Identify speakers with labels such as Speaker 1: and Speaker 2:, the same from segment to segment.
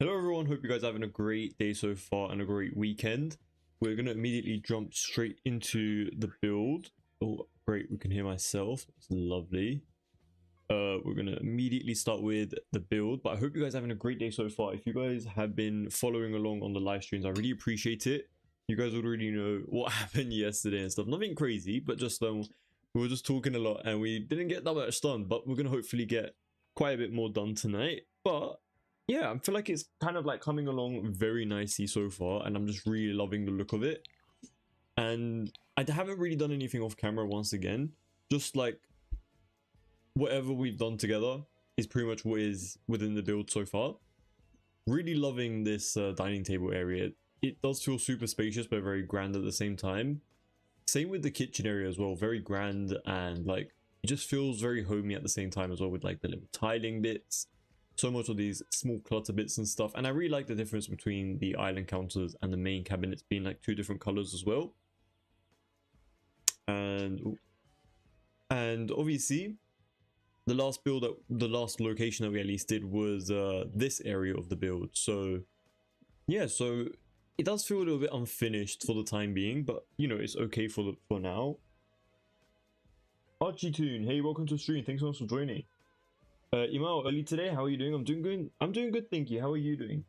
Speaker 1: Hello everyone, hope you guys are having a great day so far and a great weekend. We're going to immediately jump straight into the build. Oh great, we can hear myself, that's lovely. We're going to immediately start with the build, but I hope you guys are having a great day so far. If you guys have been following along on the live streams, I really appreciate it. You guys already know what happened yesterday and stuff, nothing crazy, but just we were just talking a lot and we didn't get that much done, but we're going to hopefully get quite a bit more done tonight. But yeah, I feel like it's kind of like coming along very nicely so far, and I'm just really loving the look of it. And I haven't really done anything off camera once again, just like whatever we've done together is pretty much what is within the build so far. Really loving this dining table area. It does feel super spacious but very grand at the same time. Same with the kitchen area as well, very grand, and like it just feels very homey at the same time as well, with like the little tiling bits. So much of these small clutter bits and stuff, and I really like the difference between the island counters and the main cabinets being like two different colors as well. And obviously the last location that we at least did was this area of the build. So yeah, so it does feel a little bit unfinished for the time being, but you know, it's okay for now. Archie Toon, hey, welcome to the stream, thanks so much for joining. Imal, early today, how are you doing? I'm doing good. I'm doing good, thank you. How are you doing?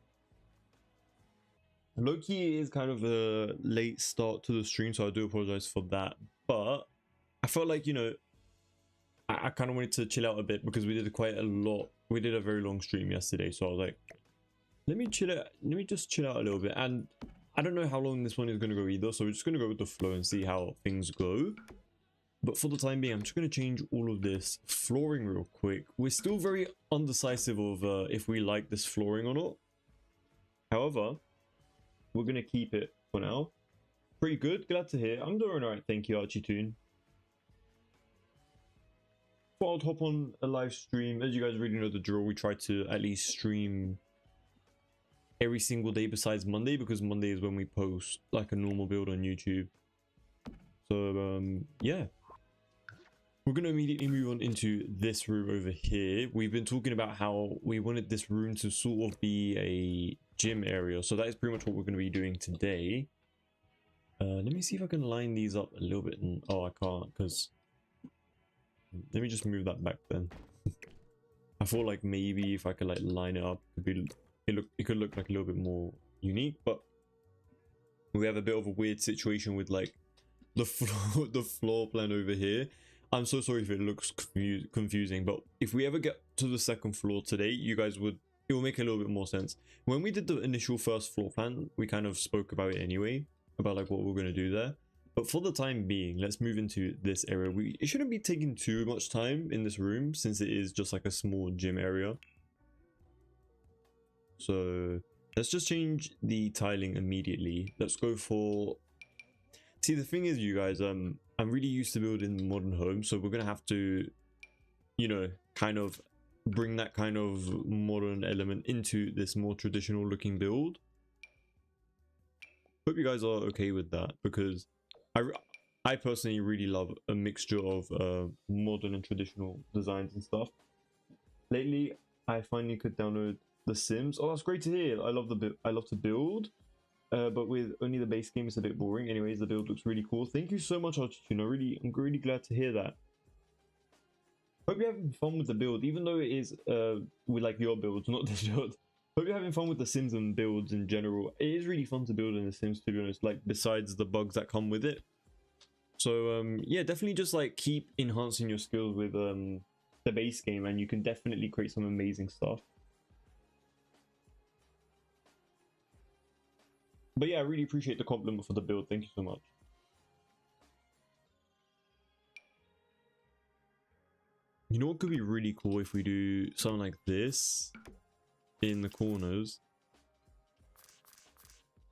Speaker 1: Loki is kind of a late start to the stream, so I do apologize for that. But I felt like, you know, I kind of wanted to chill out a bit because we did quite a lot. We did a very long stream yesterday, so I was like, let me chill out. Let me just chill out a little bit. And I don't know how long this one is going to go either, so we're just going to go with the flow and see how things go. But for the time being, I'm just going to change all of this flooring real quick. We're still very undecisive of if we like this flooring or not. However, we're going to keep it for now. Pretty good. Glad to hear. I'm doing alright. Thank you, Archie Toon. Thought I'd hop on a live stream. As you guys already know the drill, we try to at least stream every single day besides Monday, because Monday is when we post like a normal build on YouTube. So, yeah. We're going to immediately move on into this room over here. We've been talking about how we wanted this room to sort of be a gym area. So that is pretty much what we're going to be doing today. Let me see if I can line these up a little bit. Oh, I can't, because... Let me just move that back then. I thought like maybe if I could like line it up, it could look like a little bit more unique. But we have a bit of a weird situation with like the floor plan over here. I'm so sorry if it looks confusing, but if we ever get to the second floor today, you guys it will make a little bit more sense. When we did the initial first floor plan, we kind of spoke about it anyway, about like what we're going to do there. But for the time being, let's move into this area. It shouldn't be taking too much time in this room, since it is just like a small gym area. So let's just change the tiling immediately. Let's go for... See, the thing is, you guys, I'm really used to building modern homes, so we're gonna have to, you know, kind of bring that kind of modern element into this more traditional looking build. Hope you guys are okay with that, because I personally really love a mixture of modern and traditional designs and stuff. Lately, I finally could download The Sims. Oh, that's great to hear. I love to build. But with only the base game, it's a bit boring. Anyways, the build looks really cool. Thank you so much, Architune. I'm really glad to hear that. Hope you're having fun with the build, even though it is with like your builds, not this build. Hope you're having fun with the Sims and builds in general. It is really fun to build in the Sims, to be honest, like besides the bugs that come with it. So yeah, definitely just like keep enhancing your skills with the base game, and you can definitely create some amazing stuff. But yeah, I really appreciate the compliment for the build. Thank you so much. You know what could be really cool if we do something like this in the corners?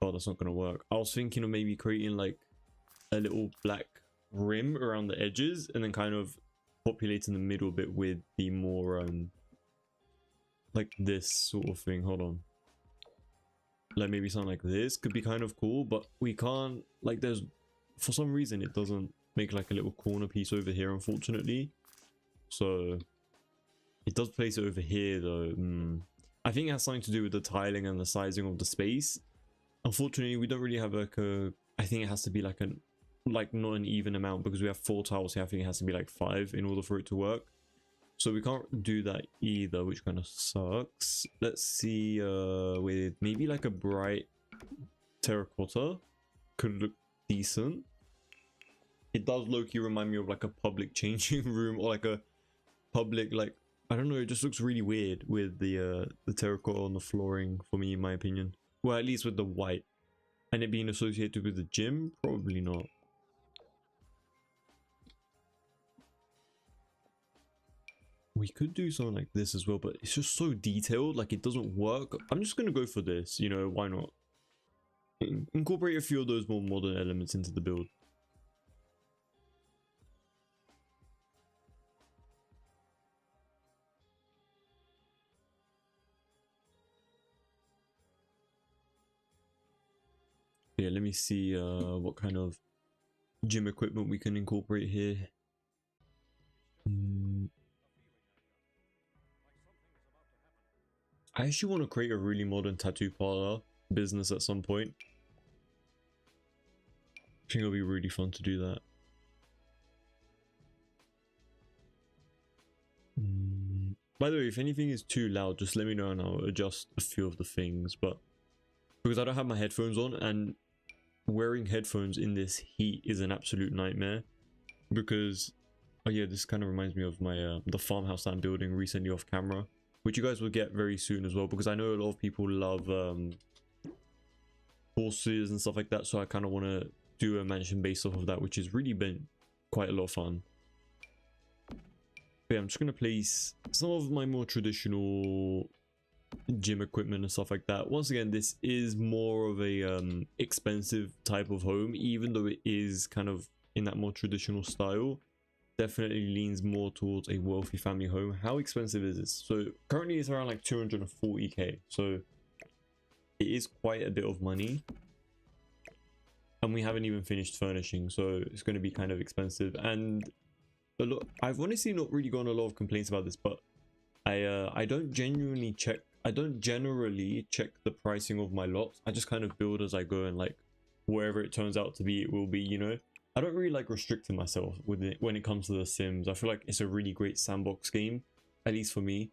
Speaker 1: Oh, that's not going to work. I was thinking of maybe creating like a little black rim around the edges, and then kind of populating the middle bit with the more like this sort of thing. Hold on. Like maybe something like this could be kind of cool, but we can't, like, there's, for some reason it doesn't make like a little corner piece over here, unfortunately. So it does place it over here though. I think it has something to do with the tiling and the sizing of the space. Unfortunately, we don't really have like a, I think it has to be like an, like not an even amount, because we have 4 tiles here. I think it has to be like 5 in order for it to work. So we can't do that either, which kind of sucks. Let's see, with maybe like a bright terracotta could look decent. It does low-key remind me of like a public changing room, or like a public, like, I don't know, it just looks really weird with the terracotta on the flooring for me, in my opinion. Well, at least with the white. And it being associated with the gym? Probably not. We could do something like this as well, but it's just so detailed, like it doesn't work. I'm just gonna go for this, you know, why not? Incorporate a few of those more modern elements into the build. Yeah, let me see what kind of gym equipment we can incorporate here. I actually want to create a really modern tattoo parlor business at some point. I think it'll be really fun to do that. By the way, if anything is too loud, just let me know and I'll adjust a few of the things. But because I don't have my headphones on, and wearing headphones in this heat is an absolute nightmare. Because, oh yeah, this kind of reminds me of my the farmhouse that I'm building recently off camera, which you guys will get very soon as well, because I know a lot of people love horses and stuff like that. So I kind of want to do a mansion based off of that, which has really been quite a lot of fun. But yeah, I'm just gonna place some of my more traditional gym equipment and stuff like that. Once again, this is more of a expensive type of home, even though it is kind of in that more traditional style. Definitely leans more towards a wealthy family home. How expensive is this? So currently it's around like 240k, so it is quite a bit of money, and we haven't even finished furnishing, so it's going to be kind of expensive. And a lot, I've honestly not really gotten a lot of complaints about this, but I don't generally check the pricing of my lots. I just kind of build as I go, and like wherever it turns out to be, it will be, you know. I don't really like restricting myself with it when it comes to The Sims. I feel like it's a really great sandbox game, at least for me.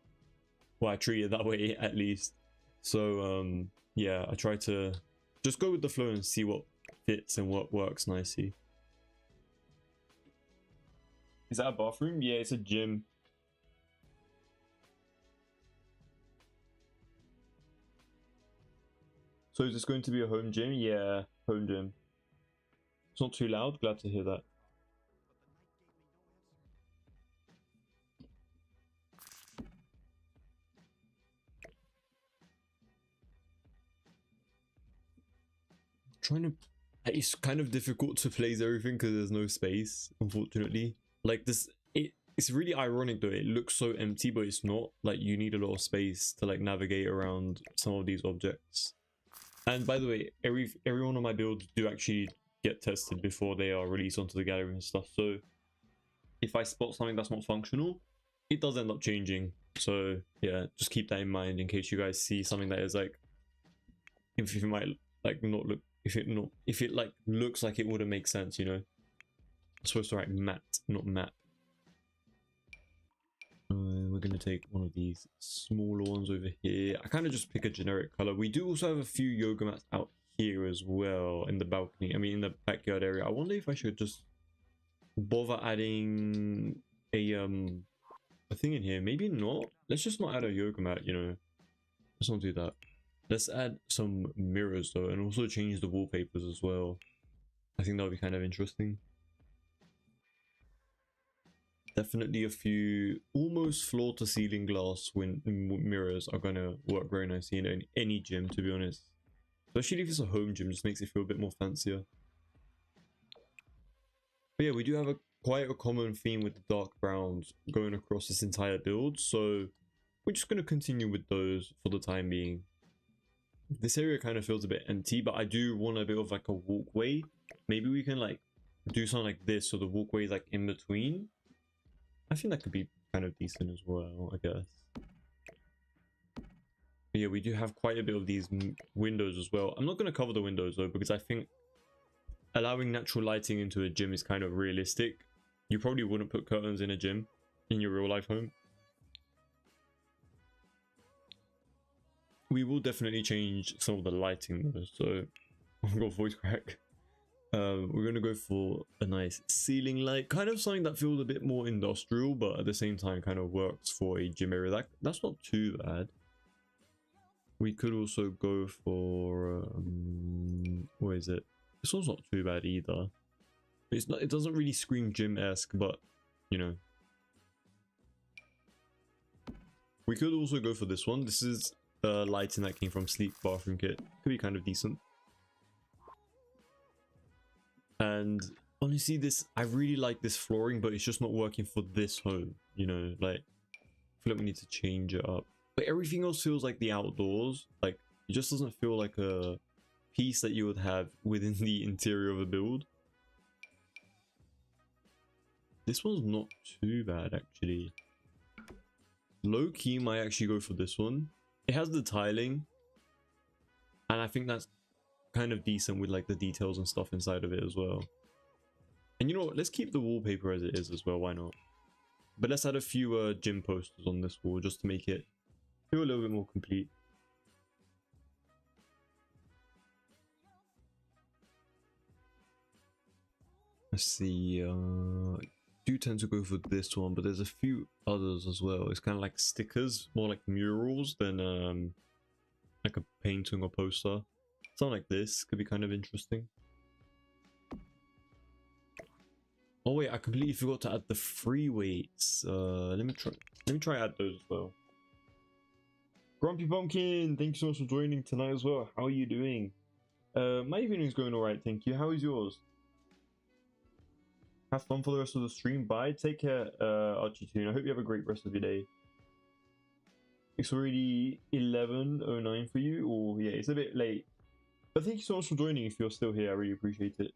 Speaker 1: Well, I treat it that way at least. So yeah, I try to just go with the flow and see what fits and what works nicely. Is that a bathroom? Yeah, it's a gym. So is this going to be a home gym? Yeah, home gym. It's not too loud. Glad to hear that. Trying to, it's kind of difficult to place everything because there's no space, unfortunately. Like this, it's really ironic though. It looks so empty, but it's not. Like you need a lot of space to like navigate around some of these objects. And by the way, every one of my builds do actually get tested before they are released onto the gallery and stuff. So if I spot something that's not functional, it does end up changing. So yeah, just keep that in mind in case you guys see something that is like, if it might like not look, if it like looks like it wouldn't make sense, you know. I'm supposed to write matte, not map. We're gonna take one of these smaller ones over here. I kind of just pick a generic color. We do also have a few yoga mats out here as well in the balcony. I mean, in the backyard area. I wonder if I should just bother adding a thing in here. Maybe not. Let's just not add a yoga mat, you know. Let's not do that. Let's add some mirrors though, and also change the wallpapers as well. I think that would be kind of interesting. Definitely a few almost floor to ceiling glass mirrors are gonna work very nicely in any gym, to be honest. Especially if it's a home gym, just makes it feel a bit more fancier. But yeah, we do have quite a common theme with the dark browns going across this entire build, so we're just gonna continue with those for the time being. This area kind of feels a bit empty, but I do want a bit of like a walkway. Maybe we can like do something like this, so the walkway is like in between. I think that could be kind of decent as well, I guess. But yeah, we do have quite a bit of these windows as well. I'm not going to cover the windows though, because I think allowing natural lighting into a gym is kind of realistic. You probably wouldn't put curtains in a gym in your real life home. We will definitely change some of the lighting though, so I've got voice crack. We're going to go for a nice ceiling light, kind of something that feels a bit more industrial, but at the same time kind of works for a gym area. That's not too bad. We could also go for what is it? This one's not too bad either. It's not. It doesn't really scream gym-esque, but you know. We could also go for this one. This is lighting that came from Sleep Bathroom Kit. Could be kind of decent. And honestly, I really like this flooring, but it's just not working for this home. You know, like I feel like we need to change it up. But everything else feels like the outdoors. Like it just doesn't feel like a piece that you would have within the interior of a build. This one's not too bad actually. Low key might actually go for this one. It has the tiling, and I think that's kind of decent with like the details and stuff inside of it as well. And you know what, let's keep the wallpaper as it is as well, why not? But let's add a few gym posters on this wall just to make it feel a little bit more complete. Let's see, do tend to go for this one, but there's a few others as well. It's kind of like stickers, more like murals than like a painting or poster. Something like this could be kind of interesting. Oh wait, I completely forgot to add the free weights. Let me try add those as well. Grumpy Pumpkin, thank you so much for joining tonight as well. How are you doing? My evening's going alright, thank you. How is yours? Have fun for the rest of the stream. Bye. Take care, Archie2. I hope you have a great rest of your day. It's already 11:09 for you, or yeah, it's a bit late. But thank you so much for joining. If you're still here, I really appreciate it.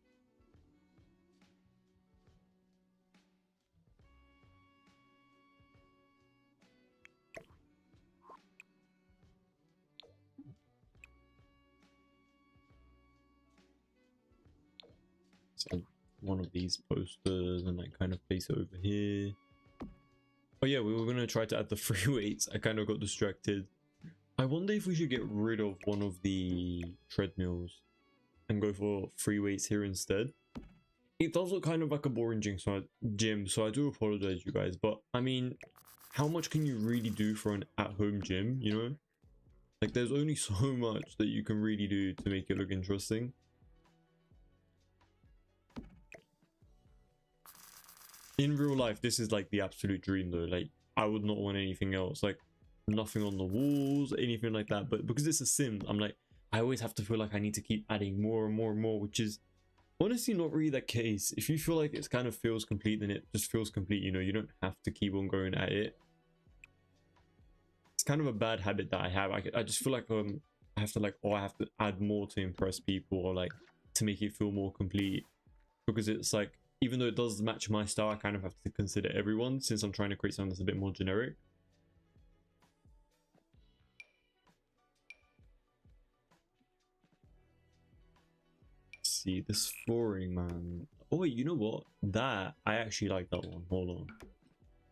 Speaker 1: So one of these posters and like kind of place it over here. Oh yeah, we were gonna try to add the free weights. I kind of got distracted. I wonder if we should get rid of one of the treadmills and go for free weights here instead. It does look kind of like a boring gym, so I do apologize, you guys. But I mean, how much can you really do for an at-home gym, you know? Like, there's only so much that you can really do to make it look interesting. In real life, this is like the absolute dream though. Like, I would not want anything else. Like, nothing on the walls, anything like that. But because it's a sim, I'm like, I always have to feel like I need to keep adding more and more and more, which is honestly not really the case. If you feel like it kind of feels complete, then it just feels complete, you know? You don't have to keep on going at it. It's kind of a bad habit that I have. I just feel like I have to like, oh, I have to add more to impress people, or like to make it feel more complete, because it's like, even though it does match my style, I kind of have to consider everyone, since I'm trying to create something that's a bit more generic. Let's see, this flooring, man. Oh wait, you know what? That, I actually like that one. Hold on.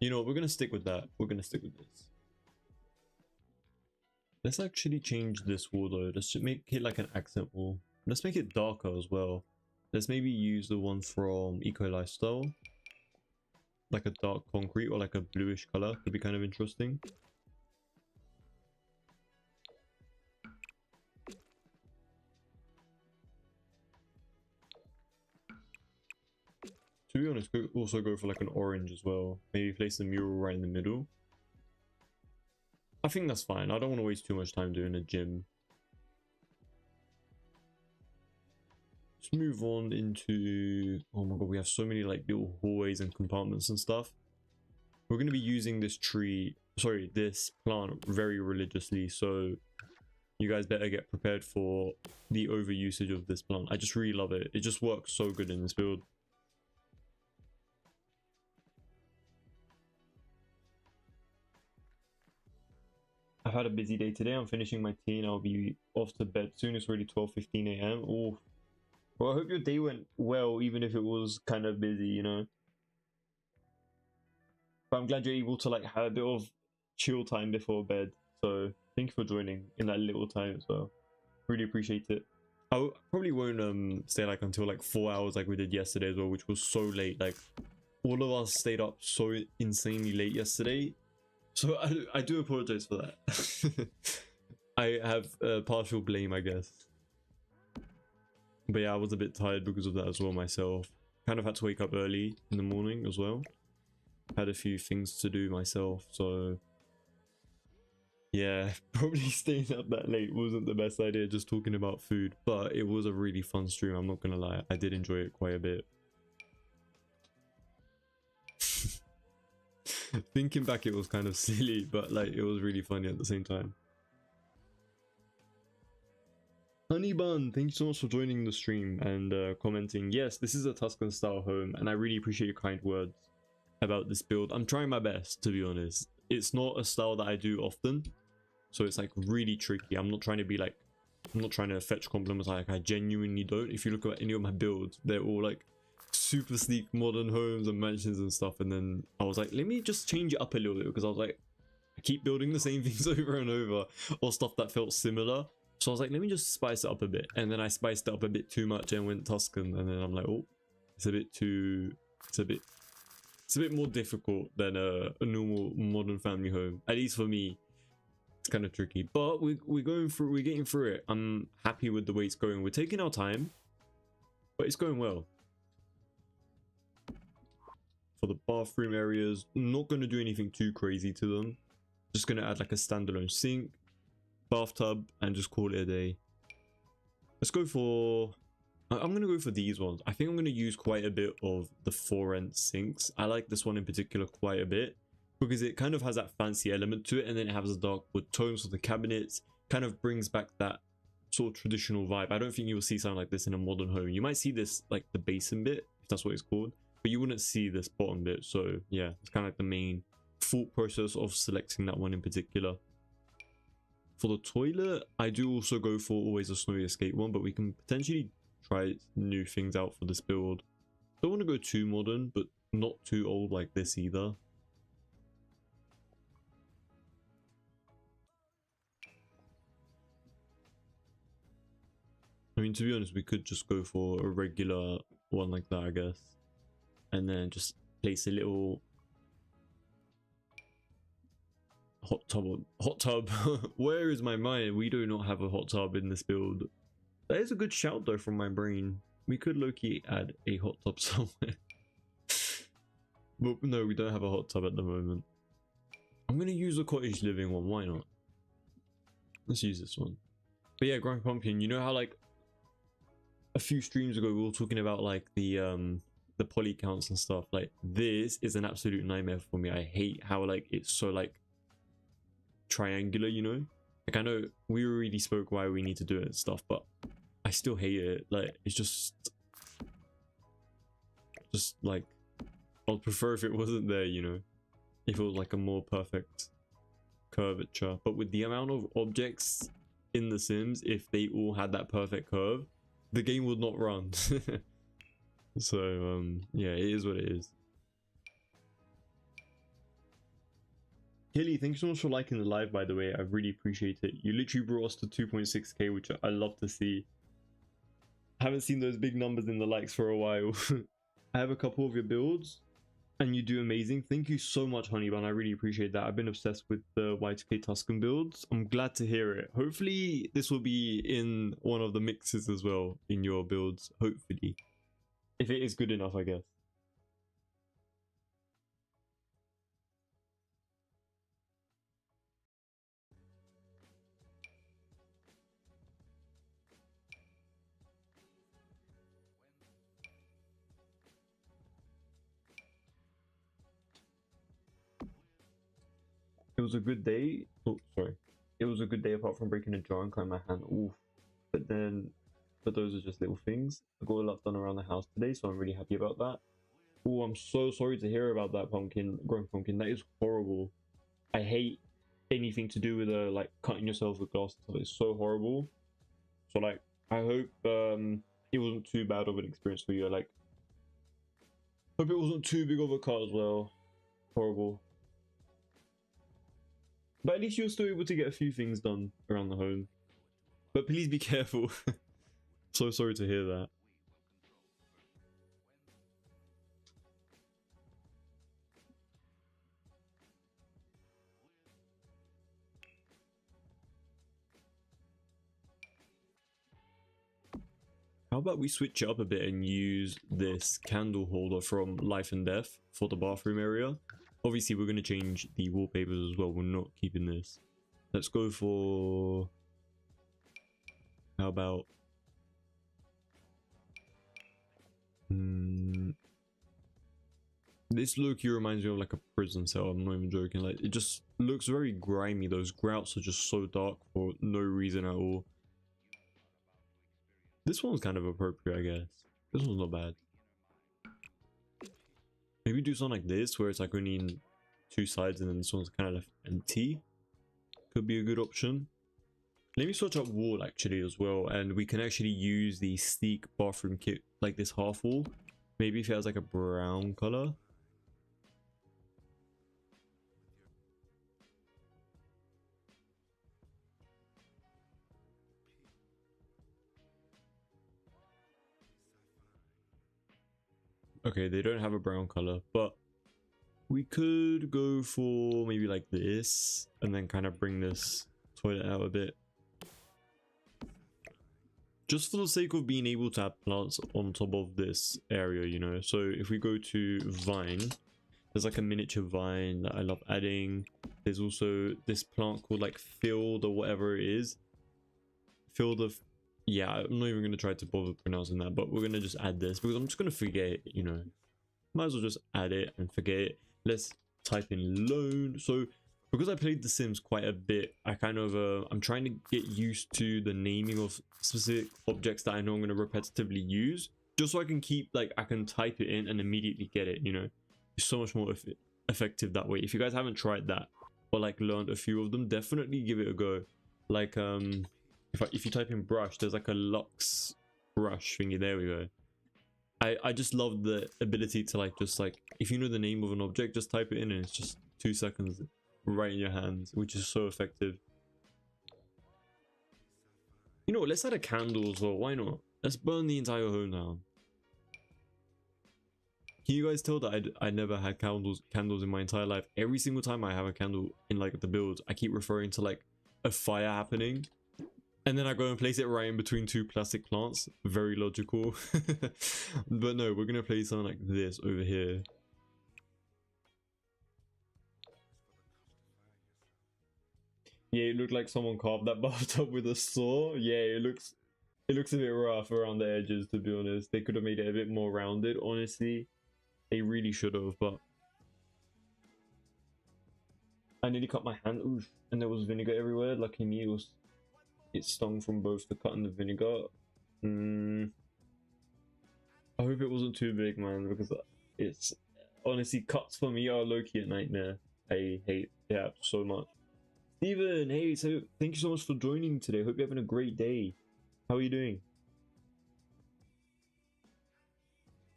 Speaker 1: You know, we're gonna stick with that. We're gonna stick with this. Let's actually change this wall though. Let's make it like an accent wall. Let's make it darker as well. Let's maybe use the one from Eco Lifestyle. Like a dark concrete or like a bluish color. Could be kind of interesting. To be honest, could also go for like an orange as well. Maybe place the mural right in the middle. I think that's fine. I don't want to waste too much time doing a gym. Let's move on into... Oh my god, we have so many like little hallways and compartments and stuff. We're going to be using this this plant very religiously, so you guys better get prepared for the over usage of this plant. I just really love it. It just works so good in this build. I've had a busy day today. I'm finishing my tea and I'll be off to bed soon. It's already 12:15 a.m. Oh, well, I hope your day went well, even if it was kind of busy, you know. But I'm glad you're able to like have a bit of chill time before bed. So thank you for joining in that little time as well. Really appreciate it. Probably won't stay like until like 4 hours like we did yesterday as well, which was so late. Like all of us stayed up so insanely late yesterday. So I do apologize for that. I have partial blame, I guess. But yeah, I was a bit tired because of that as well myself. Kind of had to wake up early in the morning as well. Had a few things to do myself, so yeah, probably staying up that late wasn't the best idea just talking about food, but it was a really fun stream, I'm not gonna lie. I did enjoy it quite a bit. Thinking back, it was kind of silly, but like it was really funny at the same time. Honey Bun, thank you so much for joining the stream and commenting. Yes, this is a Tuscan style home, and I really appreciate your kind words about this build. I'm trying my best, to be honest. It's not a style that I do often, so it's like really tricky. I'm not trying to be like, I'm not trying to fetch compliments, like I genuinely don't. If you look at any of my builds, they're all like super sleek modern homes and mansions and stuff, and then I was like, let me just change it up a little bit, because I was like, I keep building the same things over and over, or stuff that felt similar. So I was like, let me just spice it up a bit, and then I spiced it up a bit too much and went Tuscan, and then I'm like, oh, it's a bit more difficult than a normal modern family home. At least for me, it's kind of tricky. But we're getting through it. I'm happy with the way it's going. We're taking our time, but it's going well. For the bathroom areas, I'm not going to do anything too crazy to them. Just going to add like a standalone sink, bathtub, and just call it a day. Let's go for... I'm going to go for these ones. I think I'm going to use quite a bit of the for-rent sinks. I like this one in particular quite a bit, because it kind of has that fancy element to it, and then it has the dark wood tones for the cabinets. Kind of brings back that sort of traditional vibe. I don't think you'll see something like this in a modern home. You might see this like the basin bit, if that's what it's called, but you wouldn't see this bottom bit. So yeah, it's kind of like the main thought process of selecting that one in particular. For the toilet, I do also go for always a snowy escape one, but we can potentially try new things out for this build. Don't want to go too modern, but not too old like this either. I mean, to be honest, we could just go for a regular one like that, I guess, and then just place a little hot tub. Where is my mind? We do not have a hot tub in this build. That is a good shout though from my brain. We could low-key add a hot tub somewhere. But no, we don't have a hot tub at the moment. I'm gonna use a cottage living one, why not? Let's use this one. But yeah, Grumpy Pumpkin, you know how like a few streams ago we were talking about like the poly counts and stuff. Like this is an absolute nightmare for me. I hate how like it's so like triangular, you know? Like I know we already spoke why we need to do it and stuff, but I still hate it. Like it's just like I'd prefer if it wasn't there, you know, if it was like a more perfect curvature. But with the amount of objects in The Sims, if they all had that perfect curve, the game would not run. So yeah, it is what it is. Hilly, thank you so much for liking the live, by the way. I really appreciate it. You literally brought us to 2.6k, which I love to see. I haven't seen those big numbers in the likes for a while. I have a couple of your builds and you do amazing. Thank you so much, Honey Bun. I really appreciate that. I've been obsessed with the Y2K Tuscan builds. I'm glad to hear it. Hopefully this will be in one of the mixes as well in your builds, hopefully. If it is good enough, I guess. It was a good day. Oh, sorry. It was a good day apart from breaking a jar and cutting my hand. Oof. But those are just little things. I got a lot done around the house today, so I'm really happy about that. Oh, I'm so sorry to hear about that, Pumpkin. Growing Pumpkin. That is horrible. I hate anything to do with like cutting yourself with glass and stuff. It's so horrible. So like I hope it wasn't too bad of an experience for you. Like hope it wasn't too big of a cut as well. Horrible. But at least you're still able to get a few things done around the home. But please be careful. So sorry to hear that. How about we switch it up a bit and use this candle holder from Life and Death for the bathroom area? Obviously, we're going to change the wallpapers as well. We're not keeping this. Let's go for... How about... This look here reminds me of like a prison cell. I'm not even joking. Like, it just looks very grimy. Those grouts are just so dark for no reason at all. This one's kind of appropriate, I guess. This one's not bad. Maybe do something like this, where it's like only in two sides and then this one's kind of left empty. Could be a good option. Let me switch up wall actually as well, and we can actually use the sleek bathroom kit, like this half wall. Maybe if it has like a brown color. Okay, they don't have a brown color, but we could go for maybe like this and then kind of bring this toilet out a bit. Just for the sake of being able to have plants on top of this area, you know. So if we go to vine, there's like a miniature vine that I love adding. There's also this plant called like field or whatever it is. Field of... Yeah, I'm not even going to try to bother pronouncing that, but we're going to just add this because I'm just going to forget it, you know. Might as well just add it and forget it. Let's type in loan. So because I played The Sims quite a bit, I kind of, I'm trying to get used to the naming of specific objects that I know I'm going to repetitively use. Just so I can keep, like, I can type it in and immediately get it, you know. It's so much more effective that way. If you guys haven't tried that or, like, learned a few of them, definitely give it a go. Like, if you type in brush, there's like a Lux brush thingy. There we go. I just love the ability to like just like if you know the name of an object, just type it in and it's just 2 seconds right in your hands, which is so effective. You know what, let's add a candle as well. Why not? Let's burn the entire home down. Can you guys tell that I never had candles in my entire life? Every single time I have a candle in like the build, I keep referring to like a fire happening. And then I go and place it right in between two plastic plants. Very logical. But no, we're going to place something like this over here. Yeah, it looked like someone carved that bathtub with a saw. Yeah, it looks a bit rough around the edges, to be honest. They could have made it a bit more rounded, honestly. They really should have, but... I nearly cut my hand. Oof. And there was vinegar everywhere. Lucky me, it stung from both the cut and the vinegar. I hope it wasn't too big, man, because it's honestly, cuts for me are low-key a nightmare. I hate it so much. Steven, hey, so thank you so much for joining today. Hope you're having a great day. How are you doing?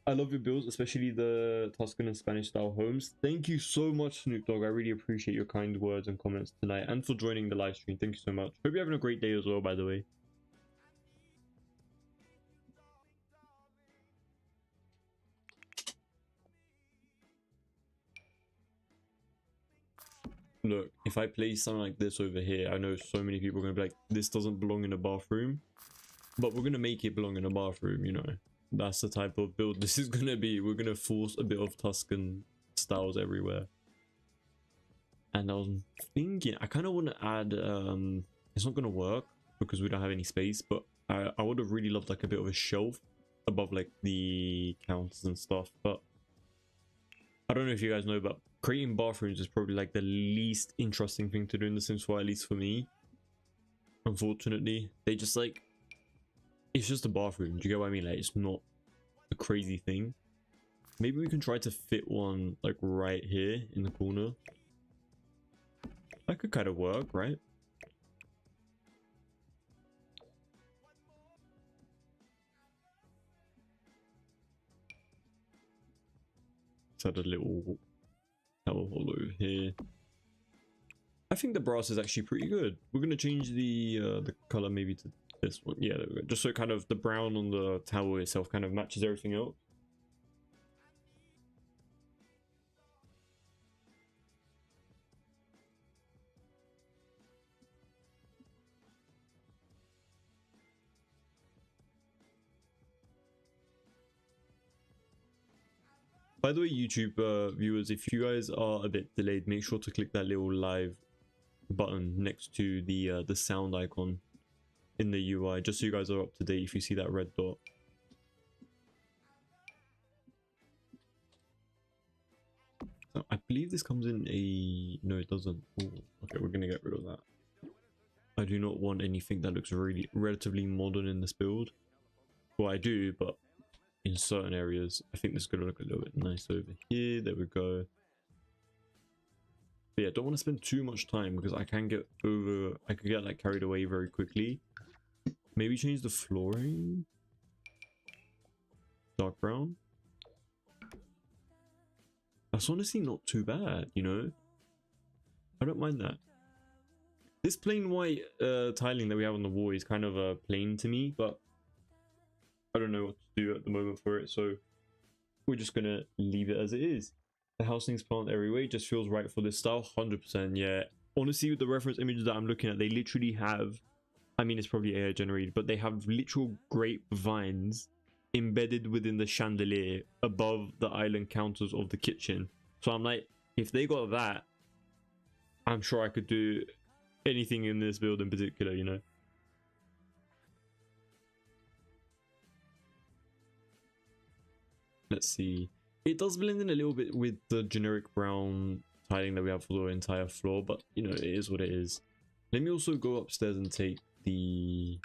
Speaker 1: I love your builds, especially the Tuscan and Spanish style homes. Thank you so much, Snoop Dogg. I really appreciate your kind words and comments tonight and for joining the live stream. Thank you so much. Hope you're having a great day as well, by the way. Look, if I place something like this over here, I know so many people are going to be like, this doesn't belong in a bathroom. But we're going to make it belong in a bathroom, you know. That's the type of build this is going to be. We're going to force a bit of Tuscan styles everywhere. And I was thinking, I kind of want to add, it's not going to work because we don't have any space, but I would have really loved like a bit of a shelf above like the counters and stuff. But I don't know if you guys know, but creating bathrooms is probably like the least interesting thing to do in The Sims 4, at least for me. Unfortunately, they just like, it's just a bathroom. Do you get what I mean? Like, it's not a crazy thing. Maybe we can try to fit one like right here in the corner. That could kind of work, right? Let's add a little tower hole over here. I think the brass is actually pretty good. We're gonna change the color maybe to this one. Yeah, there we go. Just so kind of the brown on the tower itself kind of matches everything else. By the way, YouTube viewers, if you guys are a bit delayed, make sure to click that little live button next to the sound icon in the UI, just so you guys are up to date if you see that red dot. So I believe this comes in a... no, it doesn't. Ooh, okay, we're gonna get rid of that. I do not want anything that looks really relatively modern in this build. Well, I do, but in certain areas I think this is gonna look a little bit nice over here. There we go. But yeah, don't want to spend too much time because I can get like carried away very quickly. Maybe change the flooring, dark brown. That's honestly not too bad, you know. I don't mind that. This plain white tiling that we have on the wall is kind of plain to me, but I don't know what to do at the moment for it, so we're just gonna leave it as it is. The housings plant everywhere just feels right for this style. 100%. Yeah, honestly, with the reference images that I'm looking at, they literally have, I mean, it's probably AI generated, but they have literal grapevines embedded within the chandelier above the island counters of the kitchen. So I'm like, if they got that, I'm sure I could do anything in this build in particular, you know. Let's see. It does blend in a little bit with the generic brown tiling that we have for the entire floor, but you know, it is what it is. Let me also go upstairs and take the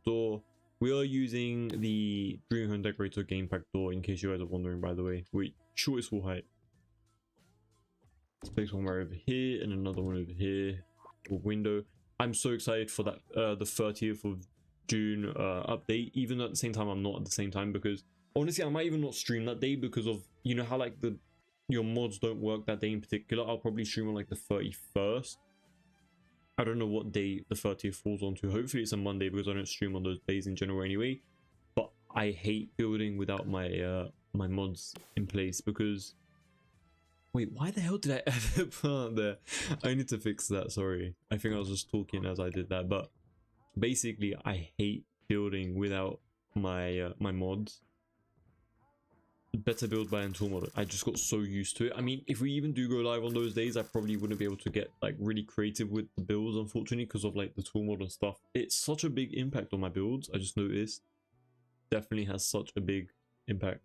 Speaker 1: door. We are using the Dream Home Decorator game pack door, in case you guys are wondering, by the way. Wait, shortest wall height. Let's place one right over here and another one over here. A window. I'm so excited for that the 30th of June update, even though at the same time I'm not at the same time, because honestly I might even not stream that day because of, you know how like your mods don't work that day in particular. I'll probably stream on like the 31st. I don't know what day the 30th falls onto. Hopefully it's a Monday because I don't stream on those days in general anyway. But I hate building without my my mods in place because... wait, why the hell did I add the plant there? I need to fix that, sorry. I think I was just talking as I did that, but basically I hate building without my my mods. Better build by tool mod. I just got so used to it. I mean, if we even do go live on those days, I probably wouldn't be able to get like really creative with the builds, unfortunately, because of like the tool mod and stuff. It's such a big impact on my builds. I just noticed. Definitely has such a big impact.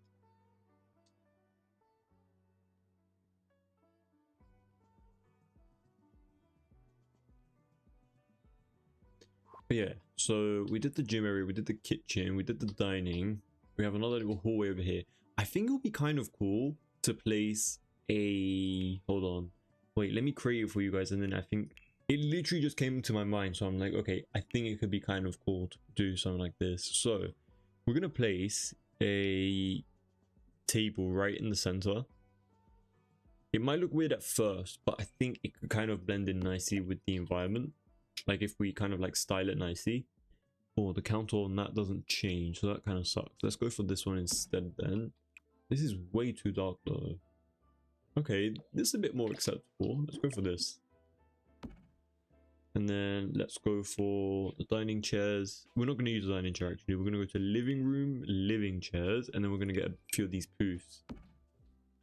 Speaker 1: But yeah, so we did the gym area, we did the kitchen, we did the dining. We have another little hallway over here. I think it would be kind of cool to place a... hold on. Wait, let me create it for you guys, and then I think... it literally just came to my mind, so I'm like, okay, I think it could be kind of cool to do something like this. So, we're going to place a table right in the center. It might look weird at first, but I think it could kind of blend in nicely with the environment. Like if we kind of like style it nicely. Oh, the counter on that doesn't change, so that kind of sucks. Let's go for this one instead then. This is way too dark though. Okay, this is a bit more acceptable. Let's go for this. And then let's go for the dining chairs. We're not going to use the dining chair actually. We're going to go to living room, living chairs, and then we're going to get a few of these poofs.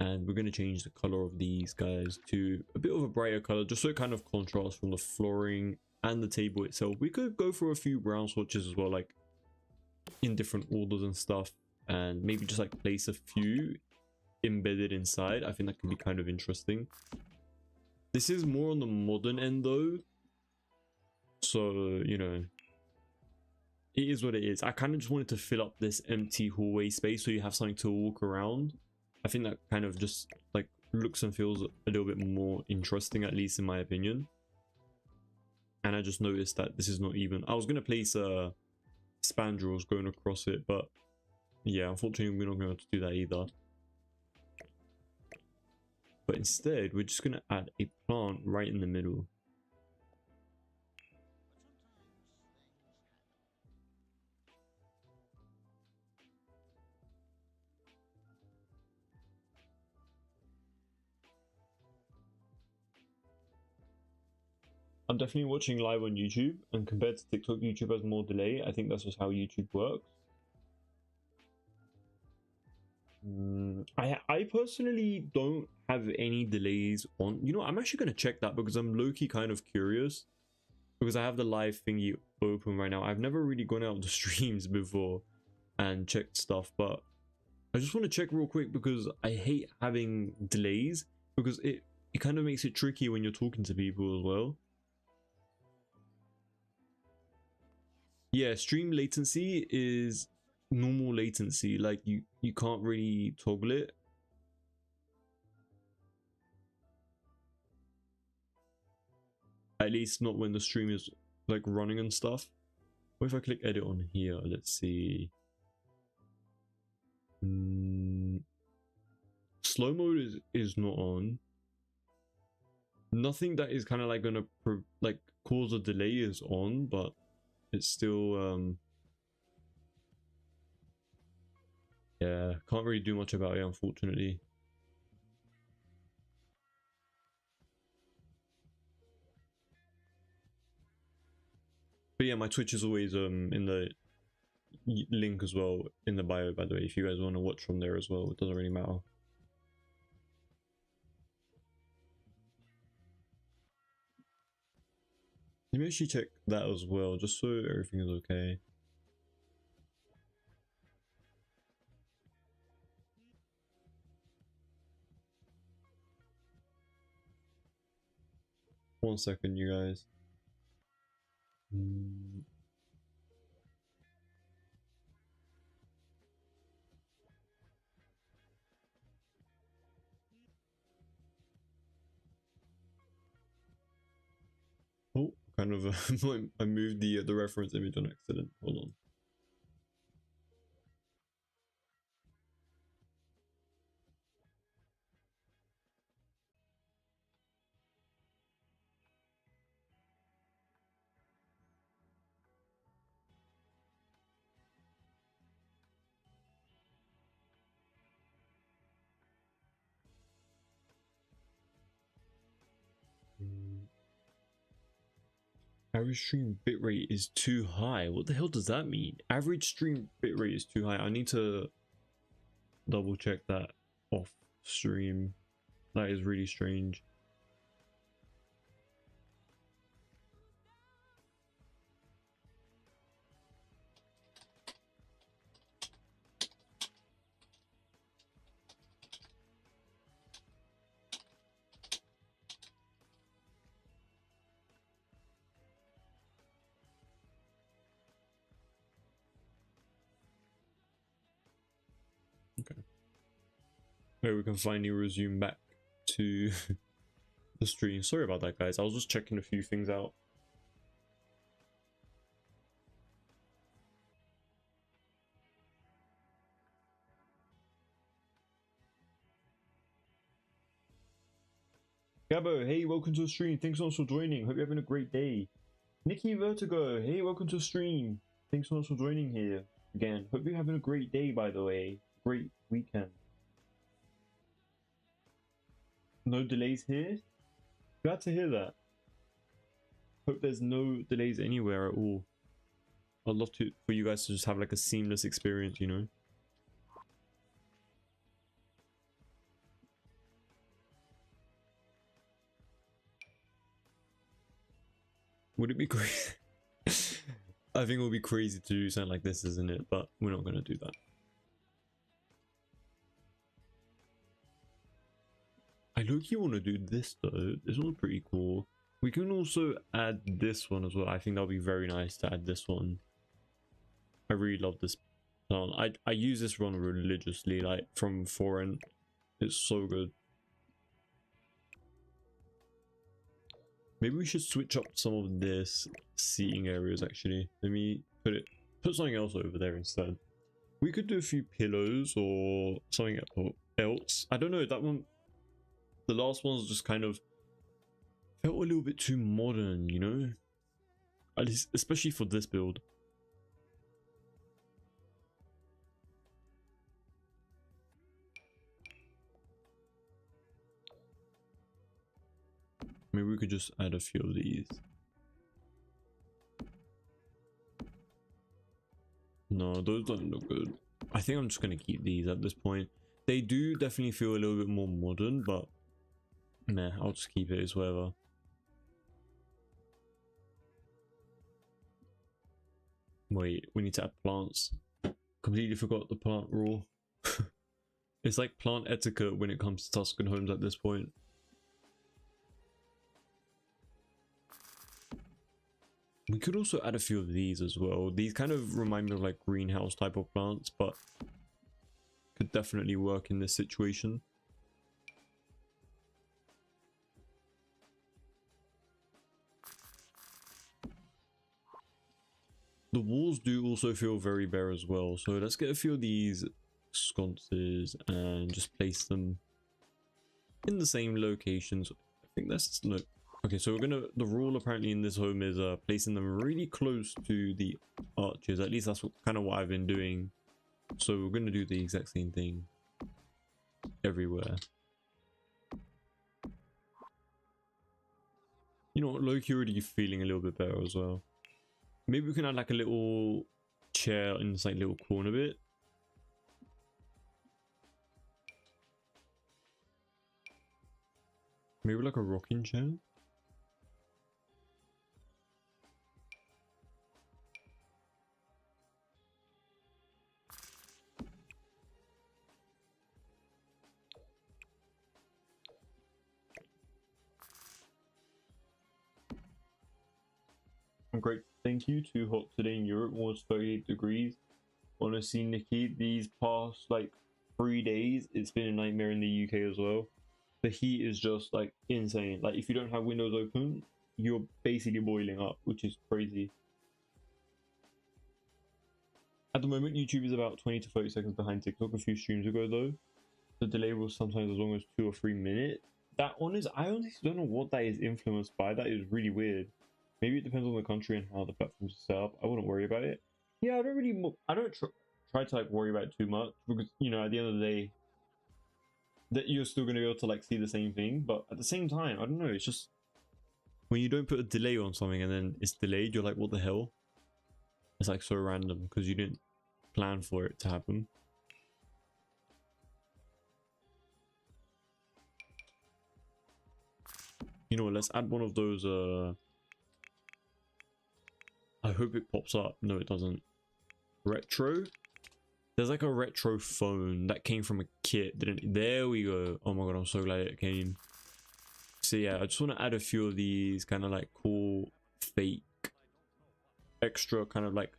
Speaker 1: And we're going to change the color of these guys to a bit of a brighter color, just so it kind of contrasts from the flooring and the table itself. We could go for a few brown swatches as well, like in different orders and stuff, and maybe just like place a few embedded inside. I think that can be kind of interesting. This is more on the modern end though, so you know, it is what it is. I kind of just wanted to fill up this empty hallway space so you have something to walk around. I think that kind of just like looks and feels a little bit more interesting, at least in my opinion. and I just noticed that this is not even. I was gonna place spandrels going across it, but yeah, unfortunately we're not going to do that either. But instead, we're just gonna add a plant right in the middle. I'm definitely watching live on YouTube, and compared to TikTok, YouTube has more delay. I think that's just how YouTube works. I personally don't have any delays on. You know, I'm actually gonna check that because I'm low-key kind of curious. Because I have the live thingy open right now. I've never really gone out to streams before and checked stuff, but I just want to check real quick because I hate having delays because it kind of makes it tricky when you're talking to people as well. Yeah, stream latency is normal latency, like you can't really toggle it. At least not when the stream is like running and stuff. What if I click edit on here? Let's see. Slow mode is not on. Nothing that is kind of like gonna like cause a delay is on, but it's still yeah, can't really do much about it, unfortunately. But yeah, my Twitch is always in the link as well in the bio, by the way, if you guys want to watch from there as well. It doesn't really matter. Let me actually check that as well, just so everything is okay. One second, you guys. Oh, kind of I moved the reference image on accident. Hold on. Average stream bitrate is too high. What the hell does that mean? Average stream bitrate is too high. I need to double check that off stream. That is really strange. Okay. Maybe we can finally resume back to the stream. Sorry about that, guys. I was just checking a few things out. Gabo, hey, welcome to the stream. Thanks so much for joining. Hope you're having a great day. Nikki Vertigo, hey, welcome to the stream. Thanks so much for joining here again. Hope you're having a great day, by the way. Great weekend. No delays here? Glad to hear that. Hope there's no delays anywhere at all. I'd love for you guys to just have like a seamless experience, you know? Would it be crazy? I think it would be crazy to do something like this, isn't it? But we're not going to do that. I look-key want to do this though. This one's pretty cool. We can also add this one as well. I think that'll be very nice to add this one. I really love this plant. I use this one religiously, like from foreign. It's so good. Maybe we should switch up some of this seating areas actually. Let me put something else over there instead. We could do a few pillows or something else. I don't know, that one, the last one's just kind of felt a little bit too modern, you know? At least, especially for this build. Maybe we could just add a few of these. No, those don't look good. I think I'm just going to keep these at this point. They do definitely feel a little bit more modern, but nah, I'll just keep it as whatever. Wait, we need to add plants. Completely forgot the plant rule. It's like plant etiquette when it comes to Tuscan homes at this point. We could also add a few of these as well. These kind of remind me of like greenhouse type of plants, but could definitely work in this situation. The walls do also feel very bare as well, so let's get a few of these sconces and just place them in the same locations. I think that's look. Okay, so the rule apparently in this home is placing them really close to the arches. At least that's kind of what I've been doing. So we're gonna do the exact same thing everywhere. You know what, low-key already feeling a little bit better as well. Maybe we can add like a little chair in this like little corner bit. Maybe like a rocking chair. Great, thank you. Too hot today in Europe, was 38 degrees. Honestly, Nikki, these past like 3 days, it's been a nightmare in the UK as well. The heat is just like insane. Like if you don't have windows open, you're basically boiling up, which is crazy. At the moment, YouTube is about 20 to 30 seconds behind TikTok. A few streams ago though, the delay was sometimes as long as 2 or 3 minutes. I honestly don't know what that is influenced by. That is really weird. Maybe it depends on the country and how the platform's set up. I wouldn't worry about it. Yeah, I don't try to like worry about it too much, because you know at the end of the day that you're still going to be able to like see the same thing. But at the same time, I don't know, it's just when you don't put a delay on something and then it's delayed, you're like, what the hell? It's like so random because you didn't plan for it to happen. You know what, let's add one of those I hope it pops up. No, it doesn't. Retro? There's like a retro phone that came from a kit, didn't it? There we go. Oh my god, I'm so glad it came. So yeah, I just want to add a few of these kind of like cool, fake, extra kind of like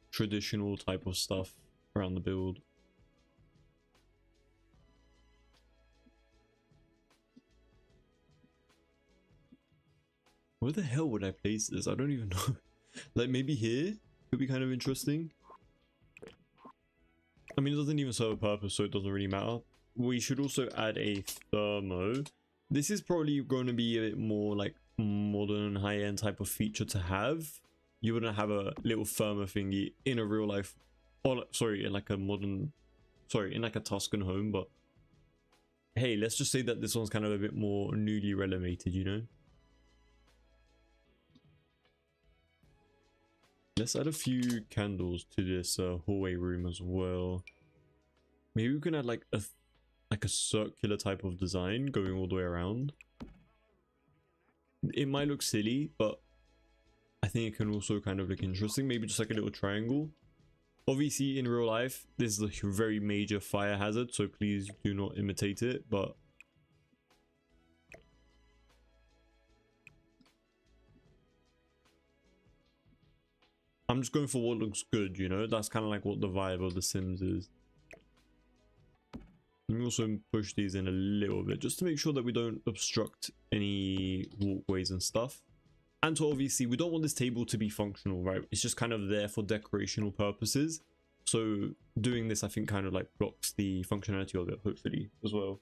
Speaker 1: traditional type of stuff around the build. Where the hell would I place this? I don't even know. Like maybe here could be kind of interesting. I mean, it doesn't even serve a purpose, so it doesn't really matter. We should also add a thermo. This is probably going to be a bit more like modern, high-end type of feature to have. You wouldn't have a little thermo thingy in a real life, or sorry, in like a modern, sorry, in like a Tuscan home. But hey, let's just say that this one's kind of a bit more newly renovated, you know? Let's add a few candles to this hallway room as well. Maybe we can add like a circular type of design going all the way around. It might look silly, but I think it can also kind of look interesting. Maybe just like a little triangle. Obviously, in real life, this is a very major fire hazard, so please do not imitate it, but I'm just going for what looks good, you know? That's kind of like what the vibe of The Sims is. Let me also push these in a little bit, just to make sure that we don't obstruct any walkways and stuff. And so obviously we don't want this table to be functional, right? It's just kind of there for decorational purposes. So doing this, I think, kind of like blocks the functionality of it, hopefully, as well.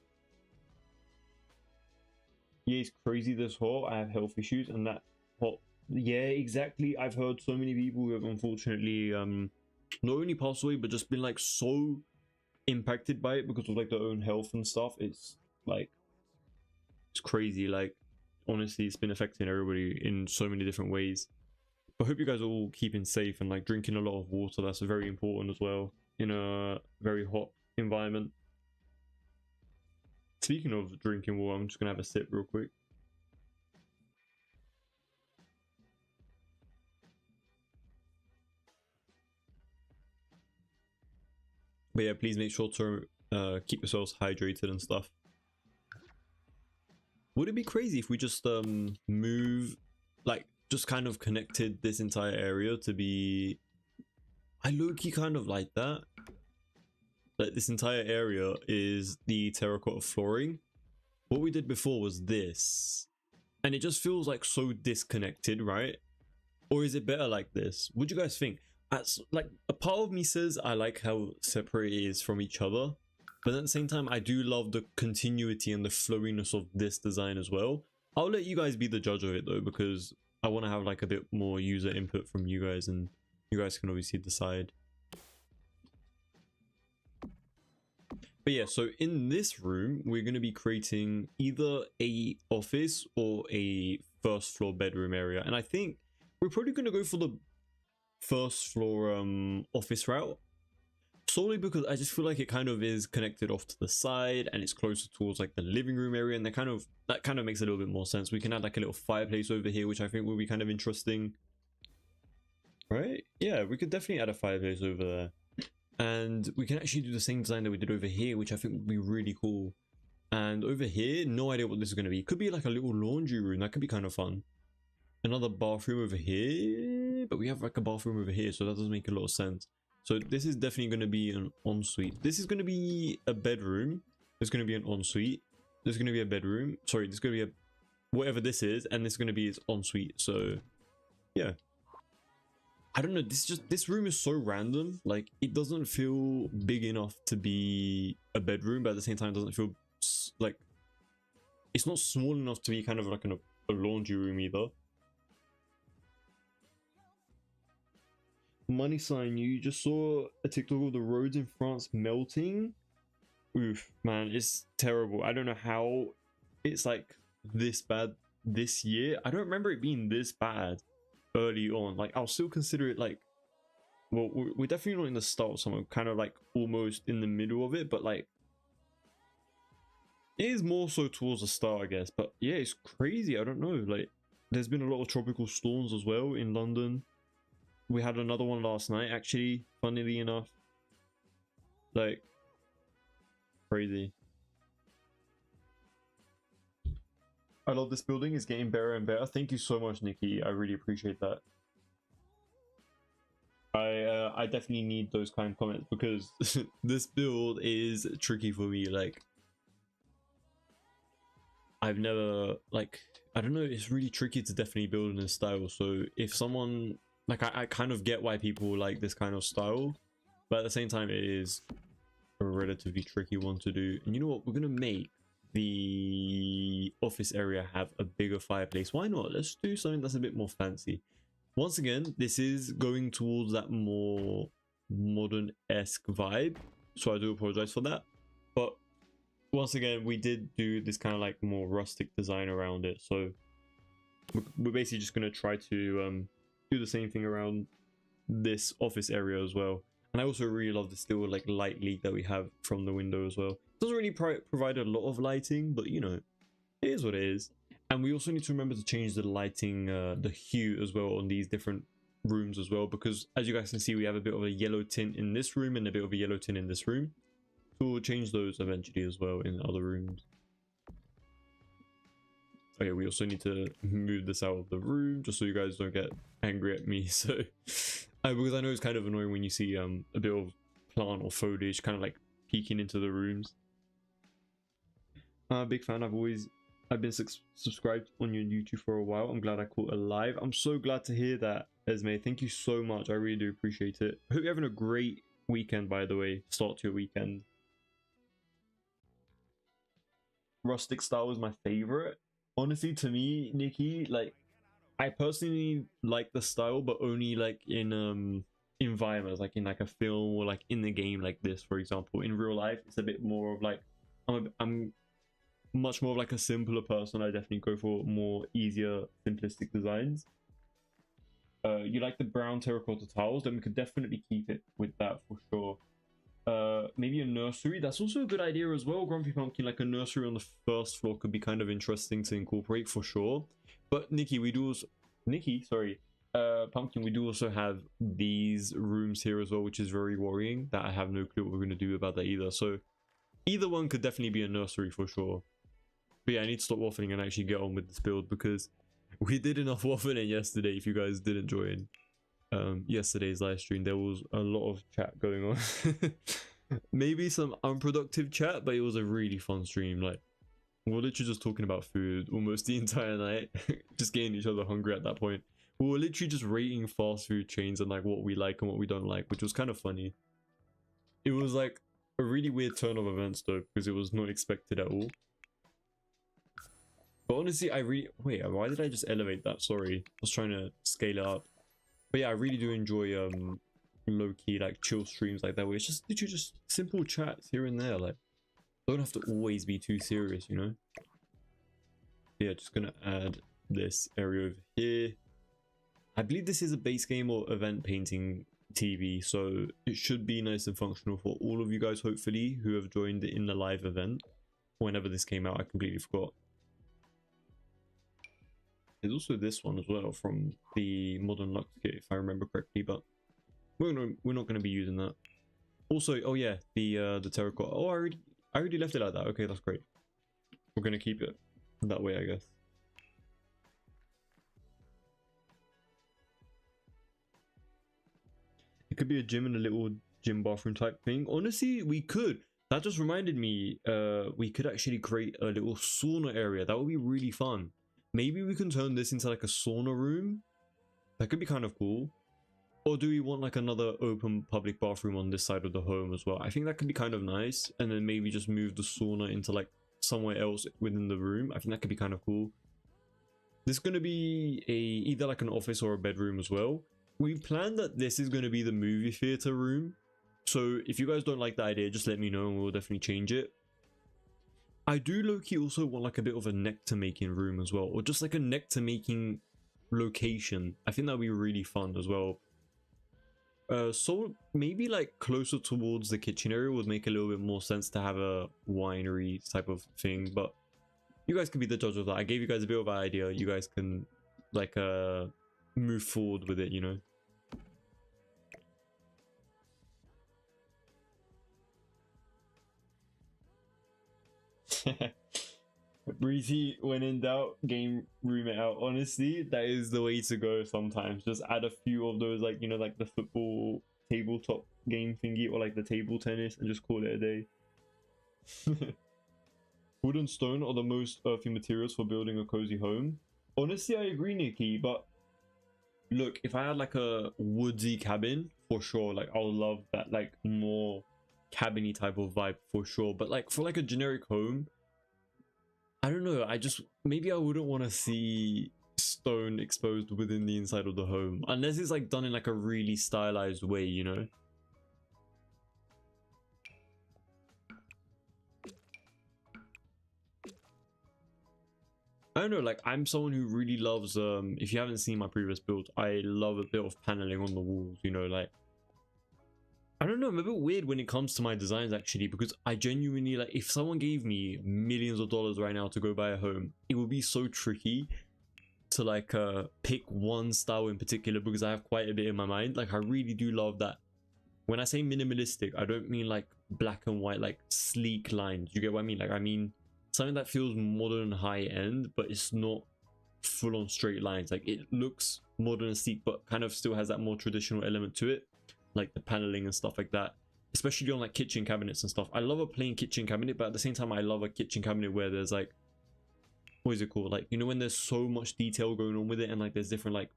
Speaker 1: Yeah, it's crazy this hot. I have health issues and that hot. Yeah, exactly. I've heard so many people who have unfortunately not only passed away, but just been like so impacted by it because of like their own health and stuff. It's like, it's crazy. Like, honestly, it's been affecting everybody in so many different ways. But I hope you guys are all keeping safe and like drinking a lot of water. That's very important as well in a very hot environment. Speaking of drinking water, I'm just gonna have a sip real quick. But yeah, please make sure to keep yourselves hydrated and stuff. Would it be crazy if we just move, like, just kind of connected this entire area to be... I low-key kind of like that. Like, this entire area is the terracotta flooring. What we did before was this. And it just feels like so disconnected, right? Or is it better like this? What do you guys think? Like, a part of me says I like how separate it is from each other. But at the same time, I do love the continuity and the flowiness of this design as well. I'll let you guys be the judge of it though, because I want to have like a bit more user input from you guys, and you guys can obviously decide. But yeah, so in this room, we're going to be creating either a office or a first floor bedroom area. And I think we're probably going to go for the first floor office route. Solely because I just feel like it kind of is connected off to the side and it's closer towards like the living room area, and that kind of makes a little bit more sense. We can add like a little fireplace over here, which I think will be kind of interesting. Right? Yeah, we could definitely add a fireplace over there. And we can actually do the same design that we did over here, which I think would be really cool. And over here, no idea what this is going to be. It could be like a little laundry room. That could be kind of fun. Another bathroom over here, but we have like a bathroom over here, so that doesn't make a lot of sense. So this is definitely going to be an ensuite. This is going to be a bedroom. There's going to be an ensuite. There's going to be a bedroom. Sorry, there's going to be a... whatever this is, and this is going to be its ensuite. So, yeah. I don't know, this room is so random. Like, it doesn't feel big enough to be a bedroom, but at the same time, it doesn't feel like... it's not small enough to be kind of like a laundry room either. Money sign, you just saw a TikTok of the roads in France melting. Oof, man, it's terrible. I don't know how it's like this bad this year. I don't remember it being this bad early on. Like, I'll still consider it like, well, we're definitely not in the start of summer, kind of like almost in the middle of it, but like it is more so towards the start, I guess. But yeah, it's crazy. I don't know, like there's been a lot of tropical storms as well in London. We had another one last night, actually, funnily enough. Like, crazy. I love this building. It's getting better and better. Thank you so much, Nikki. I really appreciate that. I definitely need those kind of comments because this build is tricky for me. Like, I've never, like, I don't know, it's really tricky to definitely build in this style. So if someone... like, I kind of get why people like this kind of style, but at the same time, it is a relatively tricky one to do. And you know what? We're going to make the office area have a bigger fireplace. Why not? Let's do something that's a bit more fancy. Once again, this is going towards that more modern-esque vibe, so I do apologize for that. But once again, we did do this kind of like more rustic design around it. So we're basically just going to try to... do the same thing around this office area as well. And I also really love the still like light leak that we have from the window as well. It doesn't really provide a lot of lighting, but you know, it is what it is. And we also need to remember to change the lighting, the hue as well on these different rooms as well, because as you guys can see, we have a bit of a yellow tint in this room and a bit of a yellow tint in this room. So we'll change those eventually as well in other rooms. Okay, we also need to move this out of the room just so you guys don't get angry at me. So because I know it's kind of annoying when you see a bit of plant or foliage kind of like peeking into the rooms. Big fan. I've always I've been subscribed on your YouTube for a while. I'm glad I caught it live. I'm so glad to hear that, Esme. Thank you so much. I really do appreciate it. I hope you're having a great weekend, by the way. Start to your weekend. Rustic style is my favorite. Honestly, to me, Nikki, like, I personally like the style, but only like in environments, like in like a film or like in the game like this, for example. In real life, it's a bit more of like, I'm much more of like a simpler person. I definitely go for more easier, simplistic designs. You like the brown terracotta tiles, then we could definitely keep it with that for sure. Maybe a nursery, that's also a good idea as well. Grumpy Pumpkin, like a nursery on the first floor could be kind of interesting to incorporate for sure. But Nikki, we do also, Pumpkin, we do also have these rooms here as well, which is very worrying that I have no clue what we're going to do about that either. So either one could definitely be a nursery for sure. But yeah, I need to stop waffling and actually get on with this build, because we did enough waffling yesterday. If you guys didn't join yesterday's live stream, there was a lot of chat going on. Maybe some unproductive chat, but it was a really fun stream. Like, we were literally just talking about food almost the entire night. Just getting each other hungry at that point. We were literally just rating fast food chains and like what we like and what we don't like, which was kind of funny. It was like a really weird turn of events though, because it was not expected at all. But honestly, wait, why did I just elevate that? Sorry, I was trying to scale it up. But yeah, I really do enjoy low-key like chill streams like that, where it's just literally just simple chats here and there. Like, don't have to always be too serious, you know. Yeah, just gonna add this area over here. I believe this is a base game or event painting TV, so it should be nice and functional for all of you guys, hopefully, who have joined in the live event whenever this came out. I completely forgot. There's also this one as well from the Modern Lux kit, if I remember correctly, but we're not going to be using that. Also, oh yeah, the terracotta. Oh, I already left it like that. Okay, that's great. We're going to keep it that way, I guess. It could be a gym and a little gym bathroom type thing. Honestly, we could. That just reminded me, we could actually create a little sauna area. That would be really fun. Maybe we can turn this into like a sauna room. That could be kind of cool. Or do we want like another open public bathroom on this side of the home as well? I think that could be kind of nice. And then maybe just move the sauna into like somewhere else within the room. I think that could be kind of cool. This is going to be either like an office or a bedroom as well. We planned that this is going to be the movie theater room. So if you guys don't like the idea, just let me know and we'll definitely change it. I do low-key also want like a bit of a nectar making room as well, or just like a nectar making location. I think that would be really fun as well. So maybe like closer towards the kitchen area would make a little bit more sense to have a winery type of thing, but you guys can be the judge of that. I gave you guys a bit of an idea. You guys can like move forward with it, you know. Breezy, when in doubt, game room it out. Honestly, that is the way to go sometimes. Just add a few of those, like, you know, like the football tabletop game thingy, or like the table tennis, and just call it a day. Wood and stone are the most earthy materials for building a cozy home. Honestly, I agree, Nikki, but look, if I had like a woodsy cabin, for sure, like I'll love that, like more cabiny type of vibe for sure. But like for like a generic home, I don't know, maybe I wouldn't want to see stone exposed within the inside of the home, unless it's like done in like a really stylized way, you know. I don't know, like I'm someone who really loves if you haven't seen my previous build, I love a bit of paneling on the walls, you know. Like, I don't know, I'm a bit weird when it comes to my designs actually, because I genuinely, like, if someone gave me millions of dollars right now to go buy a home, it would be so tricky to like pick one style in particular, because I have quite a bit in my mind. Like, I really do love that. When I say minimalistic, I don't mean like black and white, like sleek lines. You get what I mean? Like, I mean something that feels modern, high end, but it's not full on straight lines. Like, it looks modern and sleek, but kind of still has that more traditional element to it, like the paneling and stuff like that, especially on like kitchen cabinets and stuff. I love a plain kitchen cabinet, but at the same time I love a kitchen cabinet where there's like what is it called? Like, you know, when there's so much detail going on with it, and like there's different like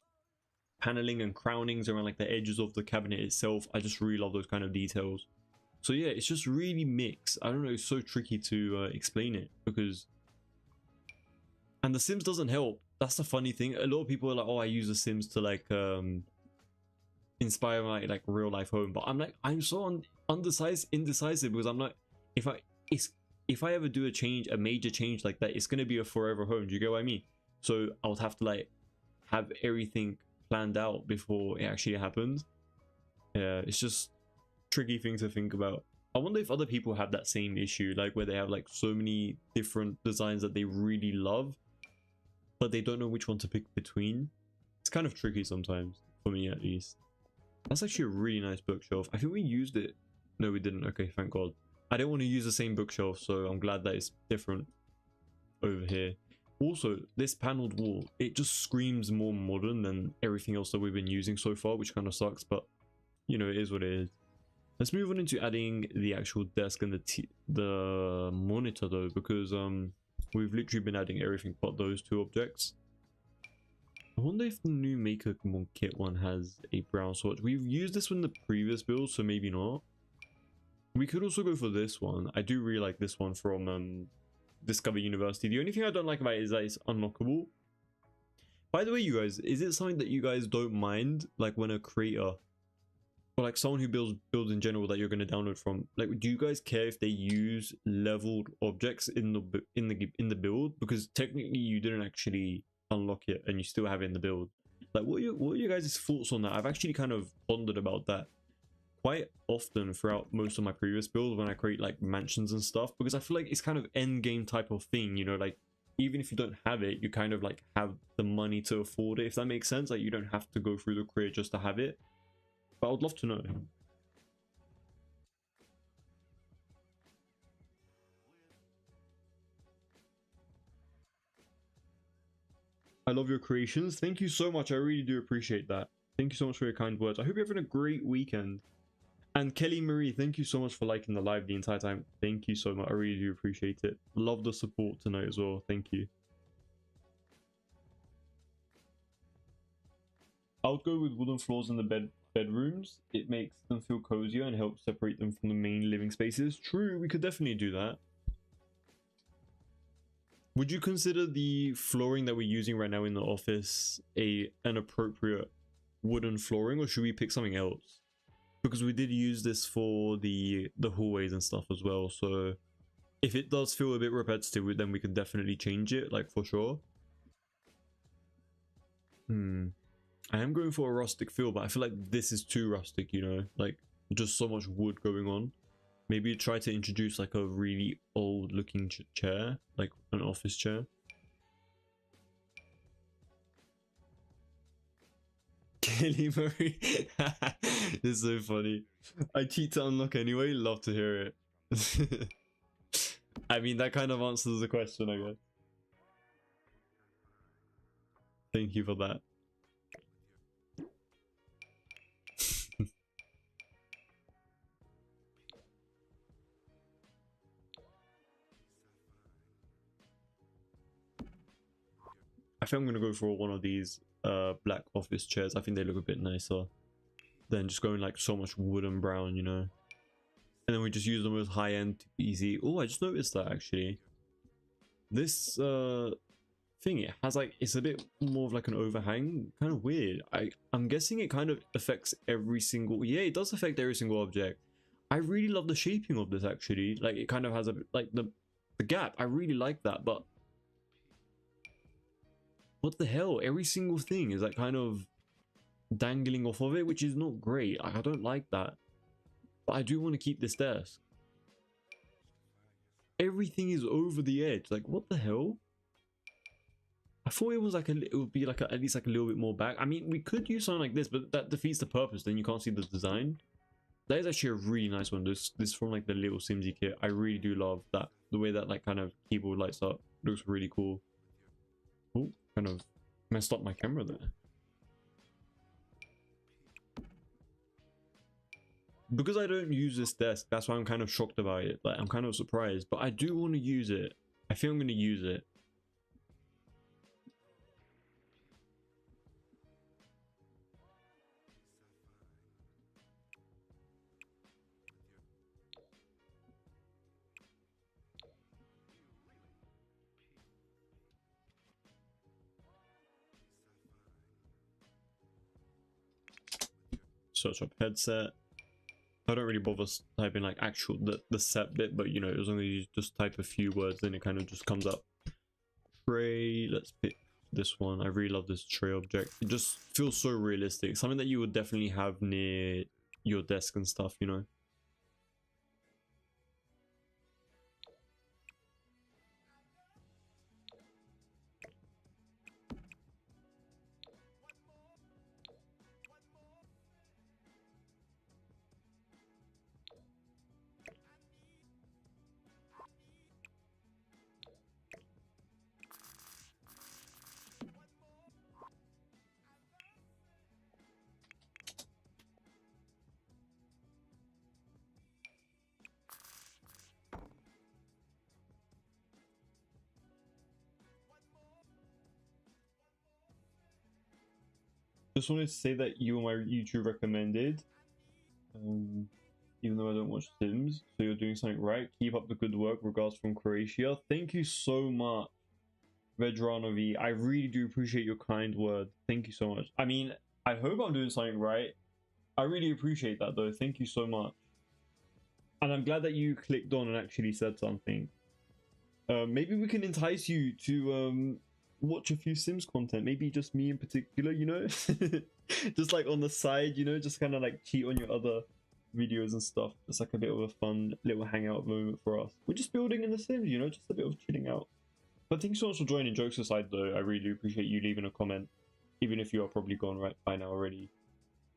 Speaker 1: paneling and crownings around like the edges of the cabinet itself. I just really love those kind of details. So yeah, it's just really mixed. I don't know, it's so tricky to explain it, because, and The Sims doesn't help. That's the funny thing. A lot of people are like, oh, I use The Sims to like inspire my like real life home, but I'm like, I'm so indecisive, because I'm like, if I ever do a major change like that, it's gonna be a forever home. Do you get what I mean? So I would have to like have everything planned out before it actually happens. Yeah, it's just tricky thing to think about. I wonder if other people have that same issue, like where they have like so many different designs that they really love, but they don't know which one to pick between. It's kind of tricky sometimes, for me at least. That's actually a really nice bookshelf. I think we used it. No, we didn't. Okay, thank God. I don't want to use the same bookshelf, so I'm glad that it's different over here. Also, this paneled wall, it just screams more modern than everything else that we've been using so far, which kind of sucks, but you know, it is what it is. Let's move on into adding the actual desk and the monitor though, because we've literally been adding everything but those two objects. I wonder if the new Maker Kit one has a brown swatch. We've used this one in the previous build, so maybe not. We could also go for this one. I do really like this one from Discover University. The only thing I don't like about it is that it's unlockable. By the way, you guys, is it something that you guys don't mind, like when a creator or like someone who builds in general that you're going to download from, like, do you guys care if they use leveled objects in the build? Because technically you didn't actually unlock it and you still have it in the build. Like, what are your guys' thoughts on that? I've actually kind of pondered about that quite often throughout most of my previous builds when I create like mansions and stuff, because I feel like it's kind of end game type of thing, you know, like even if you don't have it, you kind of like have the money to afford it, if that makes sense. Like, you don't have to go through the career just to have it. But I would love to know. I love your creations. Thank you so much. I really do appreciate that. Thank you so much for your kind words. I hope you're having a great weekend. And Kelly Marie, thank you so much for liking the live the entire time. Thank you so much. I really do appreciate it. Love the support tonight as well. Thank you. I would go with wooden floors in the bedrooms. It makes them feel cozier and helps separate them from the main living spaces. True, we could definitely do that. Would you consider the flooring that we're using right now in the office an appropriate wooden flooring, or should we pick something else? Because we did use this for the hallways and stuff as well, so if it does feel a bit repetitive, then we can definitely change it, like, for sure. I am going for a rustic feel, but I feel like this is too rustic, you know, like just so much wood going on. Maybe try to introduce like a really old looking chair, like an office chair. Kelly Murray. This is so funny. I cheat to unlock anyway. Love to hear it. I mean, that kind of answers the question, I guess. Thank you for that. I think I'm gonna go for one of these black office chairs. I think they look a bit nicer than just going like so much wood and brown, you know. And then we just use them as high end, easy. Oh, I just noticed that actually. This thing, it has like, it's a bit more of like an overhang, kind of weird. I'm guessing it kind of affects every single, yeah, it does affect every single object. I really love the shaping of this actually. Like, it kind of has a like the gap. I really like that, but what the hell? Every single thing is like kind of dangling off of it, which is not great. I don't like that. But I do want to keep this desk. Everything is over the edge. Like, what the hell? I thought it was like it would be like at least like a little bit more back. I mean, we could use something like this, but that defeats the purpose. Then you can't see the design. That is actually a really nice one. This from like the little Simsy kit. I really do love that. The way that like kind of keyboard lights up looks really cool. Oh, kind of messed up my camera there. Because I don't use this desk, that's why I'm kind of shocked about it. Like, I'm kind of surprised, but I do want to use it. I think I'm going to use it. search up headset. I don't really bother typing like actual the set bit, but you know, as long as you just type a few words, then it kind of just comes up. Tray, let's pick this one. I really love this tray object. It just feels so realistic. Something that you would definitely have near your desk and stuff, you know. Just wanted to say that you were my YouTube recommended. Even though I don't watch Sims, so you're doing something right. Keep up the good work. Regards from Croatia. Thank you so much, Vedranovi. I really do appreciate your kind word. Thank you so much. I mean, I hope I'm doing something right. I really appreciate that though. Thank you so much. And I'm glad that you clicked on and actually said something. Maybe we can entice you to watch a few Sims content. Maybe just me in particular, you know? Just like on the side, you know, just kind of like cheat on your other videos and stuff. It's like a bit of a fun little hangout moment for us. We're just building in the Sims, you know, just a bit of chilling out. But thank you so much for joining. Jokes aside though, I really appreciate you leaving a comment, even if you are probably gone right by now already.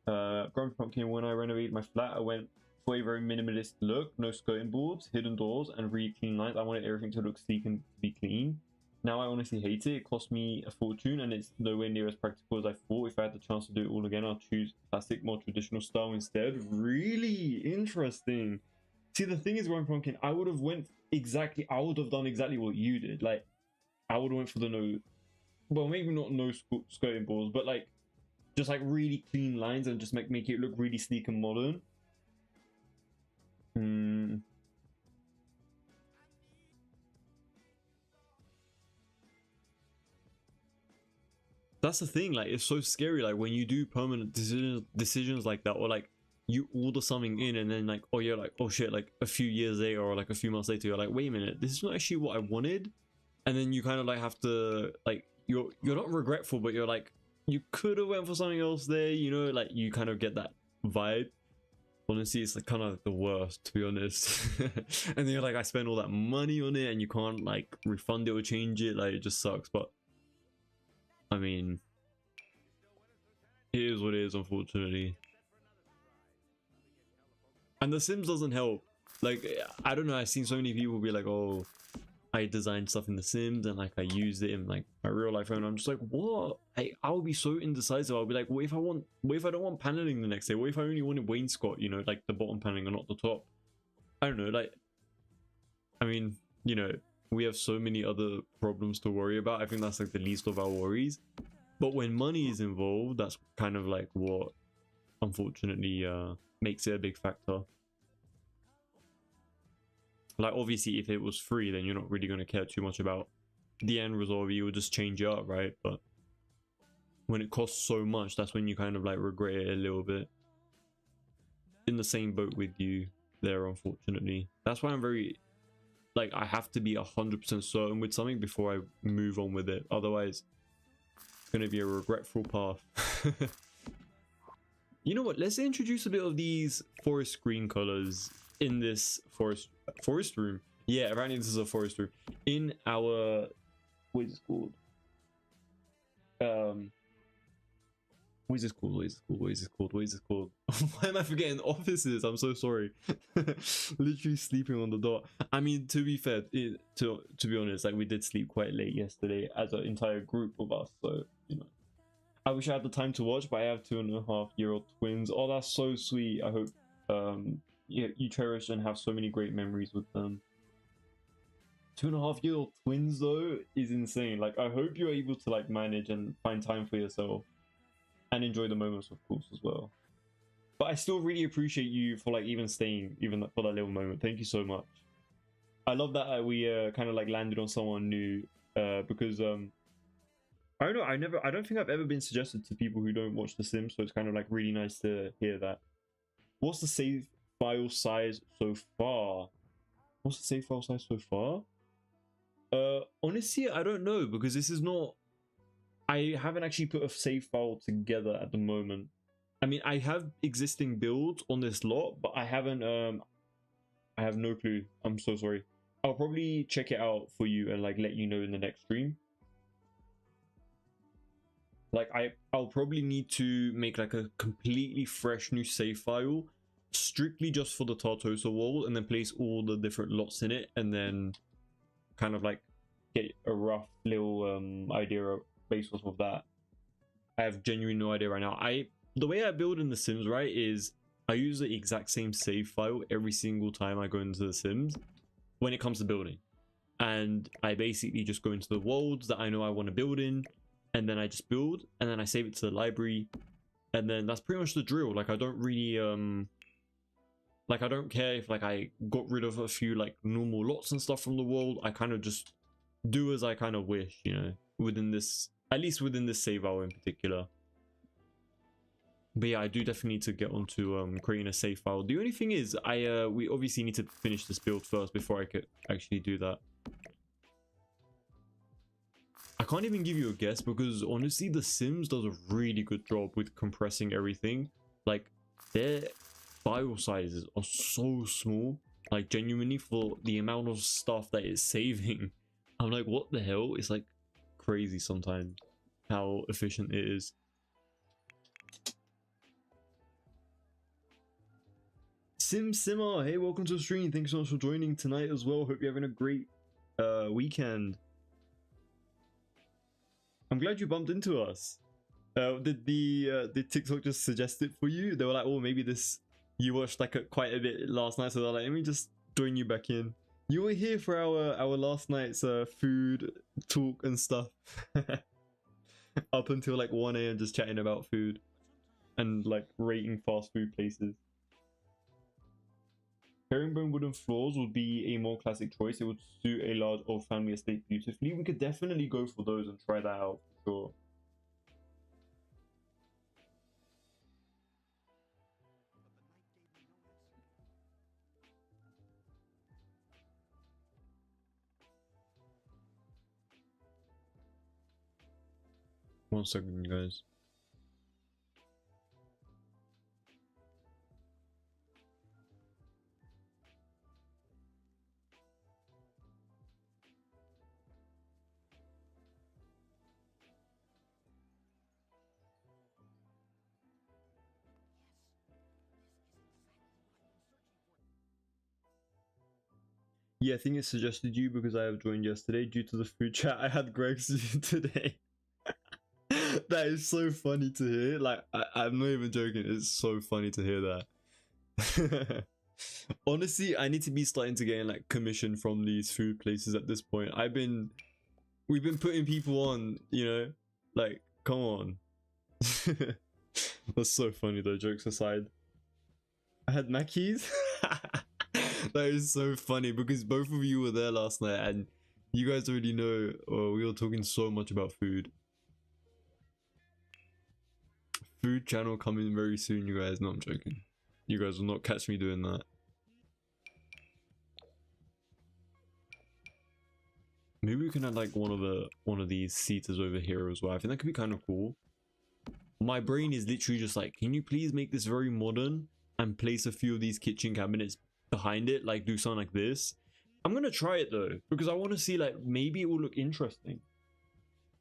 Speaker 1: Grumpy Pumpkin, when I renovated my flat, I went for a very minimalist look. No skirting boards, hidden doors, and really clean lines. I wanted everything to look sleek and be clean. Now I honestly hate it. It cost me a fortune and it's nowhere near as practical as I thought. If I had the chance to do it all again, I'll choose classic, more traditional style instead. Really interesting. See, the thing is, Grumpy Pumpkin, I would have done exactly what you did. Like, I would have went for the no, well, maybe not no skirting boards, but like, just like really clean lines and just make it look really sleek and modern. That's the thing, like it's so scary, like when you do permanent decisions like that, or like you order something in and then like, oh yeah, like, oh shit, like a few years later or like a few months later, you're like, wait a minute, this is not actually what I wanted. And then you kind of like have to like, you're not regretful, but you're like, you could have went for something else there, you know, like you kind of get that vibe. Honestly, it's like kind of the worst, to be honest. And then you're like, I spent all that money on it and you can't like refund it or change it, like it just sucks. But I mean, it is what it is, unfortunately. And The Sims doesn't help. Like, I don't know, I've seen so many people be like, oh, I designed stuff in The Sims and like I used it in like my real life phone. I'm just like, what? I'll be so indecisive. I'll be like, what if I don't want paneling the next day? What if I only wanted wainscot, you know, like the bottom paneling and not the top? I don't know, like, I mean, you know, we have so many other problems to worry about. I think that's like the least of our worries. But when money is involved, that's kind of like what unfortunately makes it a big factor. Like obviously if it was free, then you're not really going to care too much about the end result. You would just change it up, right? But when it costs so much, that's when you kind of like regret it a little bit. In the same boat with you there, unfortunately. That's why I'm very like, I have to be 100% certain with something before I move on with it. Otherwise it's going to be a regretful path. You know what, let's introduce a bit of these forest green colors in this forest room. Yeah, apparently this is a forest room in our, what is this called? What is this called? Why am I forgetting offices? I'm so sorry. Literally sleeping on the dot. I mean, to be fair, to be honest, like we did sleep quite late yesterday as an entire group of us, so you know, I wish I had the time to watch, but I have 2.5-year-old twins. Oh, that's so sweet. I hope you cherish and have so many great memories with them. 2.5-year-old twins though is insane. Like I hope you're able to like manage and find time for yourself and enjoy the moments, of course, as well. But I still really appreciate you for like even staying even for that little moment. Thank you so much. I love that we kind of like landed on someone new because I don't know. I don't think I've ever been suggested to people who don't watch The Sims, so it's kind of like really nice to hear that. What's the save file size so far? What's the save file size so far? Honestly, I don't know because this is not. I haven't actually put a save file together at the moment. I mean, I have existing builds on this lot, but I haven't. I have no clue. I'm so sorry. I'll probably check it out for you and like let you know in the next stream. Like I'll probably need to make like a completely fresh new save file strictly just for the Tartosa wall and then place all the different lots in it and then kind of like get a rough little idea based off of that. I have genuinely no idea right now. The way I build in The Sims, right, is I use the exact same save file every single time I go into The Sims when it comes to building. And I basically just go into the worlds that I know I want to build in, and then I just build, and then I save it to the library, and then that's pretty much the drill. Like I don't really like I don't care if like I got rid of a few like normal lots and stuff from the world. I kind of just do as I kind of wish, you know, within this, at least within this save file in particular. But yeah, I do definitely need to get onto creating a save file. The only thing is we obviously need to finish this build first before I could actually do that. I can't even give you a guess because honestly The Sims does a really good job with compressing everything. Like their file sizes are so small, like genuinely for the amount of stuff that it's saving. I'm like, what the hell? It's like crazy sometimes how efficient it is. Simmer, hey, welcome to the stream. Thanks so much for joining tonight as well. Hope you're having a great weekend. I'm glad you bumped into us. Did TikTok just suggest it for you? They were like, oh, maybe this, you watched like quite a bit last night, so they're like, let me just join you back in. You were here for our last night's food talk and stuff. Up until like 1 AM just chatting about food and like rating fast food places. Herringbone wooden floors would be a more classic choice. It would suit a large old family estate beautifully. We could definitely go for those and try that out for sure. One second, guys. Yeah, I think it suggested you because I have joined yesterday due to the food chat I had Greg's today. That is so funny to hear. Like, I'm not even joking. It's so funny to hear that. Honestly, I need to be starting to get like commission from these food places at this point. We've been putting people on, you know, like, come on. That's so funny though, jokes aside. I had Mackey's. That is so funny because both of you were there last night and you guys already know we were talking so much about food. Food channel coming very soon, you guys. No, I'm joking. You guys will not catch me doing that. Maybe we can add like one of these seaters over here as well. I think that could be kind of cool. My brain is literally just like, can you please make this very modern and place a few of these kitchen cabinets behind it, like do something like this. I'm gonna try it though because I want to see like maybe it will look interesting,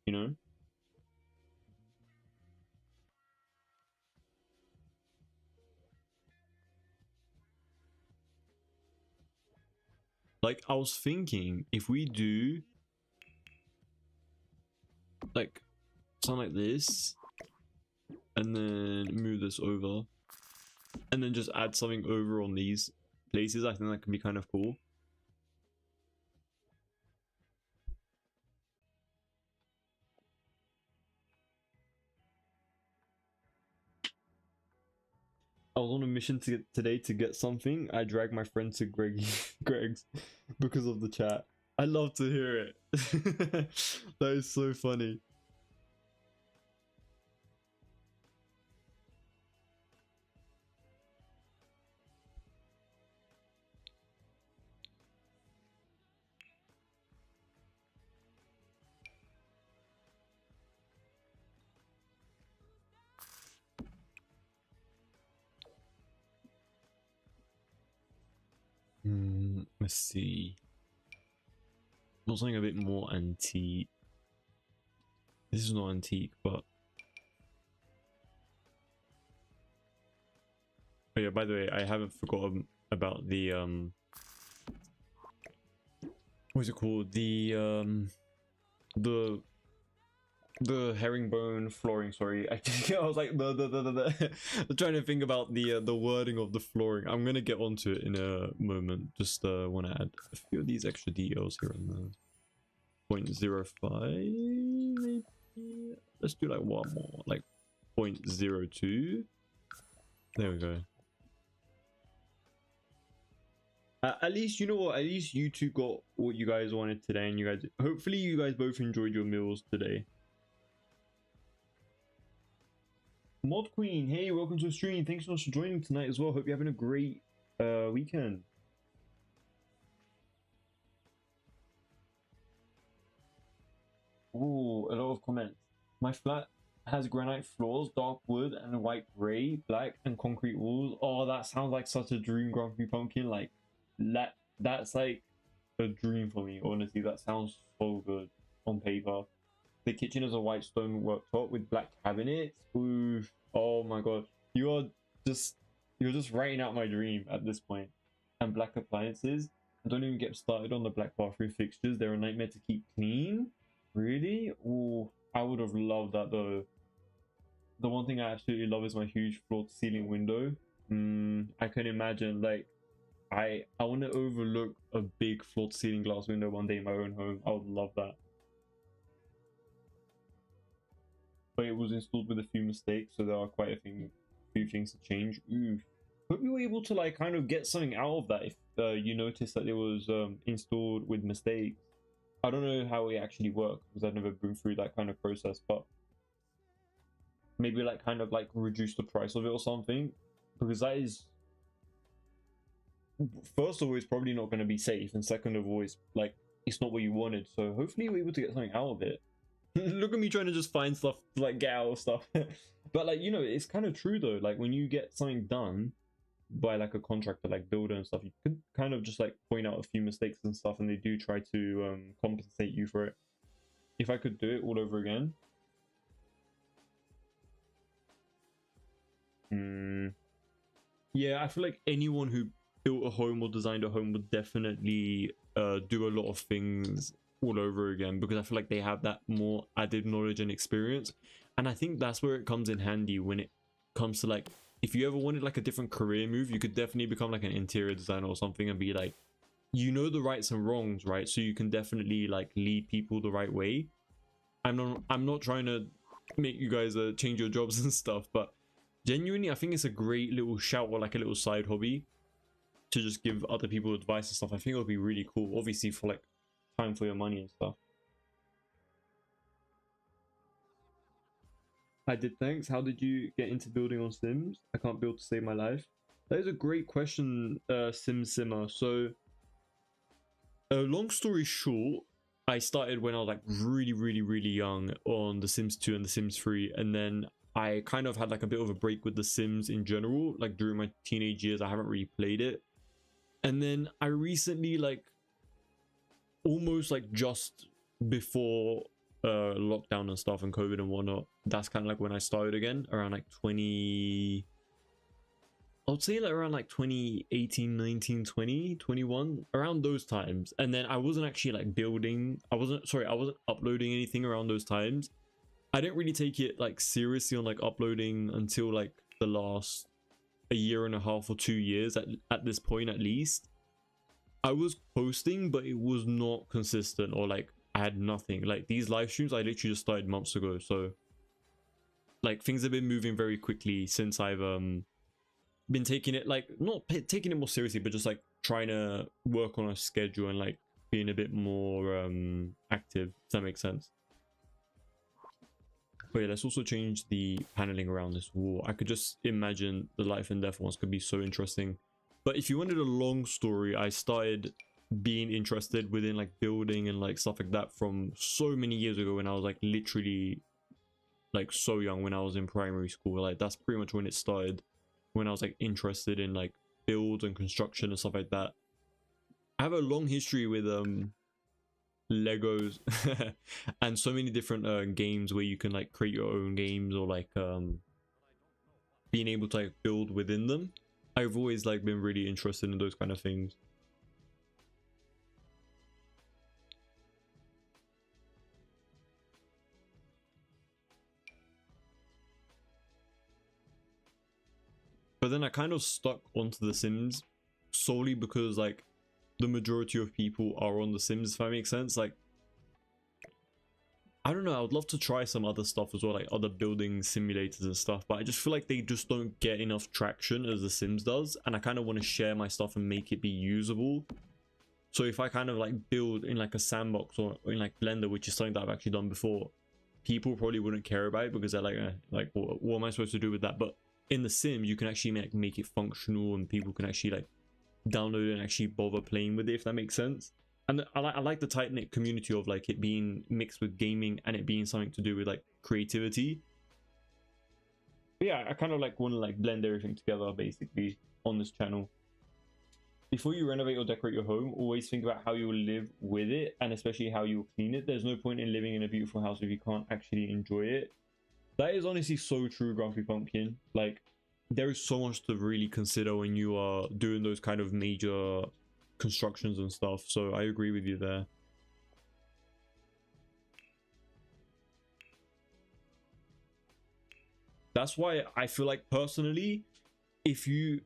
Speaker 1: you know. Like I was thinking if we do like something like this and then move this over and then just add something over on these places, I think that can be kind of cool. I was on a mission today to get something. I dragged my friend to Greg's because of the chat. I love to hear it. That is so funny. Let's see. Something a bit more antique. This is not antique, but oh yeah, by the way, I haven't forgotten about the what's it called? The herringbone flooring. Sorry, I was like I'm trying to think about the wording of the flooring. I'm gonna get onto it in a moment. Just want to add a few of these extra details here and there. 0.05 maybe. Let's do like one more, like 0.02. There we go. At least, you know what, at least you two got what you guys wanted today, and you guys, hopefully you guys both enjoyed your meals today. Mod Queen, hey, welcome to the stream. Thanks so much for joining tonight as well. Hope you're having a great weekend. Ooh, a lot of comments. My flat has granite floors, dark wood, and white grey, black, and concrete walls. Oh, that sounds like such a dream, Grumpy Pumpkin. Like, that's like a dream for me, honestly. That sounds so good on paper. The kitchen is a white stone worktop with black cabinets. Ooh, oh my god. You're just writing out my dream at this point. And black appliances. And don't even get started on the black bathroom fixtures. They're a nightmare to keep clean. Really? Ooh, I would have loved that though. The one thing I absolutely love is my huge floor-to-ceiling window. I can imagine, like, I want to overlook a big floor-to-ceiling glass window one day in my own home. I would love that. But it was installed with a few mistakes, so there are quite a few things to change. Ooh. Hope you were able to like kind of get something out of that if you noticed that it was installed with mistakes. I don't know how it actually works because I've never been through that kind of process, but maybe like kind of like reduce the price of it or something, because that is, first of all, it's probably not going to be safe, and second of all, it's like it's not what you wanted. So hopefully you're able to get something out of it. Look at me trying to just find stuff to like get out of stuff. But like, you know, it's kind of true though. Like when you get something done by like a contractor, like builder and stuff, you could kind of just like point out a few mistakes and stuff, and they do try to compensate you for it. If I could do it all over again, yeah, I feel like anyone who built a home or designed a home would definitely do a lot of things all over again, because I feel like they have that more added knowledge and experience. And I think that's where it comes in handy when it comes to like, if you ever wanted like a different career move, you could definitely become like an interior designer or something and be like, you know, the rights and wrongs, right? So you can definitely like lead people the right way. I'm not trying to make you guys change your jobs and stuff, but genuinely I think it's a great little shout, or like a little side hobby to just give other people advice and stuff. I think it would be really cool, obviously for like time for your money and stuff. I did, thanks. How did you get into building on Sims? I can't build to save my life. That is a great question, Simmer. So long story short, I started when I was like really young on The Sims 2 and The Sims 3, and then I kind of had like a bit of a break with The Sims in general. Like during my teenage years, I haven't really played it. And then I recently, like almost like just before lockdown and stuff and COVID and whatnot, that's kind of like when I started again, around like I would say like around like 2018, 19, 20, 21, around those times. And then I wasn't actually like building, I wasn't uploading anything around those times. I didn't really take it like seriously on like uploading until like the last a year and a half or 2 years at this point. At least I was posting, but it was not consistent, or like I had nothing. Like these live streams I literally just started months ago, so like things have been moving very quickly since I've been taking it, like not taking it more seriously, but just like trying to work on a schedule and like being a bit more active, if that makes sense. But yeah, let's also change the paneling around this wall. I could just imagine the life and death ones could be so interesting. But if you wanted a long story, I started being interested within like building and like stuff like that from so many years ago, when I was like literally like so young, when I was in primary school. Like that's pretty much when it started, when I was like interested in like build and construction and stuff like that. I have a long history with Legos and so many different games where you can like create your own games, or like being able to like build within them. I've always like been really interested in those kind of things. But then I kind of stuck onto The Sims solely because like the majority of people are on The Sims, if that makes sense. Like, I don't know, I would love to try some other stuff as well, like other building simulators and stuff, but I just feel like they just don't get enough traction as The Sims does, and I kind of want to share my stuff and make it be usable. So if I kind of like build in like a sandbox or in like Blender, which is something that I've actually done before, people probably wouldn't care about it because they're like what am I supposed to do with that? But in The Sims, you can actually make it functional, and people can actually like download it and actually bother playing with it, if that makes sense. And I like the tight-knit community of like it being mixed with gaming and it being something to do with like creativity. But yeah, I kind of like want to like blend everything together basically on this channel. Before you renovate or decorate your home, always think about how you will live with it, and especially how you will clean it. There's no point in living in a beautiful house if you can't actually enjoy it. That is honestly so true, Grumpy Pumpkin. Like, there is so much to really consider when you are doing those kind of major constructions and stuff. So I agree with you there. That's why I feel like personally, if you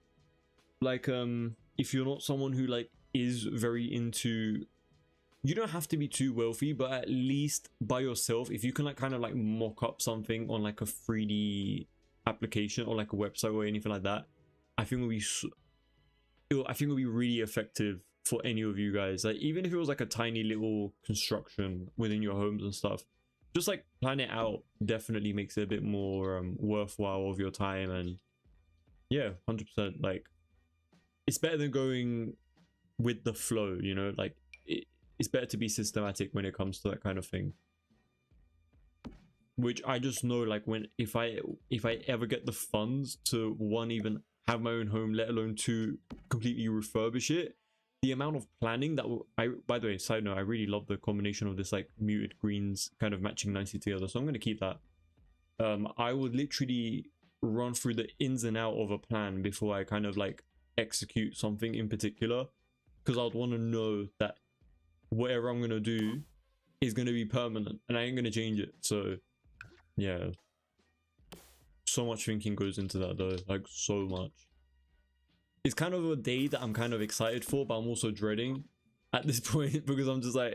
Speaker 1: like if you're not someone who like is very into, you don't have to be too wealthy, but at least by yourself, if you can like kind of like mock up something on like a 3D application or like a website or anything like that, I think it'll be really effective for any of you guys. Like, even if it was like a tiny little construction within your homes and stuff, just like plan it out definitely makes it a bit more worthwhile of your time. And yeah, 100%, like it's better than going with the flow, you know. Like it's better to be systematic when it comes to that kind of thing, which I just know, like, when if I ever get the funds to, one, even have my own home, let alone to completely refurbish it, the amount of planning that will, by the way, side note, I really love the combination of this like muted greens kind of matching nicely together, so I'm going to keep that. I would literally run through the ins and out of a plan before I kind of like execute something in particular, because I'd want to know that whatever I'm going to do is going to be permanent and I ain't going to change it. So yeah, so much thinking goes into that though, like so much. It's kind of a day that I'm kind of excited for, but I'm also dreading at this point because I'm just like,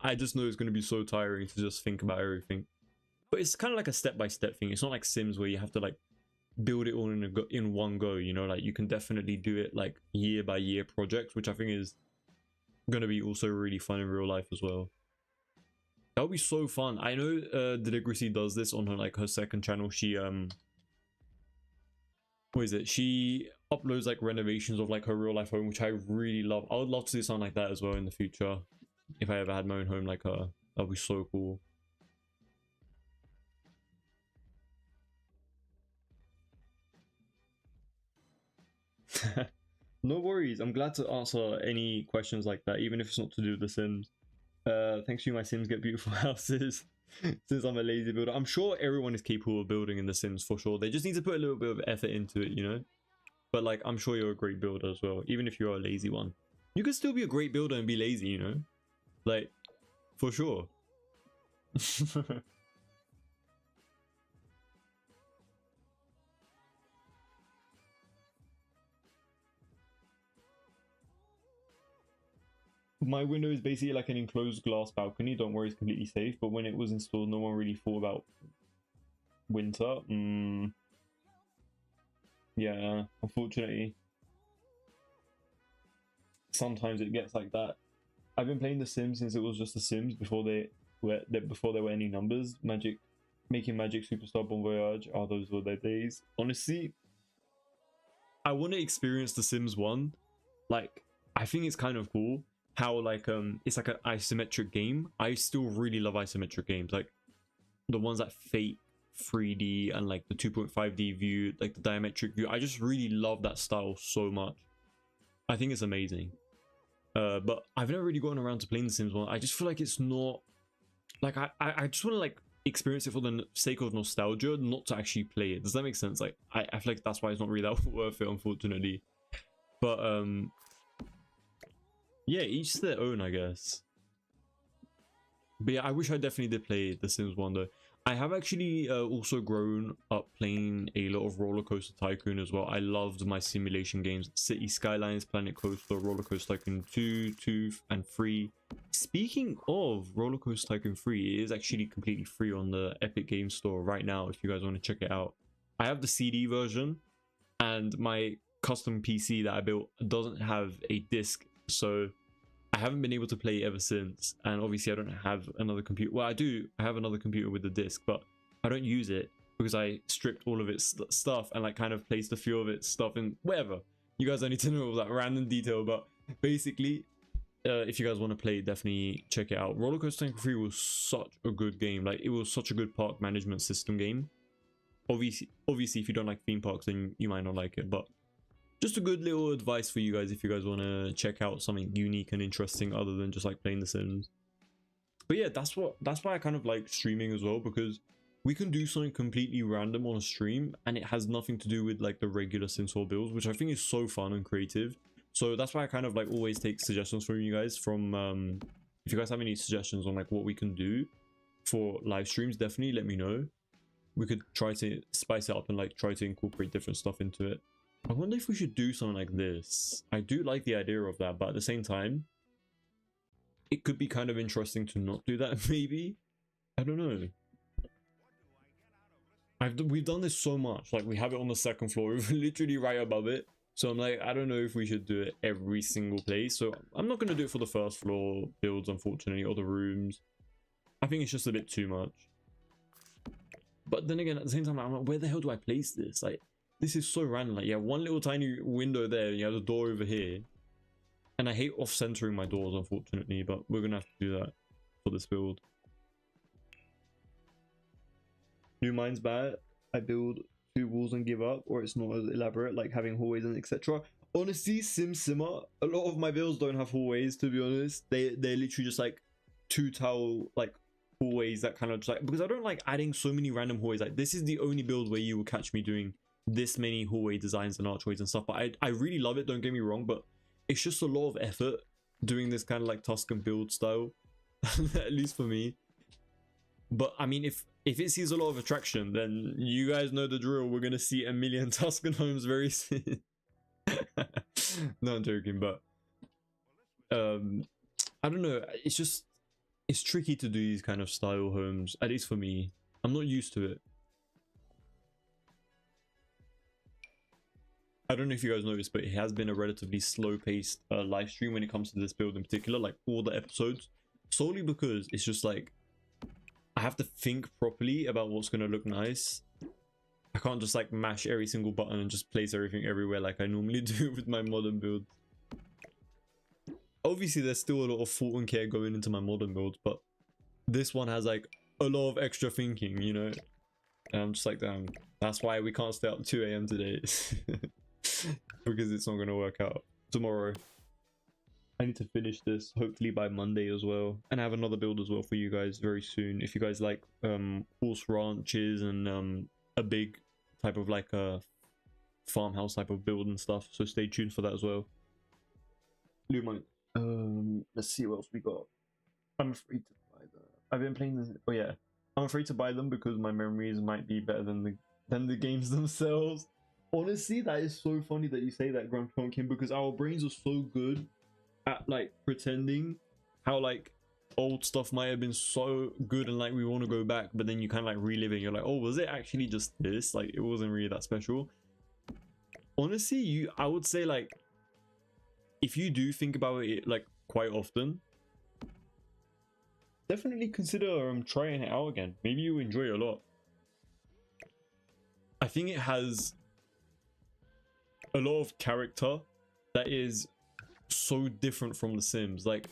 Speaker 1: I just know it's going to be so tiring to just think about everything. But it's kind of like a step-by-step thing. It's not like Sims where you have to like build it all in one go, you know. Like you can definitely do it like year by year projects, which I think is going to be also really fun in real life as well. That would be so fun. I know Deligracy does this on her like her second channel. She what is it, she uploads like renovations of like her real life home, which I really love. I would love to do something like that as well in the future if I ever had my own home like her. That'd be so cool. No worries, I'm glad to answer any questions like that, even if it's not to do with The Sims. Thanks to you, my Sims get beautiful houses. Since I'm a lazy builder, I'm sure everyone is capable of building in The Sims for sure. They just need to put a little bit of effort into it, you know. But like, I'm sure you're a great builder as well, even if you're a lazy one. You can still be a great builder and be lazy, you know, like for sure. My window is basically like an enclosed glass balcony. Don't worry, it's completely safe. But when it was installed, no one really thought about winter. Yeah, unfortunately, sometimes it gets like that. I've been playing The Sims since it was just The Sims before there were any numbers. Making Magic Superstar Bon Voyage. Oh, those were their days. Honestly, I want to experience The Sims 1. Like, I think it's kind of cool how like it's like an isometric game. I still really love isometric games, like the ones that fake 3D and like the 2.5D view, like the diametric view. I just really love that style so much. I think it's amazing. But I've never really gotten around to playing the Sims 1. I just feel like it's not like I just want to like experience it for the sake of nostalgia, not to actually play it. Does that make sense? Like I feel like that's why it's not really that worth it, unfortunately. But yeah, each to their own, I guess. But yeah, I wish I definitely did play The Sims 1 though. I have actually also grown up playing a lot of Roller Coaster Tycoon as well. I loved my simulation games. City Skylines, Planet Coaster, Roller Coaster Tycoon 2, 2, and 3. Speaking of Roller Coaster Tycoon 3, it is actually completely free on the Epic Games Store right now if you guys want to check it out. I have the CD version, and my custom PC that I built doesn't have a disc, so I haven't been able to play it ever since. And obviously I don't have another computer. Well, I have another computer with the disc, but I don't use it because I stripped all of its stuff and like kind of placed a few of its stuff in whatever. You guys don't need to know all that random detail, but basically if you guys want to play, definitely check it out. Roller Coaster Tycoon 3 was such a good game. Like, it was such a good park management system game. Obviously if you don't like theme parks, then you might not like it, but just a good little advice for you guys if you guys want to check out something unique and interesting other than just like playing The Sims. But yeah, that's why I kind of like streaming as well, because we can do something completely random on a stream and it has nothing to do with like the regular Sims 4 builds, which I think is so fun and creative. So that's why I kind of like always take suggestions from you guys. From if you guys have any suggestions on like what we can do for live streams, definitely let me know. We could try to spice it up and like try to incorporate different stuff into it. I wonder if we should do something like this. I do like the idea of that, but at the same time, it could be kind of interesting to not do that, maybe. I don't know. We've done this so much. Like, we have it on the second floor, we're literally right above it. So I'm like, I don't know if we should do it every single place. So I'm not going to do it for the first floor builds, unfortunately, or the rooms. I think it's just a bit too much. But then again, at the same time, I'm like, where the hell do I place this? Like, this is so random. Like, you have one little tiny window there, and you have the door over here. And I hate off-centering my doors, unfortunately, but we're gonna have to do that for this build. New mine's bad. I build 2 walls and give up, or it's not as elaborate, like having hallways and etc. Honestly, SimSimmer, a lot of my builds don't have hallways, to be honest. They're literally just like 2 tile like hallways that kind of just like, because I don't like adding so many random hallways. Like, this is the only build where you will catch me doing this many hallway designs and archways and stuff, but I really love it, don't get me wrong, but it's just a lot of effort doing this kind of like Tuscan build style, at least for me. But I mean, if it sees a lot of attraction, then you guys know the drill. We're gonna see a million Tuscan homes very soon. No, I'm joking, but I don't know, it's tricky to do these kind of style homes, at least for me. I'm not used to it. I don't know if you guys noticed, but it has been a relatively slow-paced live stream when it comes to this build in particular, like all the episodes, solely because it's just like I have to think properly about what's going to look nice. I can't just like mash every single button and just place everything everywhere like I normally do with my modern builds. Obviously, there's still a lot of thought and care going into my modern builds, but this one has like a lot of extra thinking, you know? And I'm just like, damn, that's why we can't stay up 2 AM today. Because it's not going to work out tomorrow. I need to finish this hopefully by Monday as well, and I have another build as well for you guys very soon. If you guys like horse ranches and a big type of like a farmhouse type of build and stuff, so stay tuned for that as well. Let's see what else we got. I'm afraid to buy them. I've been playing this. Oh yeah, I'm afraid to buy them because my memories might be better than the games themselves. Honestly, that is so funny that you say that, Grand Pumpkin, because our brains are so good at like pretending how like old stuff might have been so good and like we want to go back, but then you kind of like relive it. You're like, oh, was it actually just this? Like, it wasn't really that special. Honestly, I would say like if you do think about it like quite often, definitely consider trying it out again. Maybe you enjoy it a lot. I think it has a lot of character that is so different from The Sims. Like,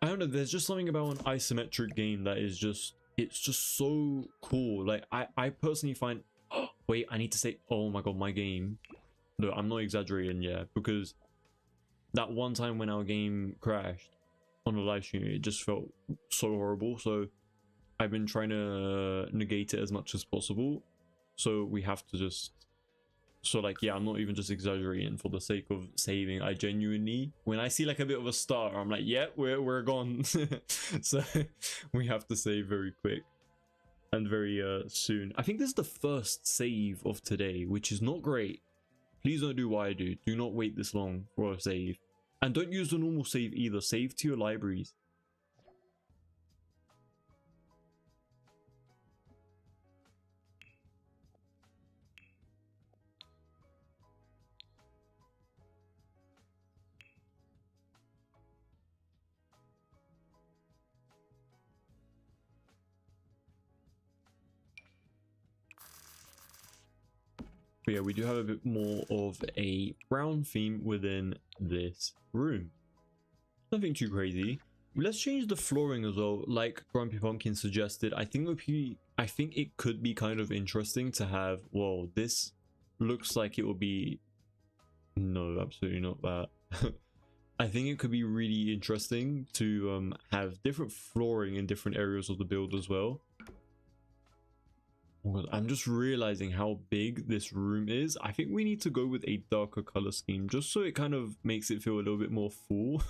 Speaker 1: I don't know, there's just something about an isometric game that is just, it's just so cool. Like, I personally find, oh, wait, I need to say, oh my god, my game. No, I'm not exaggerating, yeah, because that one time when our game crashed on a live stream, it just felt so horrible. So I've been trying to negate it as much as possible. So we have to just, so like, yeah, I'm not even just exaggerating for the sake of saving. I genuinely, when I see like a bit of a star, I'm like, yeah, we're gone. So we have to save very quick and very soon. I think this is the first save of today, which is not great. Please don't do what I do. Do not wait this long for a save. And don't use the normal save either. Save to your libraries. But yeah, we do have a bit more of a brown theme within this room. Nothing too crazy. Let's change the flooring as well, like Grumpy Pumpkin suggested. I think it could be kind of interesting to have, well, this looks like it will be, no, absolutely not that. I think it could be really interesting to have different flooring in different areas of the build as well. I'm just realizing how big this room is. I think we need to go with a darker color scheme just so it kind of makes it feel a little bit more full.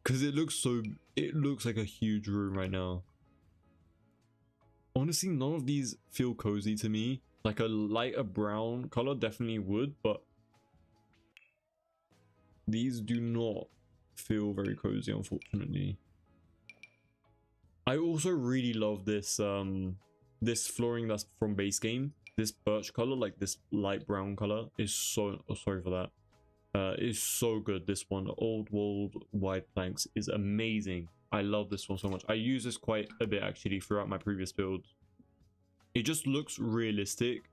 Speaker 1: Because it looks like a huge room right now. Honestly, none of these feel cozy to me. Like a lighter brown color definitely would, but these do not feel very cozy, unfortunately. I also really love this this flooring that's from base game. This birch color, like this light brown color, is so, oh, sorry for that. Is so good. This one, old world wide planks, is amazing. I love this one so much. I use this quite a bit actually throughout my previous builds. It just looks realistic,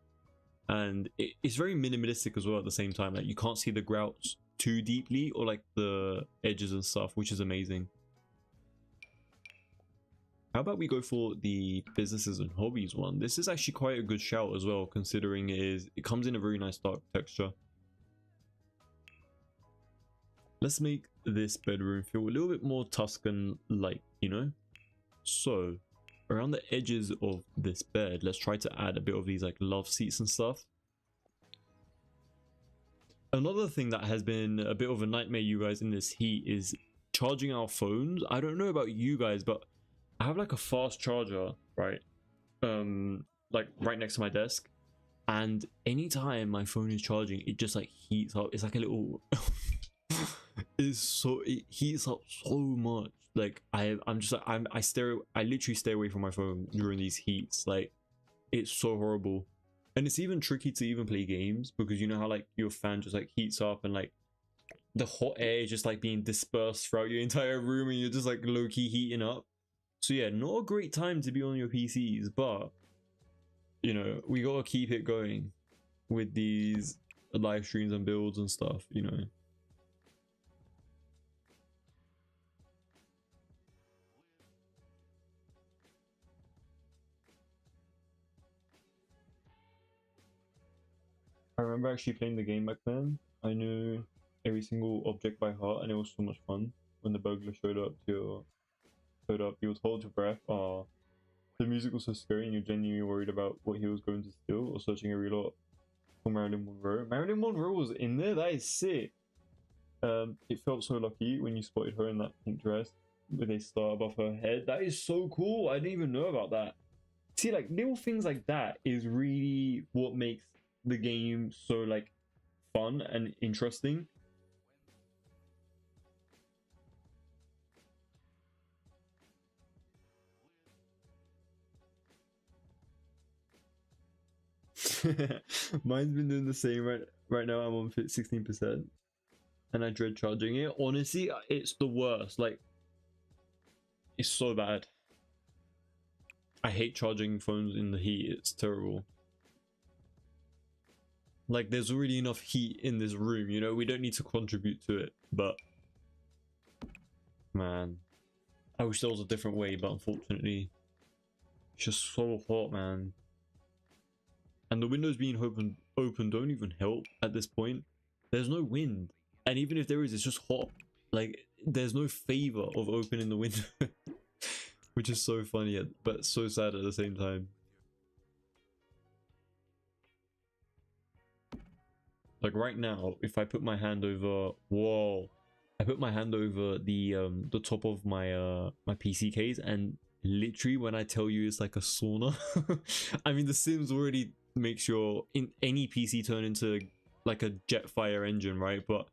Speaker 1: and it's very minimalistic as well at the same time. Like you can't see the grouts too deeply or like the edges and stuff, which is amazing. How about we go for the businesses and hobbies one? This is actually quite a good shout as well, considering it comes in a very nice dark texture. Let's make this bedroom feel a little bit more Tuscan-like, you know? So, around the edges of this bed, let's try to add a bit of these like love seats and stuff. Another thing that has been a bit of a nightmare, you guys, in this heat is charging our phones. I don't know about you guys, but I have like a fast charger, right? Like right next to my desk. And anytime my phone is charging, it just like heats up. It's like a little... it heats up so much. Like I literally stay away from my phone during these heats. Like it's so horrible. And it's even tricky to even play games because you know how like your fan just like heats up and like the hot air is just like being dispersed throughout your entire room and you're just like low-key heating up. So yeah, not a great time to be on your PCs, but you know, we gotta keep it going with these live streams and builds and stuff, you know. I remember actually playing the game back then. I knew every single object by heart and it was so much fun. When the burglar showed up, you would hold your breath. The music was so scary and you're genuinely worried about what he was going to steal or searching every lot for Marilyn Monroe. Marilyn Monroe was in there? That is sick. It felt so lucky when you spotted her in that pink dress with a star above her head. That is so cool. I didn't even know about that. See, like little things like that is really what makes the game so like fun and interesting. Mine's been doing the same right now. I'm on 16% and I dread charging it. Honestly, it's the worst. Like it's so bad. I hate charging phones in the heat. It's terrible. Like there's already enough heat in this room, you know, we don't need to contribute to it. But man, I wish there was a different way, but unfortunately it's just so hot, man. And the windows being open don't even help at this point. There's no wind. And even if there is, it's just hot. Like, there's no favor of opening the window. Which is so funny, but so sad at the same time. Like right now, if I put my hand over, whoa, I put my hand over the top of my my PC case, and literally when I tell you it's like a sauna, I mean the Sims already make sure in any PC turn into like a Jetfire engine, right? But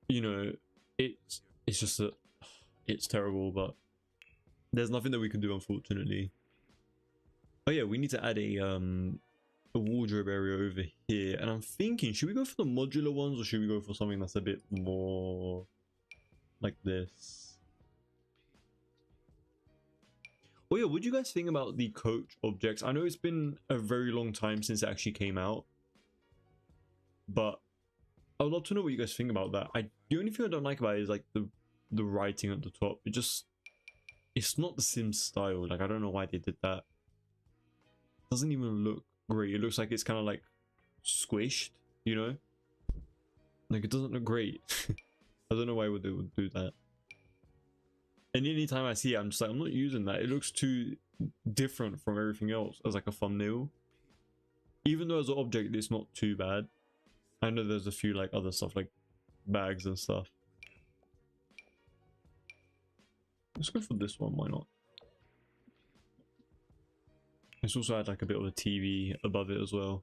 Speaker 1: you know, it's just a, it's terrible, but there's nothing that we can do, unfortunately. Oh yeah, we need to add a wardrobe area over here, and I'm thinking, should we go for the modular ones or should we go for something that's a bit more like this? Oh yeah, what do you guys think about the coach objects? I know it's been a very long time since it actually came out, but I would love to know what you guys think about that. The only thing I don't like about it is like the writing at the top. It's not the Sims style. Like, I don't know why they did that. It doesn't even look great. It looks like it's kind of like squished, you know? Like, it doesn't look great. I don't know why they would do that. And anytime I see it, I'm just like, I'm not using that. It looks too different from everything else as like a thumbnail. Even though as an object, it's not too bad. I know there's a few like other stuff like bags and stuff. Let's go for this one, why not? It's also had like a bit of a TV above it as well.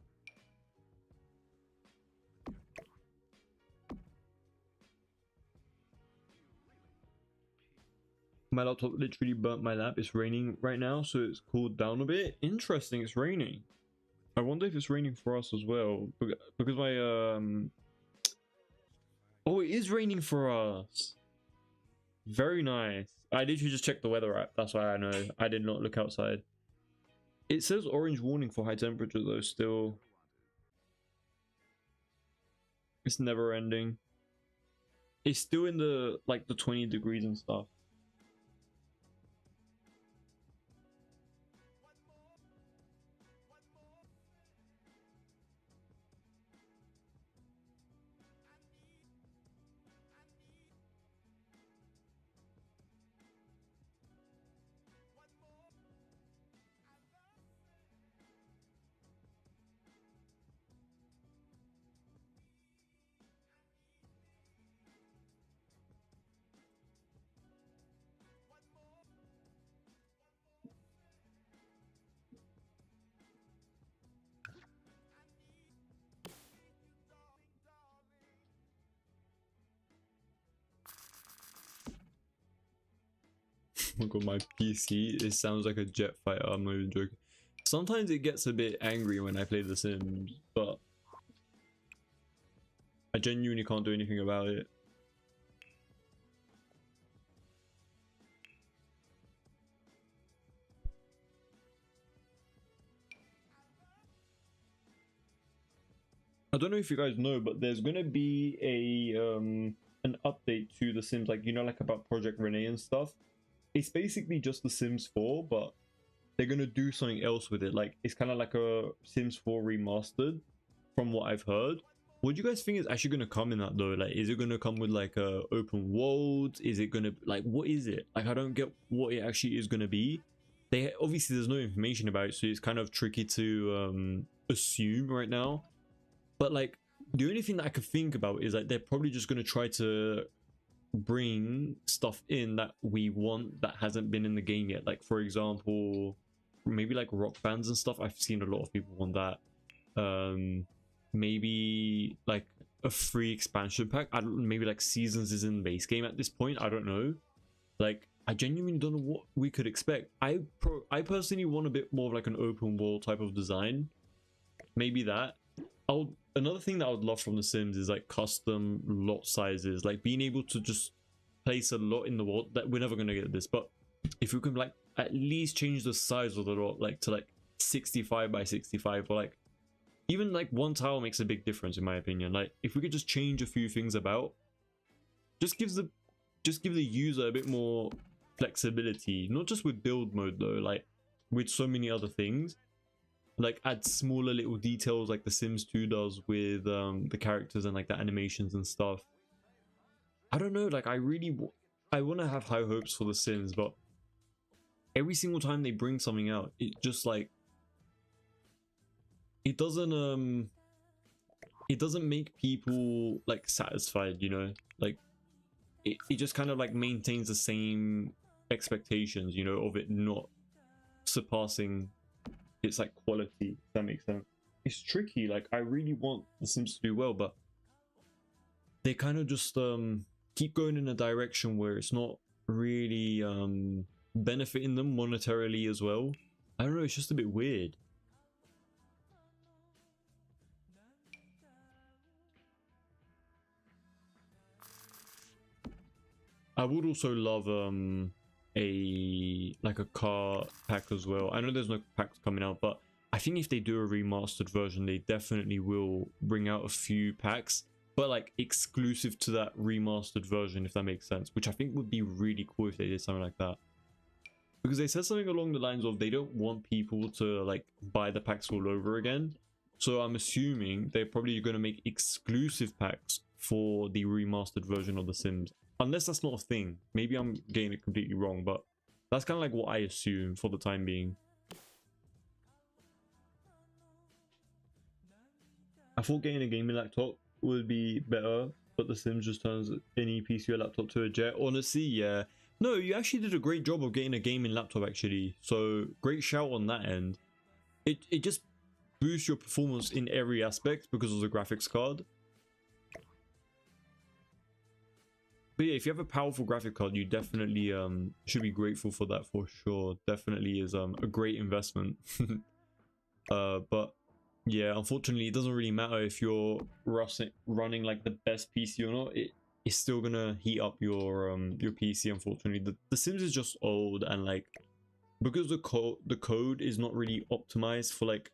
Speaker 1: My laptop literally burnt my lap. It's raining right now, so it's cooled down a bit. Interesting, it's raining. I wonder if it's raining for us as well. Because my oh, it is raining for us. Very nice. I literally just checked the weather app. That's why I know. I did not look outside. It says orange warning for high temperature though still. It's never ending. It's still in the like the 20 degrees and stuff. Oh my god, my PC, it sounds like a jet fighter. I'm not even joking. Sometimes it gets a bit angry when I play The Sims, but I genuinely can't do anything about it. I don't know if you guys know, but there's gonna be a an update to The Sims, like, you know, like about Project Renee and stuff. It's basically just The Sims 4, but they're gonna do something else with it. Like, it's kind of like a Sims 4 remastered, from what I've heard. What do you guys think is actually gonna come in that though? Like, is it gonna come with like a open world? Is it gonna, like, what is it? Like, I don't get what it actually is gonna be. They obviously, there's no information about it, so it's kind of tricky to assume right now. But like, the only thing that I could think about is like they're probably just gonna try to bring stuff in that we want that hasn't been in the game yet. Like, for example, maybe like rock bands and stuff. I've seen a lot of people want that. Maybe like a free expansion pack. I don't, maybe like seasons is in the base game at this point. I don't know. Like, I genuinely don't know what we could expect. I personally want a bit more of like an open world type of design. Maybe that. Another thing that I would love from The Sims is like custom lot sizes, like being able to just place a lot in the world. That we're never gonna get this, but if we could like at least change the size of the lot, like to like 65 by 65, or like even like one tile makes a big difference in my opinion. Like, if we could just change a few things about, just give the user a bit more flexibility, not just with build mode though, like with so many other things. Like, add smaller little details like The Sims 2 does with the characters and like the animations and stuff. I don't know, like I want to have high hopes for The Sims, but every single time they bring something out, it just like it doesn't make people like satisfied, you know? Like it just kind of like maintains the same expectations, you know, of it not surpassing its like quality, if that makes sense. It's tricky. Like I really want The Sims to do well, but they kind of just keep going in a direction where it's not really benefiting them monetarily as well. I don't know, it's just a bit weird. I would also love a car pack as well. I know there's no packs coming out, but I think if they do a remastered version, they definitely will bring out a few packs, but like exclusive to that remastered version, if that makes sense, which I think would be really cool if they did something like that. Because they said something along the lines of they don't want people to like buy the packs all over again. So I'm assuming they're probably going to make exclusive packs for the remastered version of The Sims. Unless that's not a thing. Maybe I'm getting it completely wrong, but that's kind of like what I assume for the time being. I thought getting a gaming laptop would be better, but The Sims just turns any PC or laptop to a jet. Honestly, yeah. No, you actually did a great job of getting a gaming laptop, actually. So, great shout on that end. It just boosts your performance in every aspect because of the graphics card. But yeah, if you have a powerful graphic card, you definitely should be grateful for that for sure. Definitely is a great investment. But yeah, unfortunately, it doesn't really matter if you're running like the best PC or not. It's still gonna heat up your PC. Unfortunately, the Sims is just old, and like because the code is not really optimized for like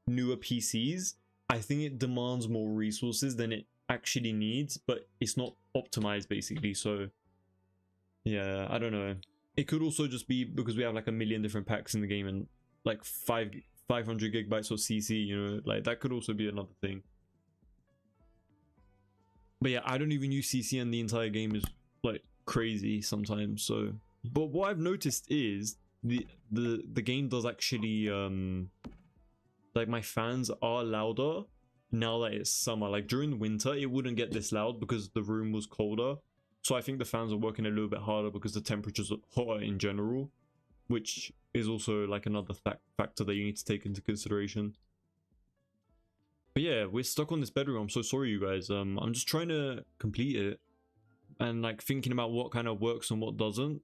Speaker 1: newer PCs. I think it demands more resources than it actually needs, but it's not optimized basically. So yeah, I don't know. It could also just be because we have like a million different packs in the game and like 500 gigabytes of CC, you know, like that could also be another thing. But yeah, I don't even use CC and the entire game is like crazy sometimes. So, but what I've noticed is the game does actually like my fans are louder now that it's summer. Like during winter it wouldn't get this loud because the room was colder, so I think the fans are working a little bit harder because the temperatures are hotter in general, which is also like another factor that you need to take into consideration. But yeah, we're stuck on this bedroom. I'm so sorry, you guys. I'm just trying to complete it and like thinking about what kind of works and what doesn't.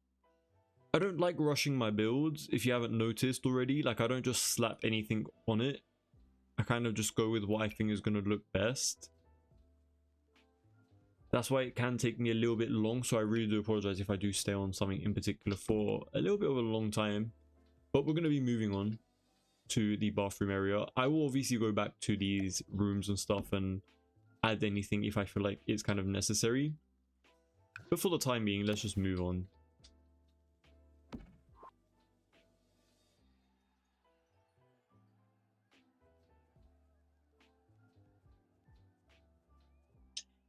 Speaker 1: I don't like rushing my builds, if you haven't noticed already. Like I don't just slap anything on it. I kind of just go with what I think is going to look best. That's why it can take me a little bit long, so I really do apologize if I do stay on something in particular for a little bit of a long time. But we're going to be moving on to the bathroom area. I will obviously go back to these rooms and stuff and add anything if I feel like it's kind of necessary. But for the time being, let's just move on.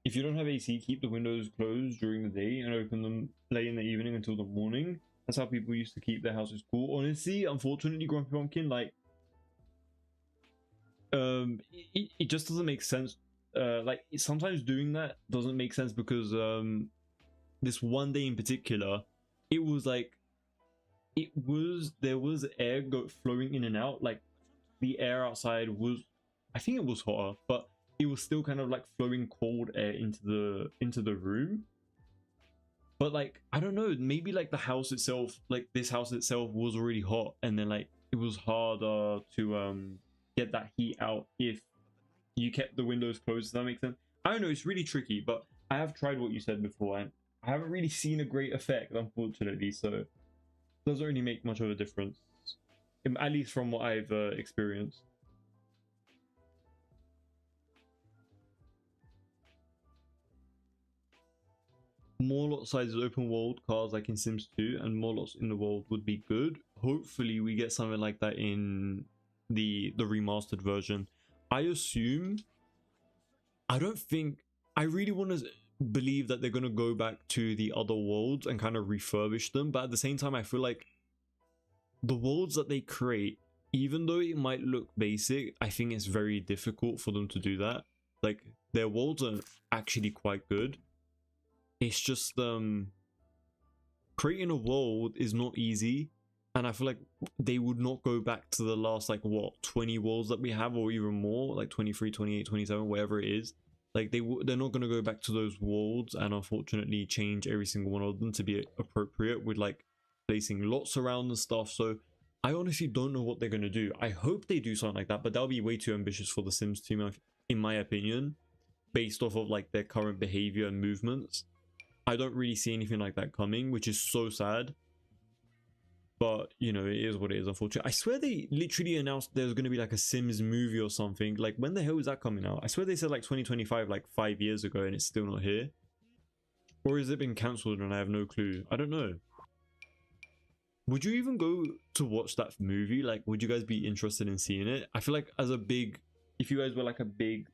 Speaker 1: If you don't have AC, keep the windows closed during the day and open them late in the evening until the morning. That's how people used to keep their houses cool. Honestly, unfortunately, Grumpy Pumpkin, like, it just doesn't make sense. Like, sometimes doing that doesn't make sense because this one day in particular, it was like, there was air flowing in and out. Like, the air outside was, I think it was hotter, but it was still kind of like flowing cold air into the room. But like I don't know, maybe like the house itself, like this house itself was already hot, and then like it was harder to get that heat out if you kept the windows closed. Does that make sense? I don't know, it's really tricky, but I have tried what you said before and I haven't really seen a great effect, unfortunately, so it doesn't really make much of a difference, at least from what I've experienced. More lot sizes open world cars like in Sims 2 and more lots in the world would be good. Hopefully we get something like that in the remastered version. I assume, I don't think, I really want to believe that they're going to go back to the other worlds and kind of refurbish them, but at the same time I feel like the worlds that they create, even though it might look basic, I think it's very difficult for them to do that. Like, their worlds are actually quite good. It's just creating a world is not easy, and I feel like they would not go back to the last, like, what, 20 worlds that we have, or even more, like 23, 28, 27, whatever it is. Like, they're not going to go back to those worlds and unfortunately change every single one of them to be appropriate with, like, placing lots around and stuff. So I honestly don't know what they're going to do. I hope they do something like that, but that'll be way too ambitious for the Sims team, in my opinion, based off of, like, their current behavior and movements. I don't really see anything like that coming, which is so sad. But, you know, it is what it is, unfortunately. I swear they literally announced there's going to be like a Sims movie or something. Like, when the hell is that coming out? I swear they said like 2025, like 5 years ago, and it's still not here. Or has it been cancelled and I have no clue? I don't know. Would you even go to watch that movie? Like, would you guys be interested in seeing it? I feel like as a big, if you guys were like a big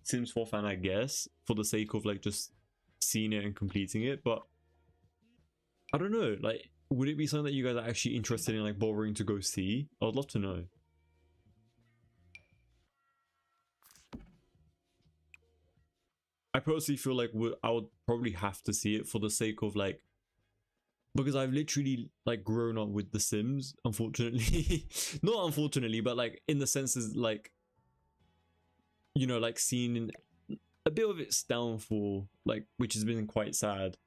Speaker 1: Sims 4 fan, I guess, for the sake of like just seeing it and completing it, but I don't know, like, would it be something that you guys are actually interested in, like, bothering to go see? I would love to know. I personally feel like I would probably have to see it for the sake of, like, because I've literally, like, grown up with The Sims, unfortunately. Not unfortunately, but, like, in the senses, like, you know, like, seeing a bit of its downfall, like, which has been quite sad.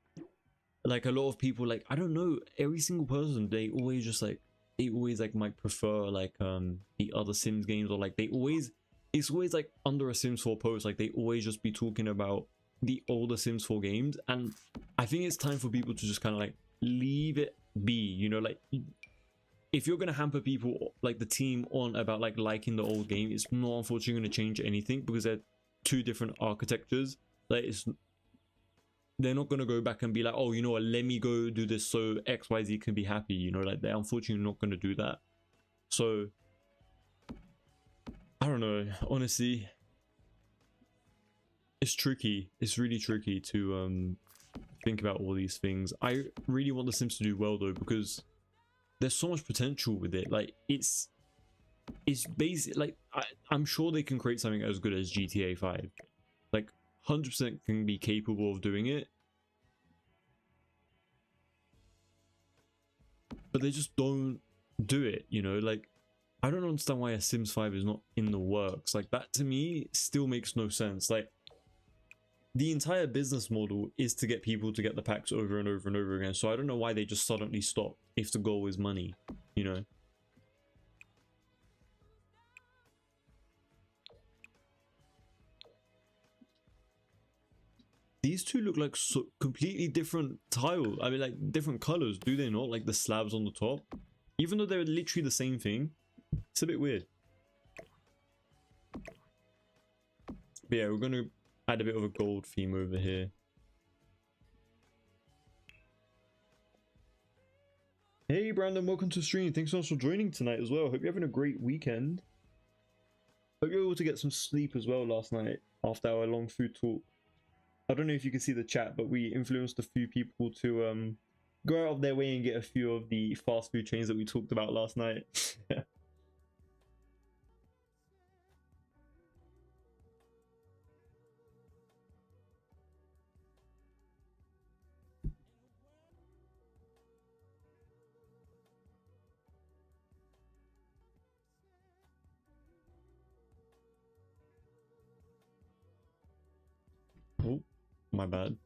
Speaker 1: Like, a lot of people, like, I don't know, every single person, they always just, like, might prefer, like, the other Sims games, or, like, it's always, like, under a Sims 4 post, like, they always just be talking about the older Sims 4 games, and I think it's time for people to just kind of, like, leave it be, you know, like, if you're gonna hamper people, like, the team on about, like, liking the old game, it's not unfortunately gonna change anything, because they're two different architectures. Like, they're not going to go back and be like, oh, you know what, let me go do this so XYZ can be happy, you know, like, they're unfortunately not going to do that. So I don't know, honestly, it's tricky. It's really tricky to think about all these things. I really want The Sims to do well though, because there's so much potential with it. Like, it's basic, like, I'm sure they can create something as good as GTA 5. Like, 100% can be capable of doing it, but they just don't do it, you know. Like, I don't understand why a Sims 5 is not in the works. Like, that to me still makes no sense. Like, the entire business model is to get people to get the packs over and over and over again, so I don't know why they just suddenly stop if the goal is money, you know. These two look like so completely different tile. I mean, like, different colors, do they not? Like, the slabs on the top, even though they're literally the same thing. It's a bit weird. But yeah, we're gonna add a bit of a gold theme over here. Hey Brandon, welcome to the stream. Thanks so much for joining tonight as well. Hope you're having a great weekend. Hope you're able to get some sleep as well last night after our long food talk. I don't know if you can see the chat, but we influenced a few people to go out of their way and get a few of the fast food chains that we talked about last night. Oh, my bad.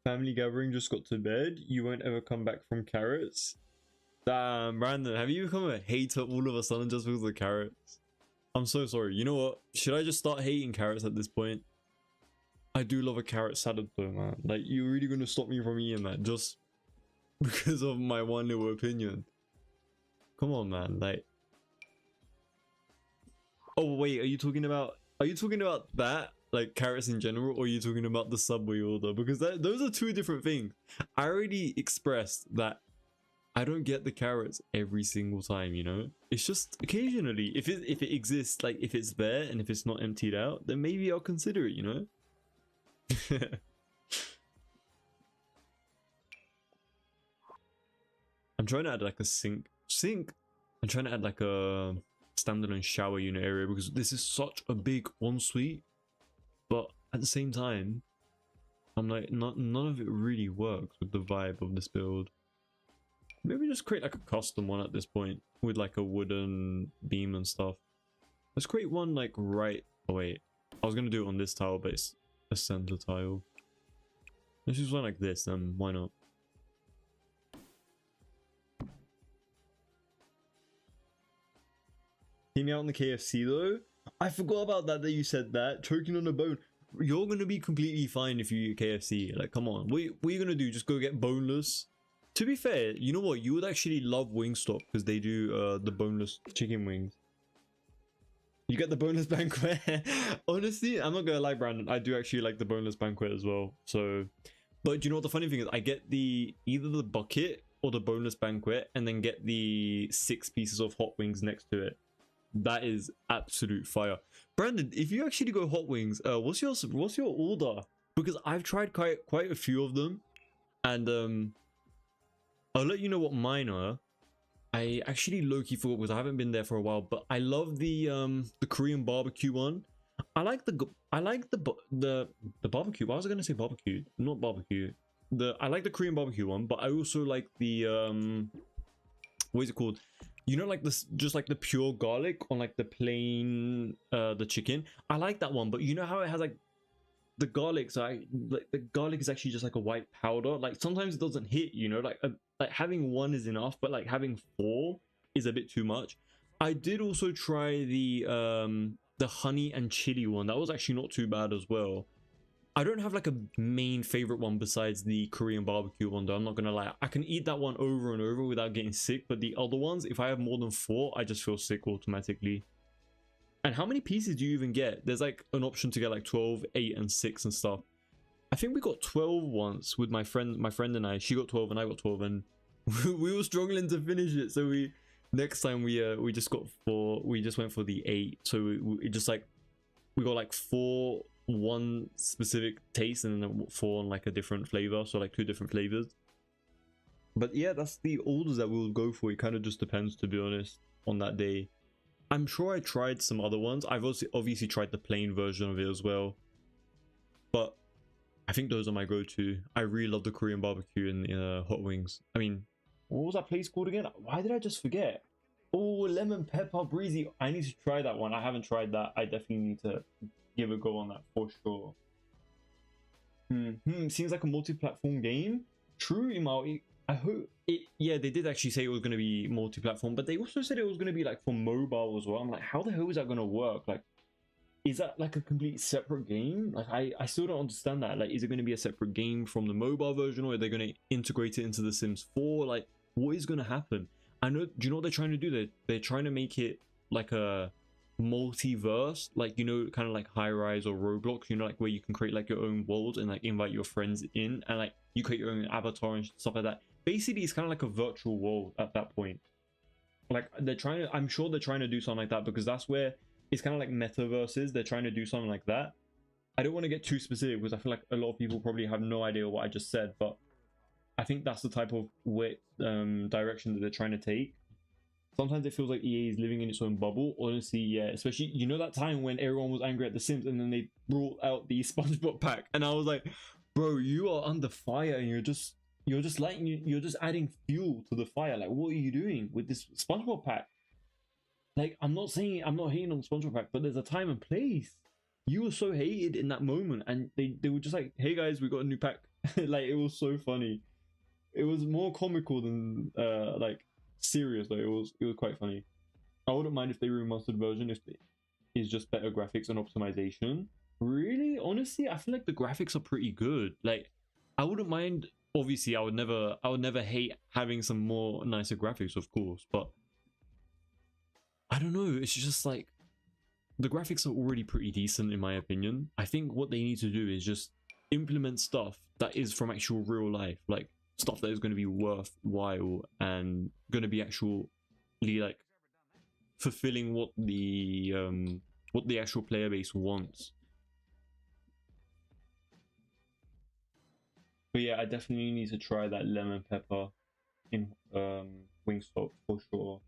Speaker 1: Family gathering, just got to bed. You won't ever come back from carrots. Damn, Brandon, have you become a hater all of a sudden just because of the carrots? I'm so sorry. You know what? Should I just start hating carrots at this point? I do love a carrot salad though, man. Like, you're really gonna stop me from eating that just because of my one little opinion? Come on, man. Like, oh wait, are you talking about that, like carrots in general, or are you talking about the Subway order? Because those are two different things. I already expressed that I don't get the carrots every single time, you know? It's just occasionally. If it exists, like if it's there and if it's not emptied out, then maybe I'll consider it, you know? I'm trying to add like a sink. I'm trying to add like a standalone shower unit area because this is such a big ensuite. But at the same time, I'm like, none of it really works with the vibe of this build. Maybe just create like a custom one at this point with like a wooden beam and stuff. Let's create one like right. Oh wait, I was gonna do it on this tile, but it's a center tile. Let's use one like this, then why not? Hear me out on the KFC though. I forgot about that you said that. Choking on a bone. You're gonna be completely fine if you eat KFC. Like, come on. What are you gonna do? Just go get boneless? To be fair, you know what? You would actually love Wingstop because they do the boneless chicken wings. You get the boneless banquet. Honestly, I'm not gonna lie, Brandon. I do actually like the boneless banquet as well. So, but you know what the funny thing is? I get either the bucket or the boneless banquet, and then get the 6 pieces of hot wings next to it. That is absolute fire. Brandon, if you actually go hot wings, what's your order? Because I've tried quite a few of them, and I'll let you know what mine are. I actually low-key forgot because I haven't been there for a while, but I love the Korean barbecue one. I like the barbecue. Why was I gonna say barbecue? Not barbecue. I like the Korean barbecue one, but I also like the what is it called? You know, like this, just like the pure garlic on like the plain the chicken. I like that one, but you know how it has like the garlic, so like the garlic is actually just like a white powder. Like sometimes it doesn't hit, you know, like having one is enough, but like having 4 is a bit too much. I did also try the honey and chili one. That was actually not too bad as well. I don't have like a main favorite one besides the Korean barbecue one though. I'm not gonna lie. I can eat that one over and over without getting sick, but the other ones, if I have more than 4, I just feel sick automatically. And how many pieces do you even get? There's like an option to get like 12, 8, and 6 and stuff. I think we got 12 once with my friend and I. She got 12 and I got 12, and we were struggling to finish it. So next time we just got 4. We just went for the 8. So we just like we got like 4 one specific taste and then 4 on like a different flavor. So like 2 different flavors. But yeah, that's the orders that we'll go for. It kind of just depends, to be honest, on that day. I'm sure I tried some other ones. I've also obviously tried the plain version of it as well. But I think those are my go-to. I really love the Korean barbecue and the hot wings. I mean, what was that place called again? Why did I just forget? Oh, lemon pepper breezy. I need to try that one. I haven't tried that. I definitely need to give a go on that for sure. Seems like a multi-platform game. True, Imal. I hope it. Yeah, they did actually say it was going to be multi-platform, but they also said it was going to be like for mobile as well. I'm like, how the hell is that going to work? Like, is that like a complete separate game? Like, I still don't understand that. Like, is it going to be a separate game from the mobile version, or are they going to integrate it into The Sims 4? Like, what is going to happen? I know. Do you know what they're trying to do? They're trying to make it like a multiverse, like, you know, kind of like High Rise or Roblox, you know, like where you can create like your own world and like invite your friends in, and like you create your own avatar and stuff like that. Basically, it's kind of like a virtual world at that point. Like they're trying to, I'm sure they're trying to do something like that, because that's where it's kind of like metaverses. They're trying to do something like that. I don't want to get too specific because I feel like a lot of people probably have no idea what I just said, but I think that's the type of way, direction that they're trying to take. Sometimes it feels like EA is living in its own bubble. Honestly, yeah. Especially, you know, that time when everyone was angry at The Sims and then they brought out the SpongeBob pack, and I was like, bro, you are under fire and you're just adding fuel to the fire. Like, what are you doing with this SpongeBob pack? Like, I'm not hating on the SpongeBob pack, but there's a time and place. You were so hated in that moment, and they were just like, hey guys, we got a new pack. Like, it was so funny. It was more comical than like serious though. It was quite funny. I wouldn't mind if they remastered version if it is just better graphics and optimization. Really? Honestly, I feel like the graphics are pretty good. Like, I wouldn't mind. Obviously, I would never hate having some more nicer graphics, of course. But I don't know. It's just like the graphics are already pretty decent in my opinion. I think what they need to do is just implement stuff that is from actual real life, like stuff that is going to be worthwhile and going to be actually like fulfilling what the actual player base wants. But yeah, I definitely need to try that lemon pepper in Wingstop for sure.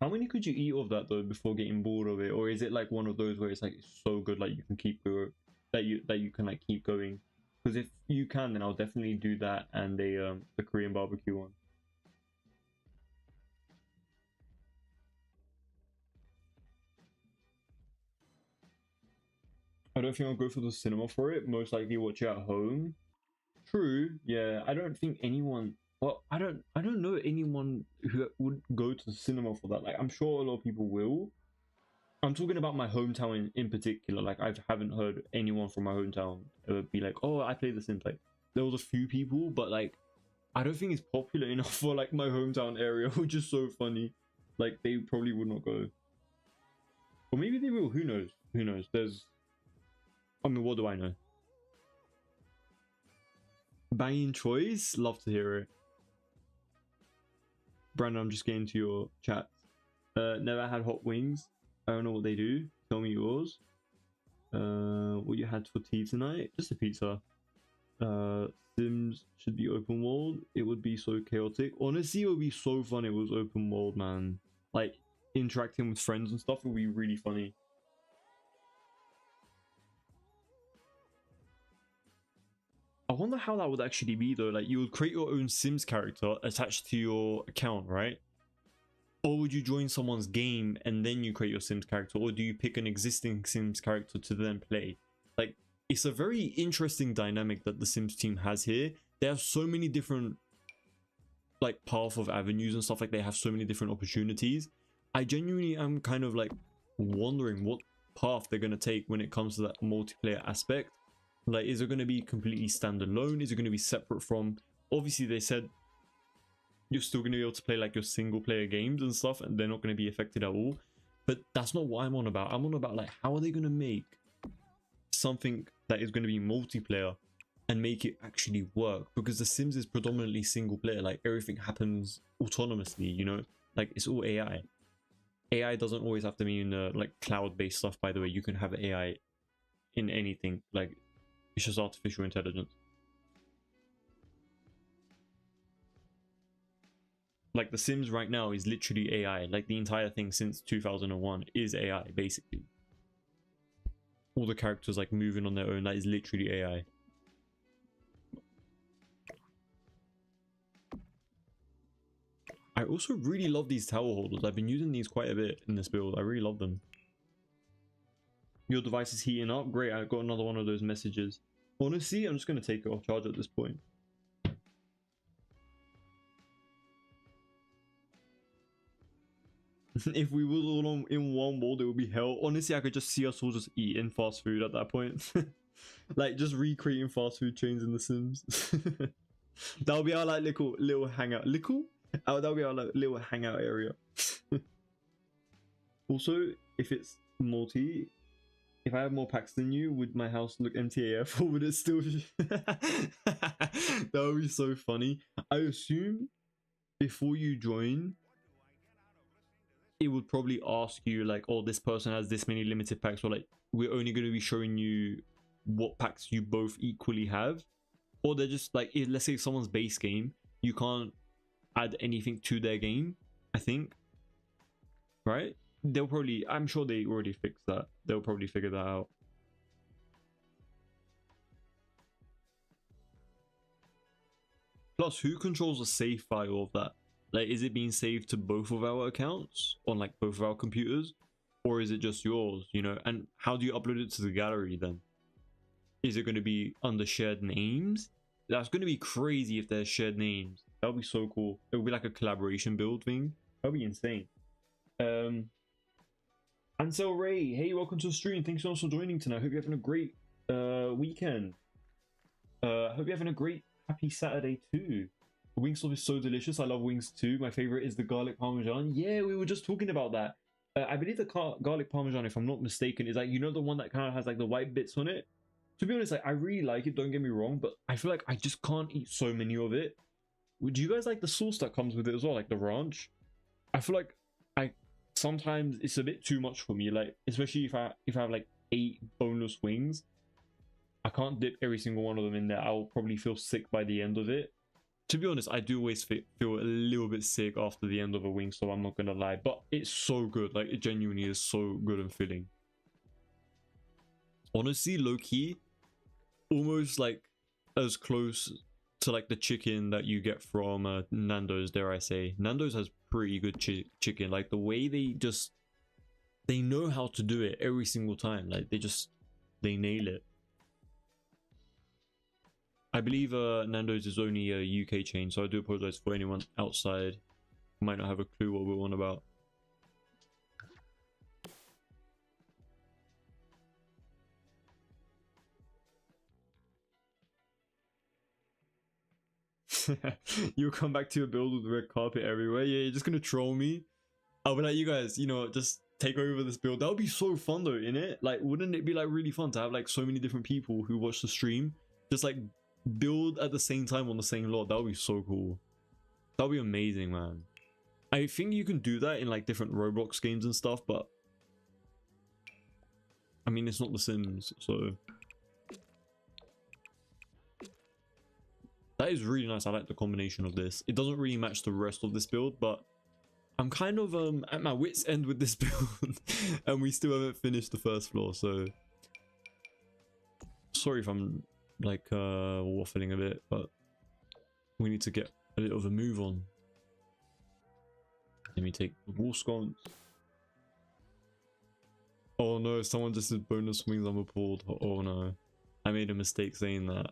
Speaker 1: How many could you eat of that though before getting bored of it, or is it like one of those where it's like it's so good like you can keep going, that you can like keep going? Because if you can, then I'll definitely do that and the Korean barbecue one. I don't think I'll go for the cinema for it. Most likely watch it at home. True, yeah. I don't think anyone. Well, I don't know anyone who would go to the cinema for that. Like, I'm sure a lot of people will. I'm talking about my hometown in particular. Like, I haven't heard anyone from my hometown ever be like, "Oh, I play The Sims." Like, there was a few people, but like, I don't think it's popular enough for like my hometown area, which is so funny. Like, they probably would not go, or maybe they will. Who knows? Who knows? I mean, what do I know? Banging choice. Love to hear it. Brandon, I'm just getting to your chat. Never had hot wings. I don't know what they do. Tell me yours. What you had for tea tonight? Just a pizza. Sims should be open world. It would be so chaotic. Honestly, it would be so fun. It was open world, man. Like interacting with friends and stuff would be really funny. I wonder how that would actually be though. Like you would create your own Sims character attached to your account, right? Or would you join someone's game and then you create your Sims character, or do you pick an existing Sims character to then play? Like, it's a very interesting dynamic that the Sims team has here. They have so many different like path of avenues and stuff. Like they have so many different opportunities. I genuinely am kind of like wondering what path they're going to take when it comes to that multiplayer aspect. Like, is it going to be completely standalone? Is it going to be separate from, obviously they said you're still going to be able to play like your single player games and stuff and they're not going to be affected at all, but that's not what I'm on about. I'm on about like, how are they going to make something that is going to be multiplayer and make it actually work? Because the Sims is predominantly single player. Like everything happens autonomously, you know, like it's all AI doesn't always have to mean like cloud-based stuff. By the way, you can have AI in anything. Like, it's just artificial intelligence. Like the Sims right now is literally AI. Like the entire thing since 2001 is AI basically. All the characters like moving on their own, that is literally AI. I also really love these tower holders. I've been using these quite a bit in this build. I really love them. Your device is heating up. Great, I got another one of those messages. Honestly, I'm just going to take it off charge at this point. If we were all in one world, it would be hell. Honestly, I could just see us all just eating fast food at that point. Like, just recreating fast food chains in The Sims. That'll be our like little hangout. That'll be our like, little hangout area. Also, if it's multi, if I have more packs than you, would my house look MTAF or would it still? That would be so funny. I assume before you join, it would probably ask you like, oh, this person has this many limited packs, or like we're only going to be showing you what packs you both equally have. Or they're just like, let's say someone's base game, you can't add anything to their game, I think, right? They'll probably, I'm sure they already fixed that. They'll probably figure that out. Plus, who controls the save file of that? Like, is it being saved to both of our accounts on like both of our computers, or is it just yours, you know? And how do you upload it to the gallery then? Is it going to be under shared names? That's going to be crazy if there's shared names. That would be so cool. It would be like a collaboration build thing. That would be insane. Ansel Ray, hey, welcome to the stream. Thanks so much for joining tonight. Hope you're having a great weekend. Hope you're having a great happy Saturday too. Wingstop is so delicious. I love wings too. My favorite is the garlic parmesan. Yeah, we were just talking about that. I believe the garlic parmesan, if I'm not mistaken, is like, you know, the one that kind of has like the white bits on it. To be honest, like, I really like it, don't get me wrong, but I feel like I just can't eat so many of it. Would you guys like the sauce that comes with it as well, like the ranch? I feel like sometimes it's a bit too much for me, like especially if I have like 8 boneless wings. I can't dip every single one of them in there. I'll probably feel sick by the end of it. To be honest, I do always feel a little bit sick after the end of a wing, so I'm not gonna lie, but it's so good. Like, it genuinely is so good and filling. Honestly, low-key, almost like as close to like the chicken that you get from Nando's, dare I say. Nando's has pretty good chicken. Like, the way they know how to do it every single time. Like, they nail it. I believe Nando's is only a UK chain, so I do apologize for anyone outside who might not have a clue what we're on about. You'll come back to your build with red carpet everywhere. Yeah, you're just gonna troll me. I'll be like, you guys, you know, just take over this build. That would be so fun though, innit? Like, wouldn't it be like really fun to have like so many different people who watch the stream just like build at the same time on the same lot? That would be so cool. That would be amazing, man. I think you can do that in like different Roblox games and stuff, but I mean, it's not The Sims, so that is really nice. I like the combination of this. It doesn't really match the rest of this build, but I'm kind of at my wit's end with this build and we still haven't finished the first floor, so sorry if I'm like waffling a bit, but we need to get a little of a move on. Let me take the wall sconce. Oh no, someone just did bonus wings. I'm appalled. Oh no, I made a mistake saying that.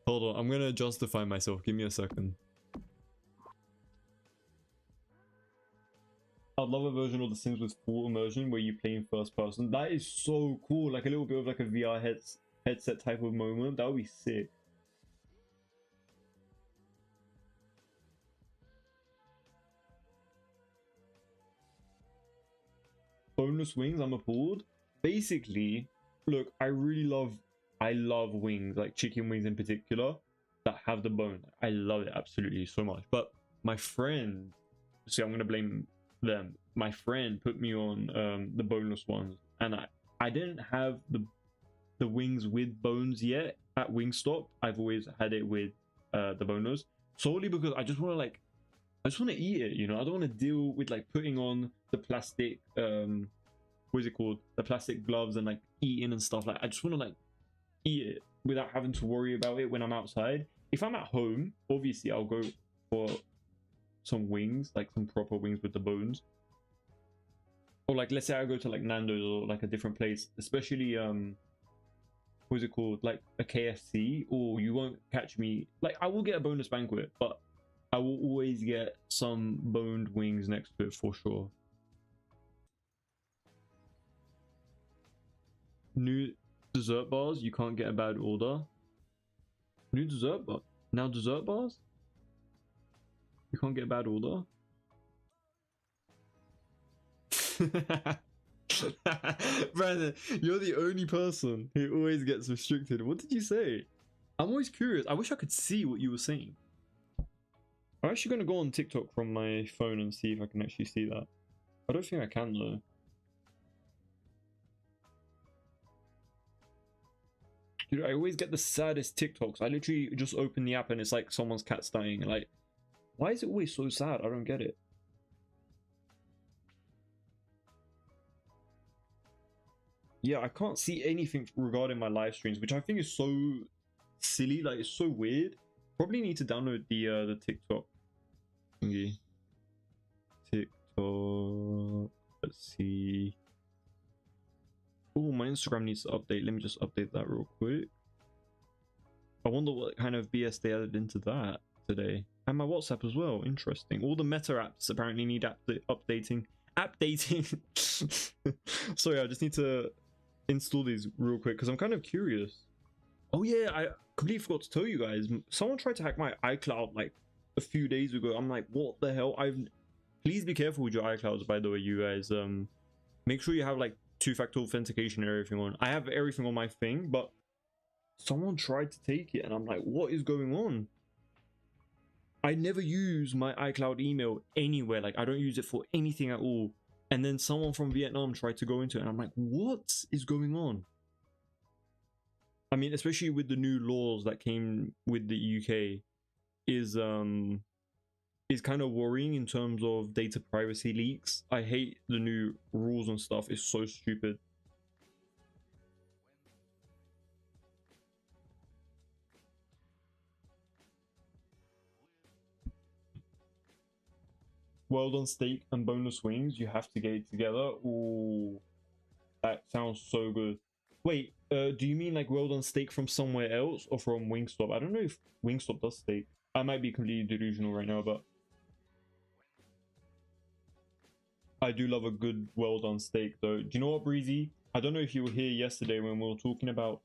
Speaker 1: Hold on, I'm gonna justify myself. Give me a second. I'd love a version of The Sims with full immersion where you play in first person. That is so cool. Like a little bit of like a VR headset type of moment. That would be sick. Boneless wings, I'm appalled. Basically, look, I love wings, like chicken wings in particular, that have the bone. I love it absolutely so much. But my friend, see, I'm gonna blame them. My friend put me on the boneless ones, and I didn't have the wings with bones yet at Wingstop. I've always had it with the boneless, solely because I just want to eat it, you know. I don't want to deal with like putting on the plastic what is it called, the plastic gloves, and like eating and stuff. Like, I just want to like eat it without having to worry about it when I'm outside. If I'm at home, obviously I'll go for some wings, like some proper wings with the bones. Or like, let's say I go to like Nando's or like a different place, especially what is it called, like a KFC, or you won't catch me, like, I will get a bonus banquet, but I will always get some boned wings next to it for sure. New dessert bars, you can't get a bad order. New dessert bar, now dessert bars, you can't get a bad order. Brandon, you're the only person who always gets restricted. What did you say? I'm always curious. I wish I could see what you were saying. I'm actually going to go on TikTok from my phone and see if I can actually see that. I don't think I can though. Dude, I always get the saddest TikToks. I literally just open the app and it's like someone's cat's dying. Like, why is it always so sad? I don't get it. Yeah, I can't see anything regarding my live streams, which I think is so silly. Like, it's so weird. Probably need to download the TikTok thingy. TikTok. Let's see. Oh, my Instagram needs to update. Let me just update that real quick. I wonder what kind of BS they added into that today. And my WhatsApp as well. Interesting. All the Meta apps apparently need updating. app dating. Sorry, I just need to install these real quick because I'm kind of curious. Oh yeah, I completely forgot to tell you guys. Someone tried to hack my iCloud like a few days ago. I'm like, what the hell? Please be careful with your iClouds, by the way, you guys. Make sure you have like two-factor authentication and everything on. I have everything on my thing, but someone tried to take it, and I'm like, what is going on? I never use my iCloud email anywhere. Like, I don't use it for anything at all. And then someone from Vietnam tried to go into it, and I'm like, what is going on? I mean, especially with the new laws that came with the UK, is kind of worrying in terms of data privacy leaks. I hate the new rules and stuff. It's so stupid. Well done steak and boneless wings. You have to get it together. Ooh, that sounds so good. Wait, do you mean like well done steak from somewhere else or from Wingstop? I don't know if Wingstop does steak. I might be completely delusional right now, but I do love a good well done steak though. Do you know what, Breezy? I don't know if you were here yesterday when we were talking about...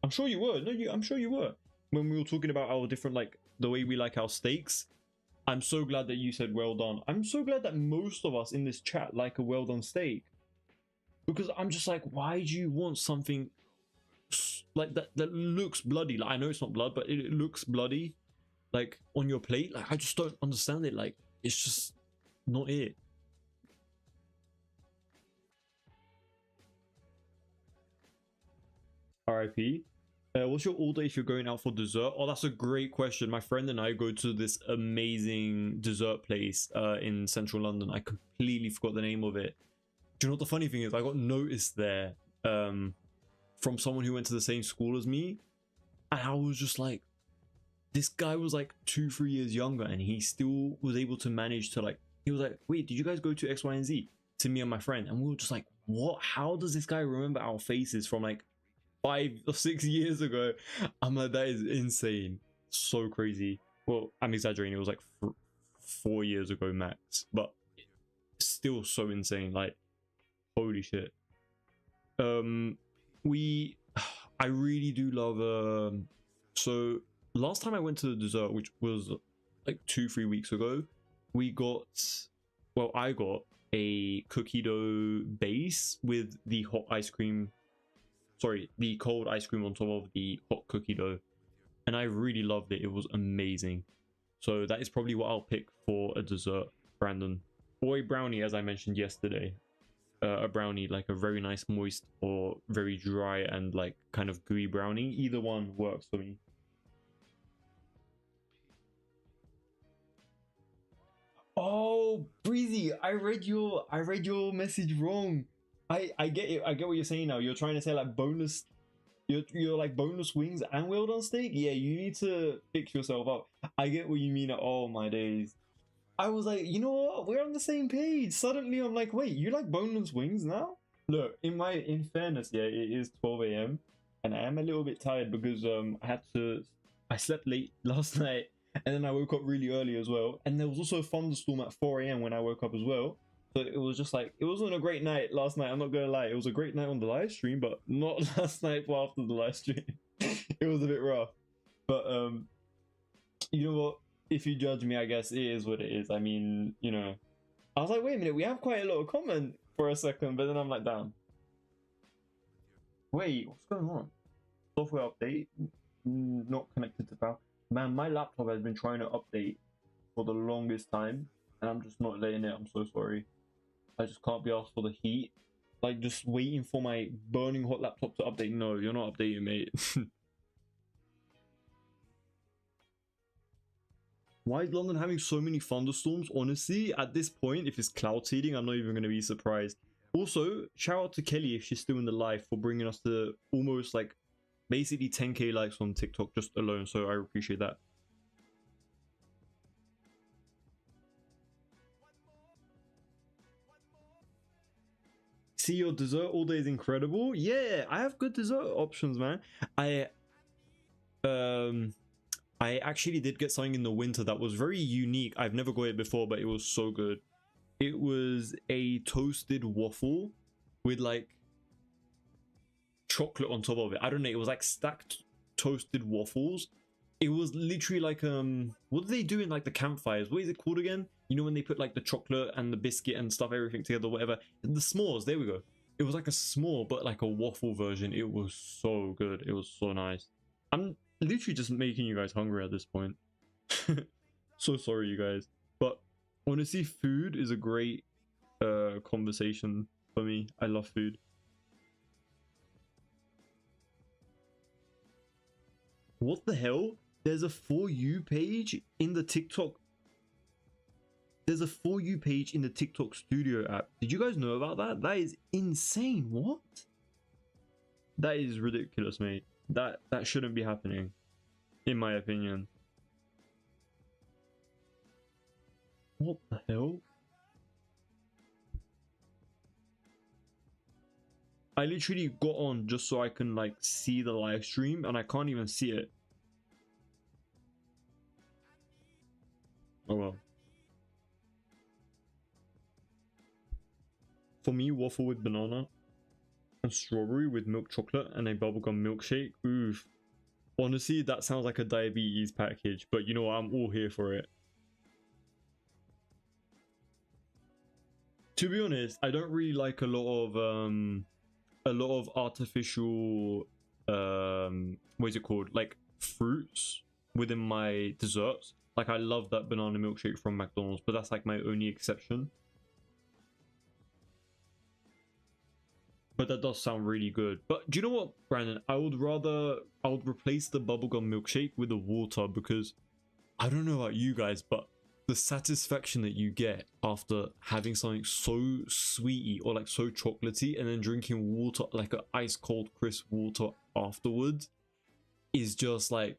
Speaker 1: I'm sure you were. No, I'm sure you were. When we were talking about our different, like, the way we like our steaks. I'm so glad that you said well done. I'm so glad that most of us in this chat like a well done steak. Because I'm just like, why do you want something like that looks bloody? Like, I know it's not blood, but it looks bloody, like, on your plate. Like, I just don't understand it. Like, it's just not it. RIP. What's your order if you're going out for dessert? Oh, that's a great question. My friend and I go to this amazing dessert place in central London. I completely forgot the name of it. Do you know what the funny thing is? I got noticed there from someone who went to the same school as me. And I was just like, this guy was like 2-3 years younger and he still was able to manage to like, he was like, wait, did you guys go to X, Y, and Z? To me and my friend. And we were just like, what? How does this guy remember our faces from like 5 or 6 years ago? I'm like, that is insane. So crazy. Well, I'm exaggerating. It was like 4 years ago max, but still so insane. Like, holy shit. I really do love so last time I went to the dessert, which was like 2-3 weeks ago, I got a cookie dough base with the hot ice cream, sorry, the cold ice cream on top of the hot cookie dough, and I really loved it. It was amazing. So that is probably what I'll pick for a dessert, Brandon. Or a brownie, as I mentioned yesterday. A brownie, like a very nice moist or very dry and like kind of gooey brownie. Either one works for me. Oh, Breezy, I read your message wrong. I get it. I get what you're saying now. You're trying to say like boneless, you're like boneless wings and well done steak. Yeah, you need to fix yourself up. I get what you mean. Oh my days. I was like, you know what? We're on the same page. Suddenly, I'm like, wait, you like boneless wings now? Look, in fairness, yeah, it is 12 a.m. and I am a little bit tired because I slept late last night and then I woke up really early as well. And there was also a thunderstorm at 4 a.m. when I woke up as well. So it was just like, it wasn't a great night last night. I'm not gonna lie, it was a great night on the live stream, but not last night after the live stream. It was a bit rough, but you know what? If you judge me, I guess it is what it is. I mean, you know, I was like, wait a minute, we have quite a lot of comment for a second, but then I'm like, damn. Wait, what's going on? Software update, not connected to power. Man, my laptop has been trying to update for the longest time, and I'm just not letting it. I'm so sorry. I just can't be asked for the heat. Like, just waiting for my burning hot laptop to update. No, you're not updating, mate. Why is London having so many thunderstorms? Honestly, at this point, if it's cloud seeding, I'm not even going to be surprised. Also, shout out to Kelly if she's still in the live for bringing us to almost like basically 10k likes on TikTok just alone. So I appreciate that. See, your dessert all day is incredible. Yeah, I have good dessert options, man. I actually did get something in the winter that was very unique. I've never got it before, but it was so good. It was a toasted waffle with like chocolate on top of it. I don't know, it was like stacked toasted waffles. It was literally like what do they do in like the campfires? What is it called again? You know, when they put like the chocolate and the biscuit and stuff, everything together, whatever. The s'mores, there we go. It was like a s'more, but like a waffle version. It was so good. It was so nice. I'm literally just making you guys hungry at this point. So sorry, you guys. But honestly, food is a great conversation for me. I love food. What the hell? There's a For You page in the TikTok. There's a For You page in the TikTok Studio app. Did you guys know about that? That is insane. What? That is ridiculous, mate. That shouldn't be happening, in my opinion. What the hell? I literally got on just so I can like see the live stream and I can't even see it. Oh well. For me, waffle with banana and strawberry with milk chocolate and a bubblegum milkshake. Oof. Honestly, that sounds like a diabetes package, but you know what? I'm all here for it. To be honest, I don't really like a lot of artificial what is it called? Like fruits within my desserts. Like I love that banana milkshake from McDonald's, but that's like my only exception. But that does sound really good. But do you know what, Brandon? I would replace the bubblegum milkshake with the water, because I don't know about you guys, but the satisfaction that you get after having something so sweety or like so chocolatey and then drinking water, like an ice cold crisp water afterwards, is just like,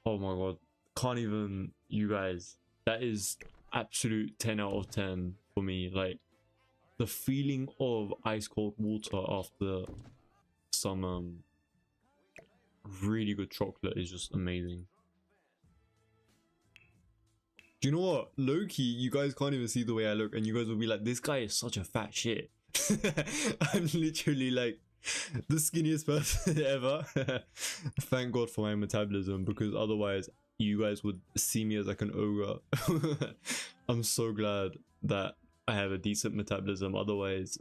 Speaker 1: oh my god, can't even, you guys, that is absolute 10 out of 10 for me. Like the feeling of ice cold water after some really good chocolate is just amazing. Do you know what? Low-key, you guys can't even see the way I look and you guys will be like, this guy is such a fat shit. I'm literally like the skinniest person ever. Thank God for my metabolism, because otherwise you guys would see me as like an ogre. I'm so glad that I have a decent metabolism, otherwise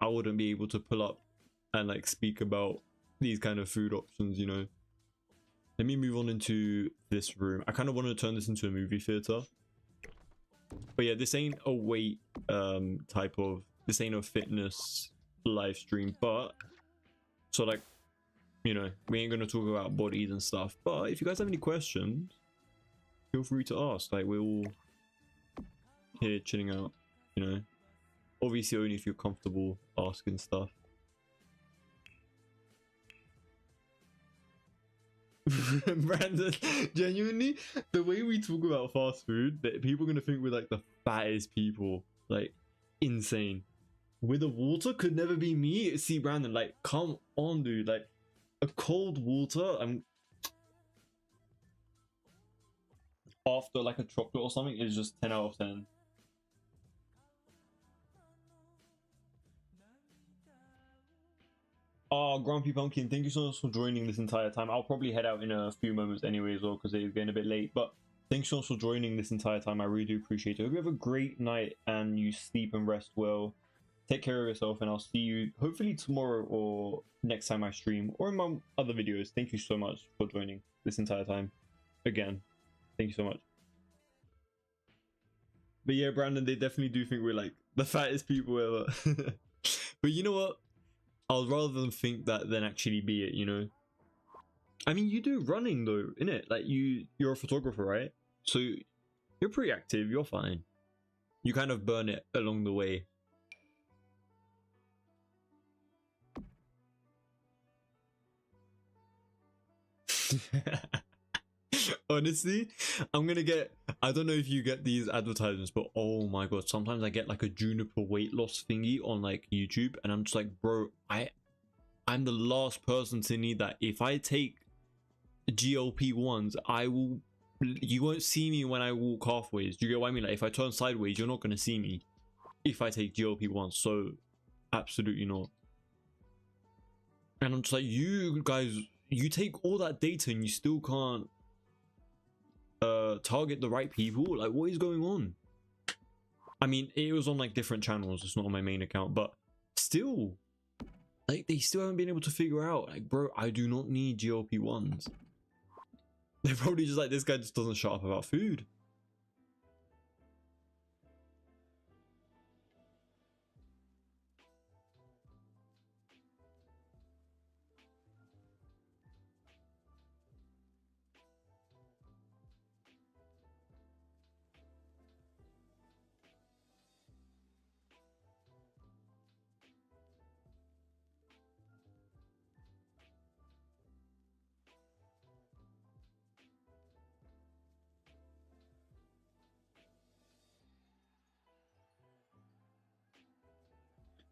Speaker 1: I wouldn't be able to pull up and like speak about these kind of food options, you know. Let me move on into this room. I kind of want to turn this into a movie theater, but yeah, this ain't a weight type of, this ain't a fitness live stream, but so like, you know, we ain't gonna talk about bodies and stuff, but if you guys have any questions, feel free to ask. Like, we're all here chilling out, you know, obviously only if you're comfortable asking stuff. Brandon, genuinely, the way we talk about fast food, that people are gonna think we're like the fattest people, like insane. With the water could never be me. See, Brandon, like, come on, dude. Like, a cold water, I'm after like a chocolate or something is just 10 out of 10. Oh, Grumpy Pumpkin, thank you so much for joining this entire time. I'll probably head out in a few moments anyway as well, because it is getting a bit late. But thanks so much for joining this entire time. I really do appreciate it. Hope you have a great night and you sleep and rest well. Take care of yourself, and I'll see you hopefully tomorrow or next time I stream or in my other videos. Thank you so much for joining this entire time. Again, thank you so much. But yeah, Brandon, they definitely do think we're like the fattest people ever. But you know what? I'll rather them think that than actually be it, you know? I mean, you do running though, innit? Like, you're a photographer, right? So you're pretty active, you're fine. You kind of burn it along the way. Honestly, I'm gonna get, I don't know if you get these advertisements, but oh my god, sometimes I get like a Juniper weight loss thingy on like YouTube, and I'm just like, bro, I'm the last person to need that. If I take GLP-1s, you won't see me when I walk halfways. Do you get what I mean? Like, if I turn sideways, you're not gonna see me. if I take GLP-1. So absolutely not. And I'm just like, you guys, you take all that data and you still can't target the right people. Like, what is going on? I mean, it was on like different channels, it's not on my main account, but still, like, they still haven't been able to figure out, like, bro, I do not need GLP-1s. They're probably just like, this guy just doesn't shut up about food.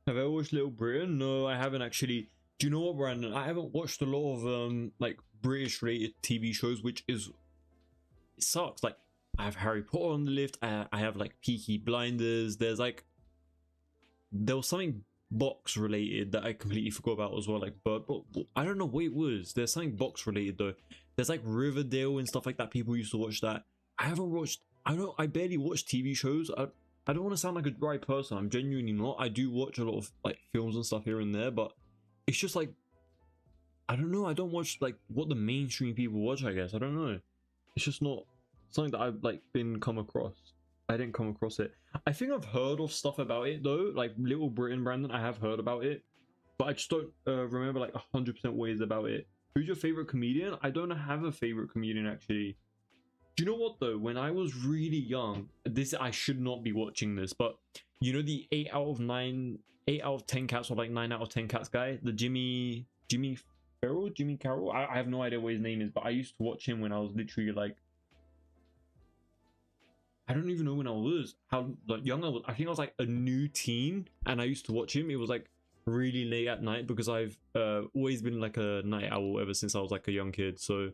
Speaker 1: Have I watched Little Britain? No, I haven't actually. Do you know what, Brandon? I haven't watched a lot of like British related TV shows, which is, it sucks. Like, I have Harry Potter on the list. I have like Peaky Blinders. There's like, there was something box related that I completely forgot about as well. Like Bird Box. I don't know what it was. There's something box related though. There's like Riverdale and stuff like that. People used to watch that. I haven't watched. I barely watch TV shows. I don't want to sound like a dry person. I'm genuinely not. I do watch a lot of like films and stuff here and there, but it's just like, I don't know. I don't watch like what the mainstream people watch, I guess. I don't know. It's just not something that I've like been come across. I didn't come across it. I think I've heard of stuff about it though, like Little Britain, Brandon. I have heard about it, but I just don't remember like 100% ways about it. Who's your favorite comedian? I don't have a favorite comedian actually. Do you know what though? When I was really young, this, I should not be watching this, but you know the 8 out of 10 cats, or like 9 out of 10 cats guy, the Jimmy Carroll. I have no idea what his name is, but I used to watch him when I was literally like, I don't even know when I was, how like young I was. I think I was like a new teen, and I used to watch him. It was like really late at night because I've always been like a night owl ever since I was like a young kid. So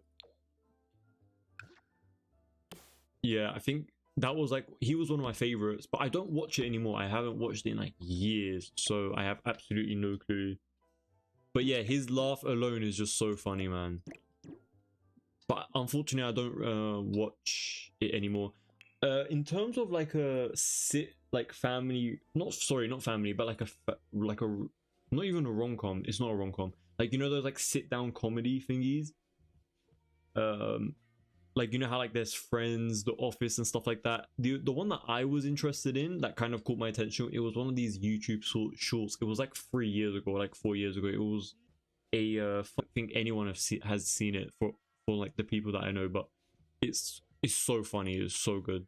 Speaker 1: yeah, I think that was like, he was one of my favorites, but I don't watch it anymore. I haven't watched it in like years, so I have absolutely no clue. But yeah, his laugh alone is just so funny, man. But unfortunately, I don't watch it anymore. In terms of like a like family, not family, but like a not even a rom-com. It's not a rom-com. Like, you know those like sit down comedy thingies. Like, you know how like there's Friends, The Office, and stuff like that. The one that I was interested in that kind of caught my attention, it was one of these YouTube shorts. It was like 3 years ago, like 4 years ago. It was a I think anyone has seen it for like the people that I know, but it's so funny. It's so good.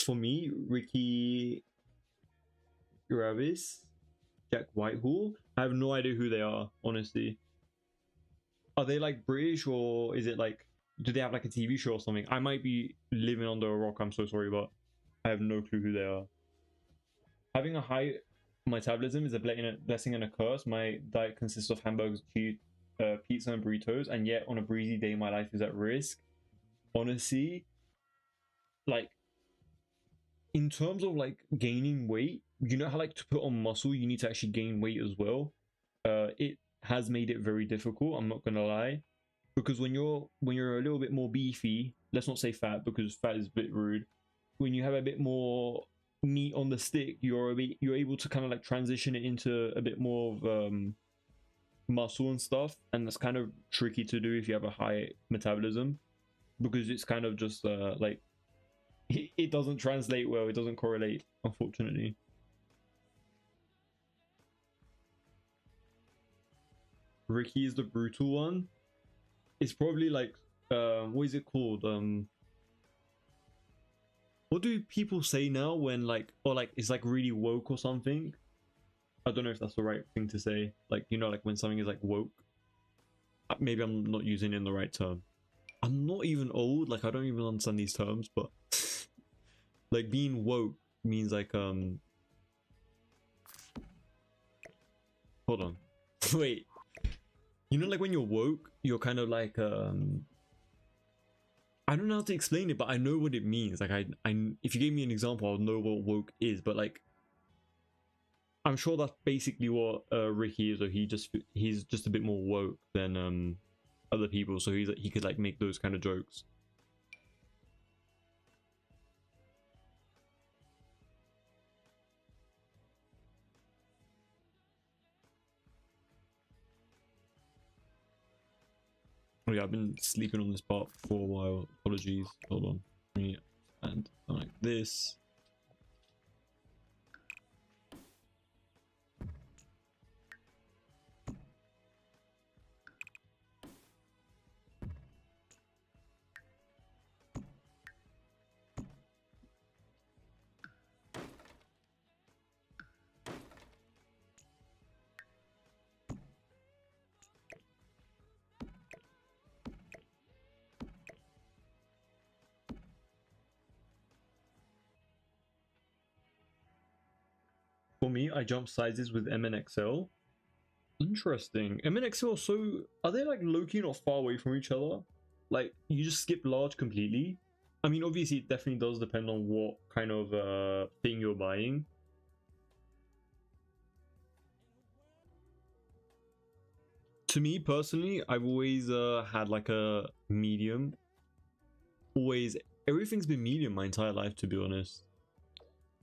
Speaker 1: For me, Ricky Gervais, Jack Whitehall. I have no idea who they are, honestly. Are they like British, or is it like, do they have like a TV show or something? I might be living under a rock, I'm so sorry, but I have no clue who they are. Having a high metabolism is a blessing and a curse. My diet consists of hamburgers, cheese, pizza, and burritos, and yet on a breezy day, my life is at risk. Honestly, like, in terms of like gaining weight, you know how like to put on muscle, you need to actually gain weight as well. It has made it very difficult, I'm not gonna lie, because when you're a little bit more beefy, let's not say fat because fat is a bit rude, when you have a bit more meat on the stick, you're able to kind of like transition it into a bit more of muscle and stuff, and that's kind of tricky to do if you have a high metabolism, because it's kind of just like it doesn't translate well, it doesn't correlate, unfortunately. Ricky is the brutal one. It's probably like what is it called? What do people say now when like, or like it's like really woke or something? I don't know if that's the right thing to say. Like, you know, like when something is like woke. Maybe I'm not using it in the right term. I'm not even old, like I don't even understand these terms, but like being woke means like hold on. Wait. You know, like when you're woke, you're kind of like I don't know how to explain it, but I know what it means. Like if you gave me an example, I'll know what woke is. But like, I'm sure that's basically what Ricky is. Or he's just a bit more woke than other people. So he could like make those kind of jokes. Oh yeah, I've been sleeping on this part for a while. Apologies. Hold on. And like this. For me, I jump sizes with MNXL. Interesting. MNXL are so... Are they like low-key not far away from each other? Like, you just skip large completely? I mean, obviously, it definitely does depend on what kind of thing you're buying. To me, personally, I've always had like a medium. Always... Everything's been medium my entire life, to be honest.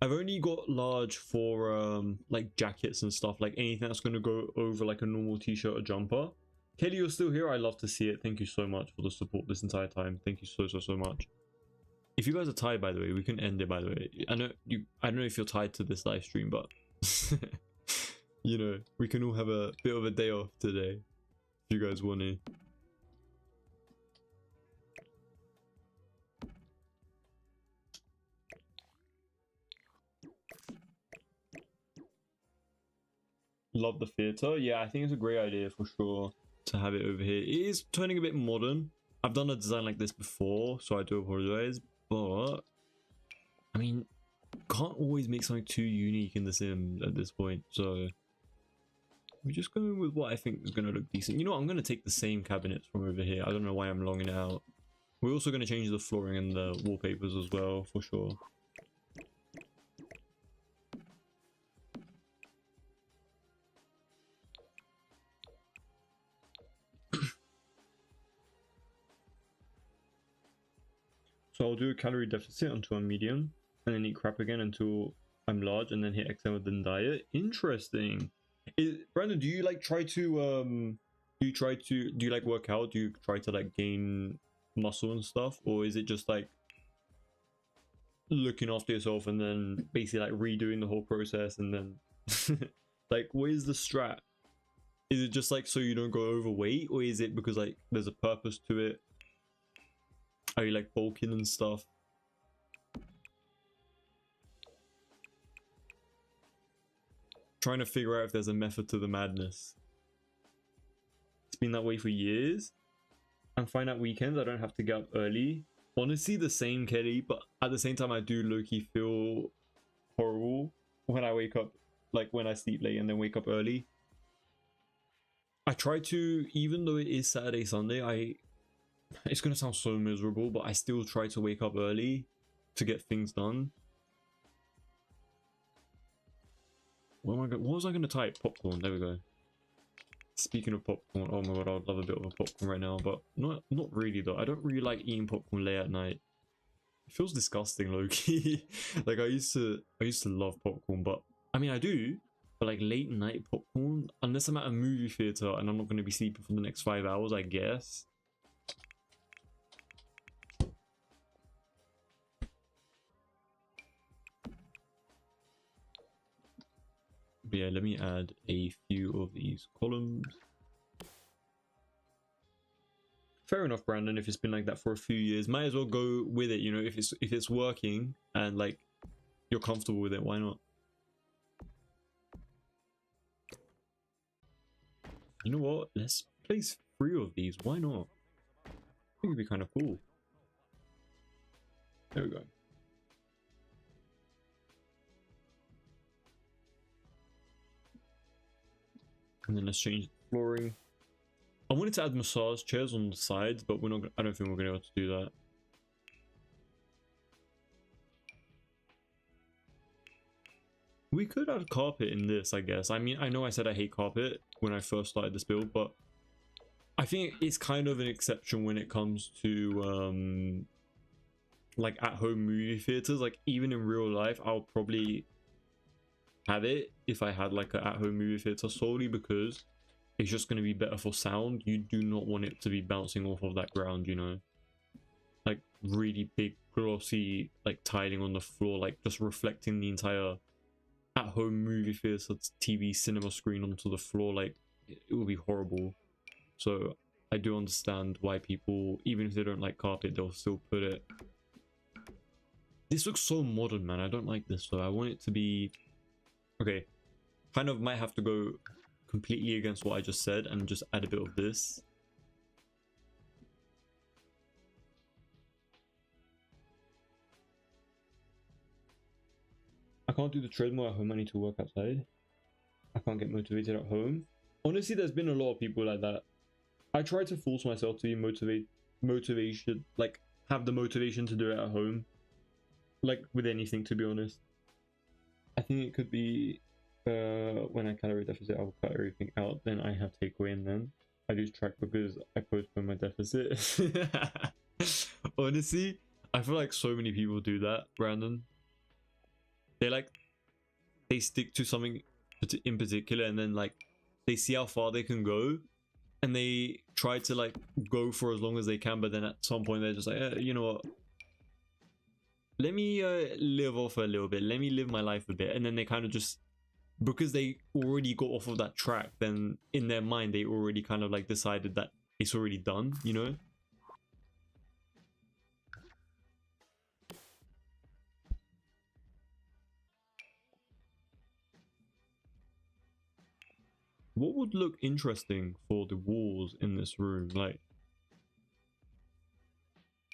Speaker 1: I've only got large for like jackets and stuff, like anything that's going to go over like a normal t-shirt or jumper. Kelly, you're still here. I love to see it. Thank you so much for the support this entire time. Thank you so much. If you guys are tired, by the way, we can end it, by the way. I don't know if you're tied to this live stream, but you know, we can all have a bit of a day off today if you guys want to. Love the theater. Yeah, I think it's a great idea for sure to have it over here. It is turning a bit modern. I've done a design like this before, so I do apologize. But I mean, can't always make something too unique in the sim at this point. So we're just going with what I think is going to look decent. You know what? I'm going to take the same cabinets from over here. I don't know why I'm longing it out. We're also going to change the flooring and the wallpapers as well, for sure. So I'll do a calorie deficit until I'm medium, and then eat crap again until I'm large, and then hit XM with the diet. Interesting. Brandon, do you like try to do you like work out? Do you try to like gain muscle and stuff, or is it just like looking after yourself and then basically like redoing the whole process and then like what is the strat? Is it just like so you don't go overweight, or is it because like there's a purpose to it? Are you like bulking and stuff? Trying to figure out if there's a method to the madness. It's been that way for years. I'm fine at weekends. I don't have to get up early. Honestly, the same, Kelly, but at the same time, I do low-key feel horrible when I wake up, like when I sleep late and then wake up early. I try to, even though it is Saturday, Sunday, it's gonna sound so miserable, but I still try to wake up early to get things done. What was I gonna type? Popcorn. There we go. Speaking of popcorn, oh my god, I would love a bit of a popcorn right now, but not really though. I don't really like eating popcorn late at night. It feels disgusting, low-key. Like I used to love popcorn, but I mean I do, but like late night popcorn, unless I'm at a movie theater and I'm not gonna be sleeping for the next 5 hours, I guess. But yeah, let me add a few of these columns. Fair enough, Brandon. If it's been like that for a few years, might as well go with it. You know, if it's working and like you're comfortable with it, why not? You know what? Let's place 3 of these. Why not? I think it'd be kind of cool. There we go. And then let's change the flooring. I wanted to add massage chairs on the sides, but we're not. I don't think we're gonna be able to do that. we could add carpet in this, I guess. I mean, I know I said I hate carpet when I first started this build, but I think it's kind of an exception when it comes to like at-home movie theaters. Like even in real life, I'll probably have it if I had like an at-home movie theater, solely because it's just going to be better for sound. You do not want it to be bouncing off of that ground, you know, like really big glossy like tiling on the floor, like just reflecting the entire at-home movie theater TV cinema screen onto the floor. Like it would be horrible. So I do understand why people, even if they don't like carpet, they'll still put it. This looks so modern, man. I don't like this though. I want it to be okay. Kind of might have to go completely against what I just said and just add a bit of this. I can't do the treadmill at home. I need to work outside. I can't get motivated at home. Honestly, there's been a lot of people like that. I try to force myself to be motivation, like have the motivation to do it at home. Like with anything, to be honest. I think it could be when I calorie deficit, I'll cut everything out. Then I have takeaway, and then I lose track because I postpone my deficit. Honestly, I feel like so many people do that, Brandon. They stick to something in particular, and then like they see how far they can go, and they try to like go for as long as they can, but then at some point they're just like, you know what, let me live off a little bit, let me live my life a bit. And then they kind of just, because they already got off of that track, then in their mind they already kind of like decided that it's already done, you know. What would look interesting for the walls in this room? Like,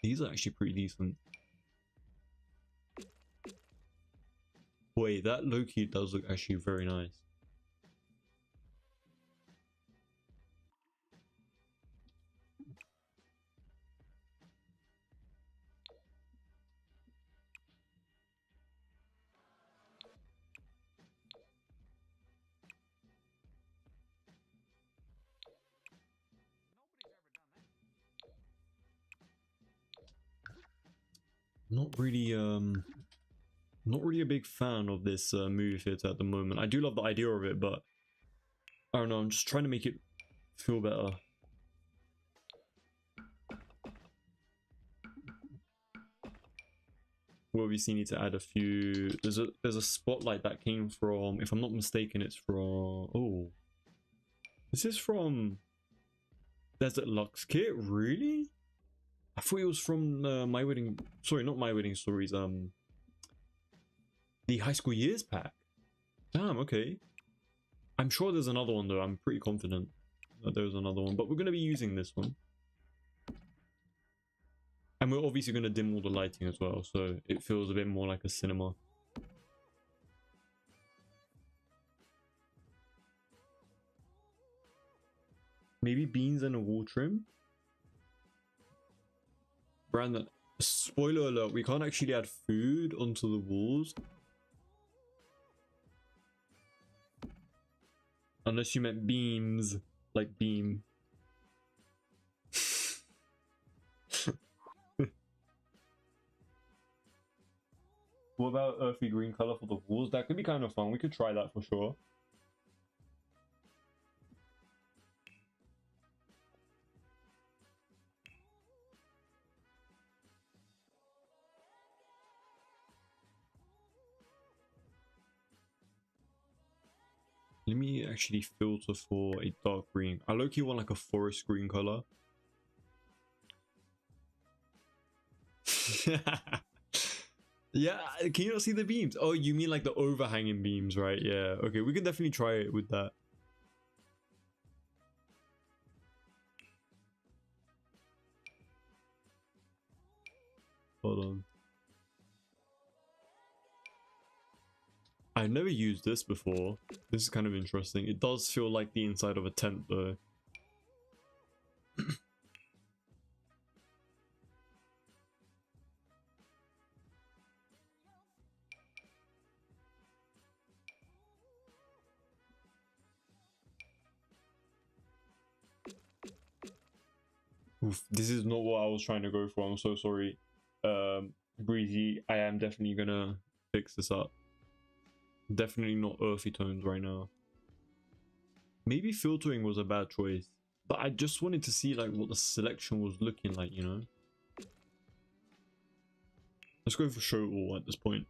Speaker 1: these are actually pretty decent. Wait, that low-key does look actually very nice. Not really a big fan of this movie theater at the moment. I do love the idea of it, but I don't know, I'm just trying to make it feel better. We obviously need to add a few. There's a spotlight that came from, if I'm not mistaken, it's from, oh, this is from Desert Lux Kit, really? I thought it was from My Wedding, sorry, not My Wedding Stories, the High School Years pack. Damn, okay. I'm sure there's another one though. I'm pretty confident that there's another one, but we're going to be using this one. And we're obviously going to dim all the lighting as well, so it feels a bit more like a cinema. Maybe beans and a wall trim? Brandon, spoiler alert, we can't actually add food onto the walls. Unless you meant beams, like beam. What about earthy green color for the walls? That could be kind of fun. We could try that for sure. Let me actually filter for a dark green. I low-key want like a forest green color. Yeah, can you not see the beams? Oh, you mean like the overhanging beams, right? Yeah, okay, we can definitely try it with that. Hold on. I've never used this before. This is kind of interesting. It does feel like the inside of a tent though. Oof, this is not what I was trying to go for. I'm so sorry. Breezy, I am definitely gonna fix this up. Definitely not earthy tones right now. Maybe filtering was a bad choice, but I just wanted to see like what the selection was looking like, you know. Let's go for show all at this point.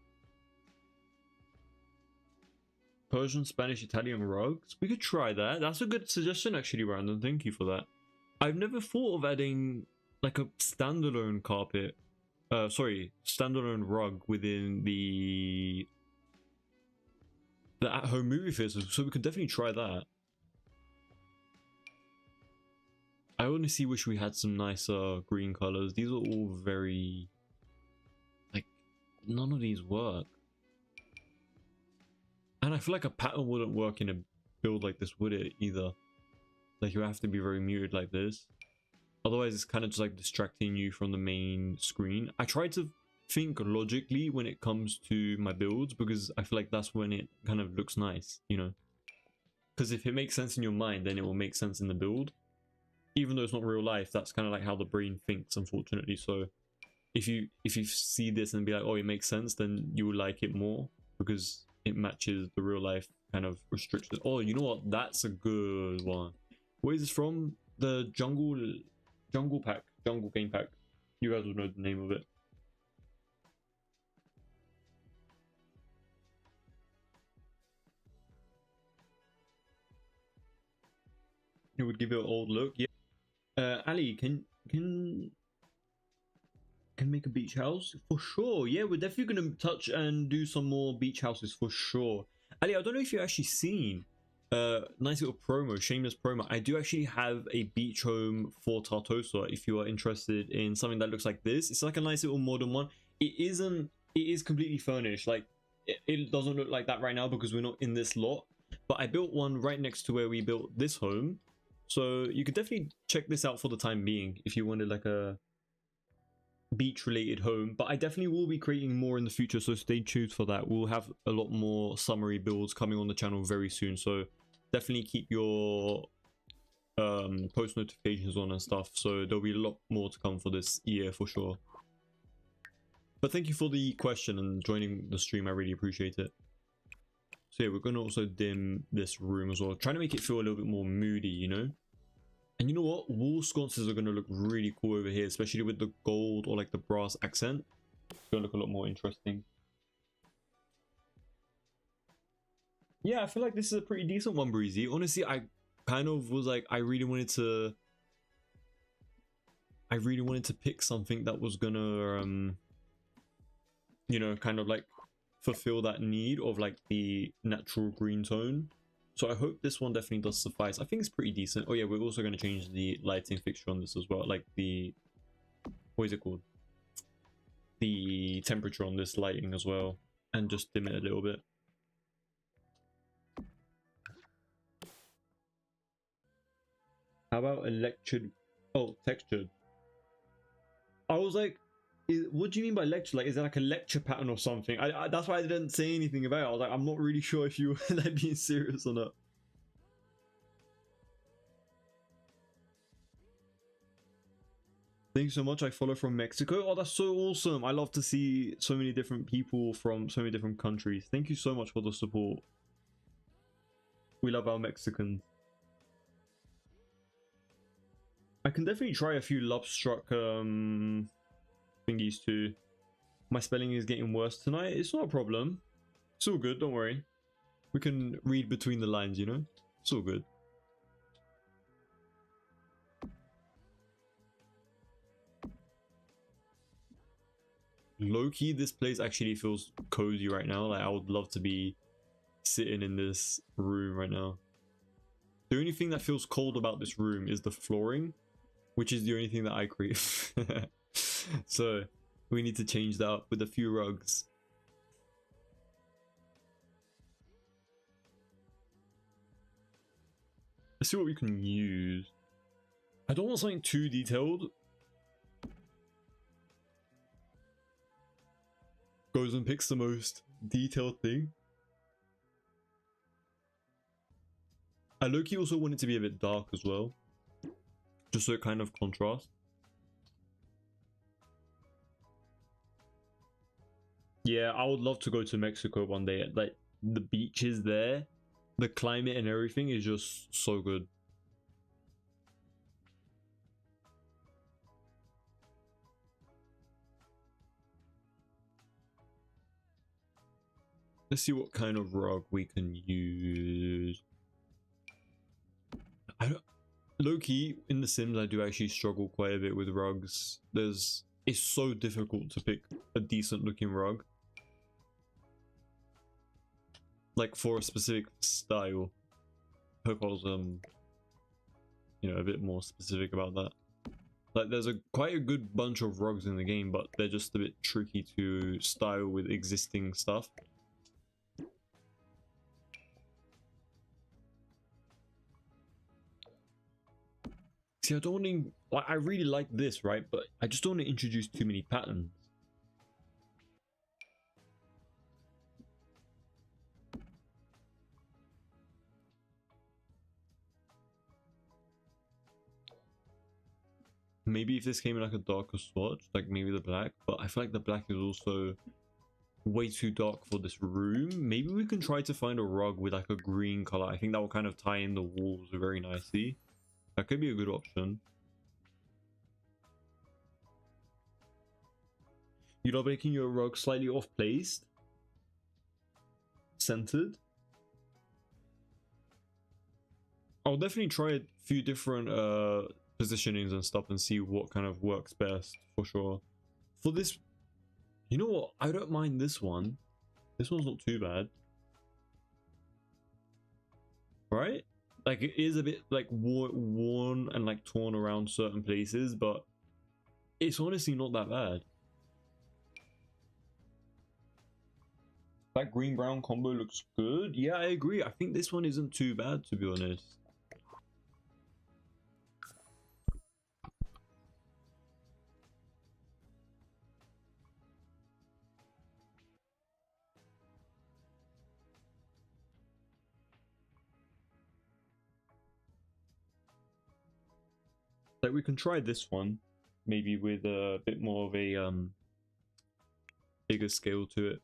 Speaker 1: Persian, Spanish, Italian rugs. We could try that. That's a good suggestion actually, Brandon. Thank you for that. I've never thought of adding like a standalone carpet. Sorry, standalone rug within the at-home movie theater. So we could definitely try that. I honestly wish we had some nicer green colors. These are all very like none of these work. And I feel like a pattern wouldn't work in a build like this, would it, either? Like, you have to be very muted like this. Otherwise, it's kind of just like distracting you from the main screen. I try to think logically when it comes to my builds, because I feel like that's when it kind of looks nice, you know? Because if it makes sense in your mind, then it will make sense in the build. Even though it's not real life, that's kind of like how the brain thinks, unfortunately. So if you see this and be like, oh, it makes sense, then you will like it more, because it matches the real life kind of restrictions. Oh, you know what? That's a good one. Where is this from? The jungle game pack. You guys will know the name of it. It would give it an old look. Yeah. Ali, can make a beach house for sure. Yeah, we're definitely gonna touch and do some more beach houses for sure. Ali, I don't know if you've actually seen nice little promo, shameless promo. I do actually have a beach home for Tartosa if you are interested in something that looks like this. It's like a nice little modern one. It is completely furnished. Like it doesn't look like that right now because we're not in this lot, but I built one right next to where we built this home, so you could definitely check this out for the time being if you wanted like a beach related home. But I definitely will be creating more in the future, so stay tuned for that. We'll have a lot more summary builds coming on the channel very soon, so definitely keep your post notifications on and stuff. So there'll be a lot more to come for this year for sure. But thank you for the question and joining the stream. I really appreciate it. So yeah, we're gonna also dim this room as well, trying to make it feel a little bit more moody, you know. And you know what? Wall sconces are going to look really cool over here, especially with the gold or like the brass accent. It's going to look a lot more interesting. Yeah, I feel like this is a pretty decent one, Breezy. Honestly, I kind of was like, I really wanted to pick something that was gonna, you know, kind of like fulfill that need of like the natural green tone. So I hope this one definitely does suffice. I think it's pretty decent. Oh yeah, we're also going to change the lighting fixture on this as well. Like the, what is it called? The temperature on this lighting as well. And just dim it a little bit. How about electric? Oh, textured. I was like, what do you mean by lecture? Like, is it like a lecture pattern or something? That's why I didn't say anything about it. I was like, I'm not really sure if you were like being serious or not. Thank you so much. I follow from Mexico. Oh, that's so awesome. I love to see so many different people from so many different countries. Thank you so much for the support. We love our Mexicans. I can definitely try a few love struck thingies too. My spelling is getting worse tonight. It's not a problem. It's all good. Don't worry. We can read between the lines, you know? It's all good. Low-key, this place actually feels cozy right now. Like, I would love to be sitting in this room right now. The only thing that feels cold about this room is the flooring, which is the only thing that I create. So we need to change that up with a few rugs. Let's see what we can use. I don't want something too detailed. Goes and picks the most detailed thing. I low-key also want it to be a bit dark as well, just so it kind of contrasts. Yeah, I would love to go to Mexico one day. Like the beaches there, the climate and everything is just so good. Let's see what kind of rug we can use. I don't, low-key, in The Sims, I do actually struggle quite a bit with rugs. It's so difficult to pick a decent looking rug. Like for a specific style. Hope I was you know, a bit more specific about that. Like there's quite a good bunch of rugs in the game, but they're just a bit tricky to style with existing stuff. See, I don't want to, like, I really like this, right? But I just don't want to introduce too many patterns. Maybe if this came in like a darker swatch, like maybe the black, but I feel like the black is also way too dark for this room. Maybe we can try to find a rug with like a green color. I think that will kind of tie in the walls very nicely. That could be a good option. You love making your rug slightly off placed, centered. I'll definitely try a few different positionings and stuff and see what kind of works best for sure. For this, you know what? I don't mind this one. This one's not too bad, right? Like it is a bit like worn and like torn around certain places, but it's honestly not that bad. That green brown combo looks good. Yeah, I agree. I think this one isn't too bad, to be honest. Like we can try this one, maybe with a bit more of a bigger scale to it.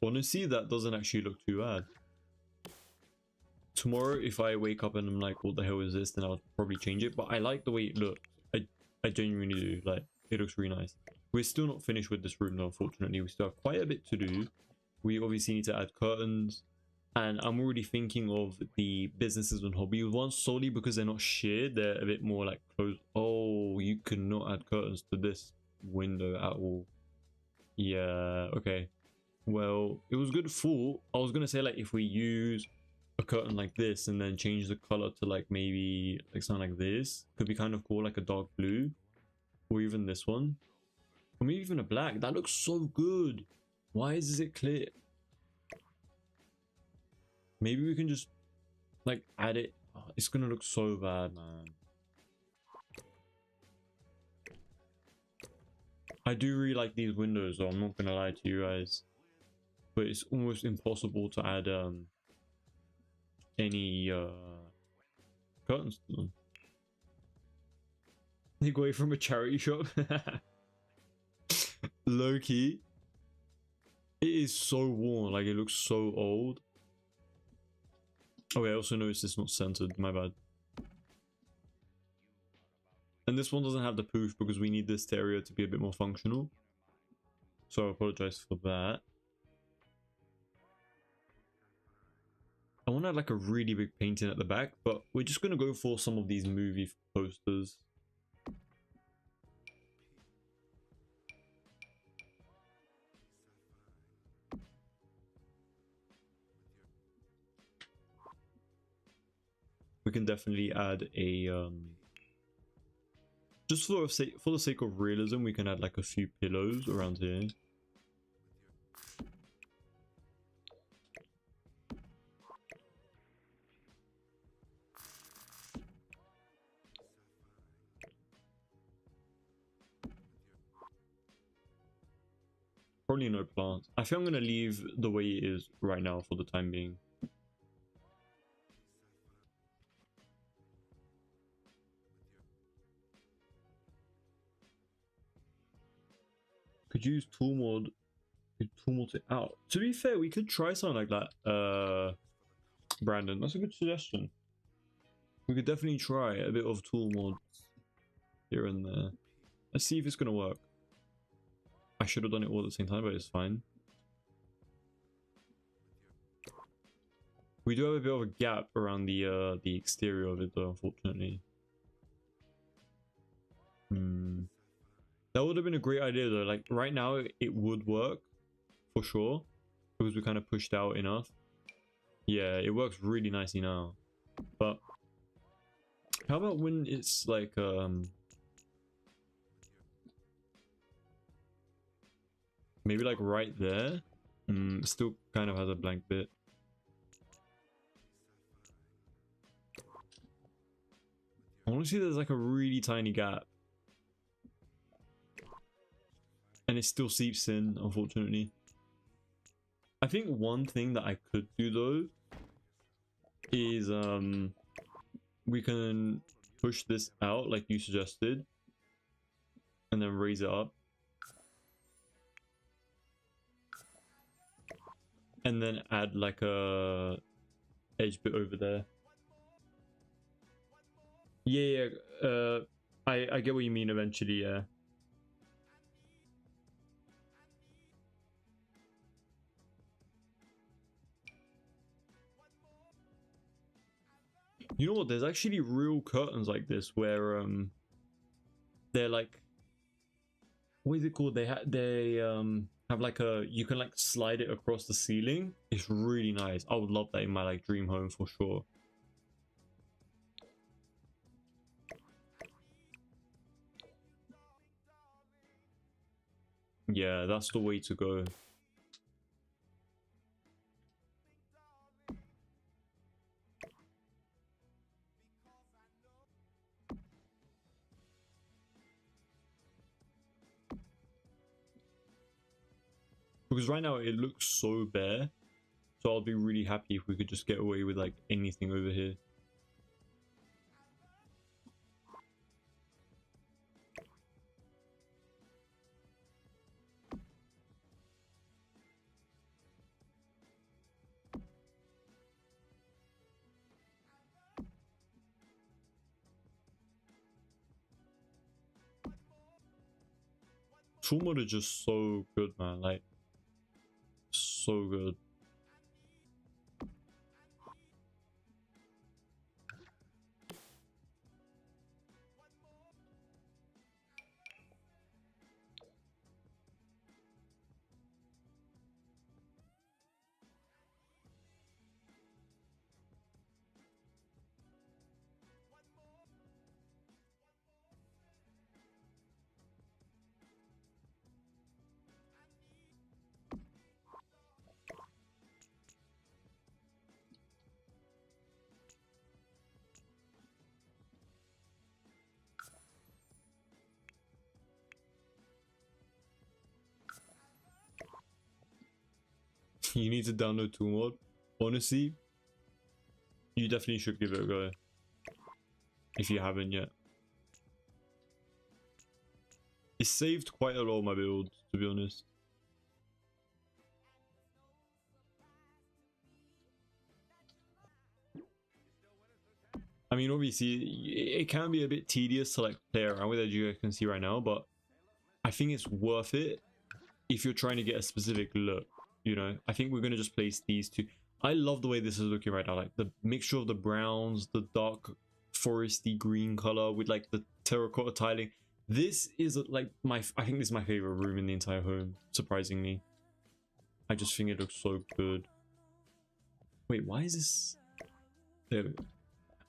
Speaker 1: Honestly, that doesn't actually look too bad. Tomorrow, if I wake up and I'm like, what the hell is this, then I'll probably change it. But I like the way it looks. I genuinely do. Like, it looks really nice. We're still not finished with this room though, unfortunately. We still have quite a bit to do. We obviously need to add curtains. And I'm already thinking of the businesses and hobby ones solely because they're not shared. They're a bit more like closed. Oh, you cannot add curtains to this window at all. Yeah, okay. Well, it was good for. I was gonna say like if we use a curtain like this and then change the color to like maybe like something like this, could be kind of cool, like a dark blue, or even this one, or maybe even a black. That looks so good. Why is it clear? Maybe we can just like add it. Oh, it's gonna look so bad, man. I do really like these windows though, I'm not gonna lie to you guys, but it's almost impossible to add any curtains to them. They go away from a charity shop. Low key, it is so worn, like it looks so old. Okay, I also noticed it's not centered, my bad. And this one doesn't have the poof because we need this area to be a bit more functional. So I apologize for that. I want to have like a really big painting at the back, but we're just going to go for some of these movie posters. We can definitely add a just for the sake of realism, we can add like a few pillows around here. Probably no plants. I think I'm gonna leave the way it is right now for the time being. Could use tool mod. Could tool mod it out. To be fair, we could try something like that. Brandon, that's a good suggestion. We could definitely try a bit of tool mods here and there. Let's see if it's gonna work. I should have done it all at the same time, but it's fine. We do have a bit of a gap around the exterior of it though, unfortunately. That would have been a great idea though. Like right now it would work for sure because we kind of pushed out enough. Yeah, it works really nicely now. But how about when it's like maybe like right there? Still kind of has a blank bit. Honestly, there's like a really tiny gap. And it still seeps in, unfortunately. I think one thing that I could do though is we can push this out like you suggested and then raise it up. And then add like a edge bit over there. Yeah, I get what you mean eventually, yeah. You know what? There's actually real curtains like this where they're like, what is it called? They have like you can like slide it across the ceiling. It's really nice. I would love that in my like dream home for sure. Yeah, that's the way to go. Because right now it looks so bare. So I'll be really happy if we could just get away with like anything over here. Tool mod is just so good, man. Like, so good. You need to download tool mod. Honestly, you definitely should give it a go if you haven't yet. It saved quite a lot of my builds, to be honest. I mean, obviously, it can be a bit tedious to like play around with, as you can see right now, but I think it's worth it if you're trying to get a specific look. You know, I think we're gonna just place these two. I love the way this is looking right now, like the mixture of the browns, the dark foresty green color with like the terracotta tiling. This is like I think this is my favorite room in the entire home, surprisingly. I just think it looks so good. Wait, why is this? There we go.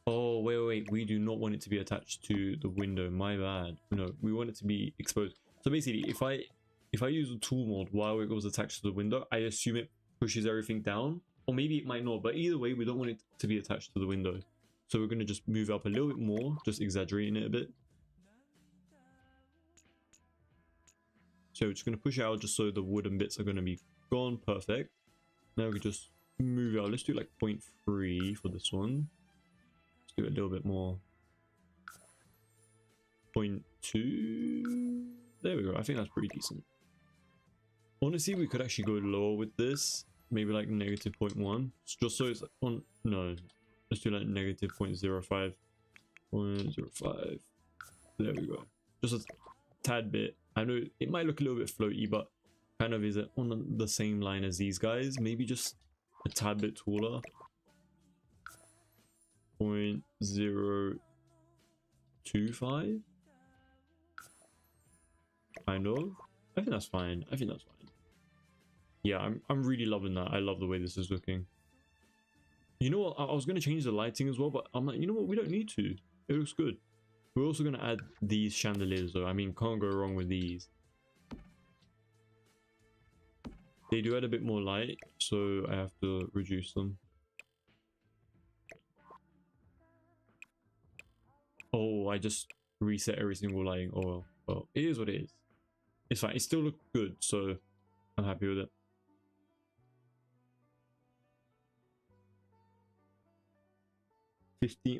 Speaker 1: Oh, wait, we do not want it to be attached to the window, my bad. No, we want it to be exposed. So basically, if I use the tool mod while it was attached to the window, I assume it pushes everything down, or maybe it might not, but either way, we don't want it to be attached to the window. So we're going to just move up a little bit more, just exaggerating it a bit. So we're just going to push it out just so the wooden bits are going to be gone. Perfect. Now we can just move it out. Let's do like 0.3 for this one. Let's do it a little bit more. 0.2. There we go. I think that's pretty decent. Honestly, we could actually go lower with this. Maybe like negative 0.1. Just so it's on. No. Let's do like negative 0.05. 0.05. There we go. Just a tad bit. I know it might look a little bit floaty, but kind of is it on the same line as these guys. Maybe just a tad bit taller. 0.025. Kind of. I think that's fine. I think that's fine. Yeah, I'm really loving that. I love the way this is looking. You know what? I was going to change the lighting as well, but I'm like, you know what? We don't need to. It looks good. We're also going to add these chandeliers though. I mean, can't go wrong with these. They do add a bit more light, so I have to reduce them. Oh, I just reset every single lighting. Oh well, it is what it is. It's fine. It still looks good, so I'm happy with it.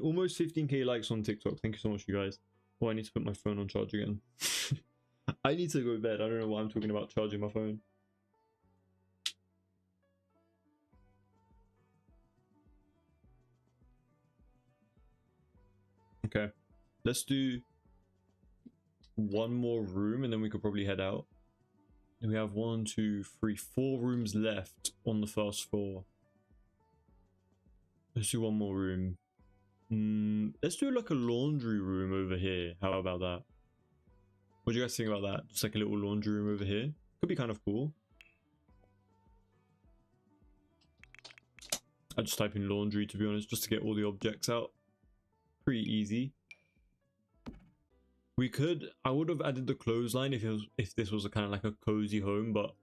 Speaker 1: Almost 15k likes on TikTok. Thank you so much, you guys. Oh, I need to put my phone on charge again. I need to go to bed. I don't know why I'm talking about charging my phone. Okay, let's do one more room and then we could probably head out. We have 1, 2, 3, 4 rooms left on the first floor. Let's do one more room. Let's do like a laundry room over here. How about that? What do you guys think about that? Just like a little laundry room over here. Could be kind of cool. I just type in laundry, to be honest, just to get all the objects out. Pretty easy. We could. I would have added the clothesline if this was a kind of like a cozy home, but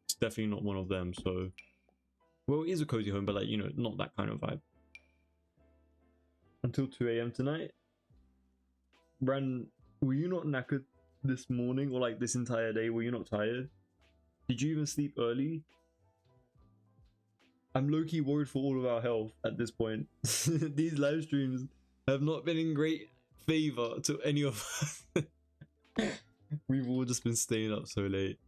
Speaker 1: it's definitely not one of them. So, well, it is a cozy home, but like, you know, not that kind of vibe. Until 2 AM tonight. Brandon, were you not knackered this morning or like this entire day? Were you not tired? Did you even sleep early? I'm low-key worried for all of our health at this point. These live streams have not been in great favor to any of us. We've all just been staying up so late.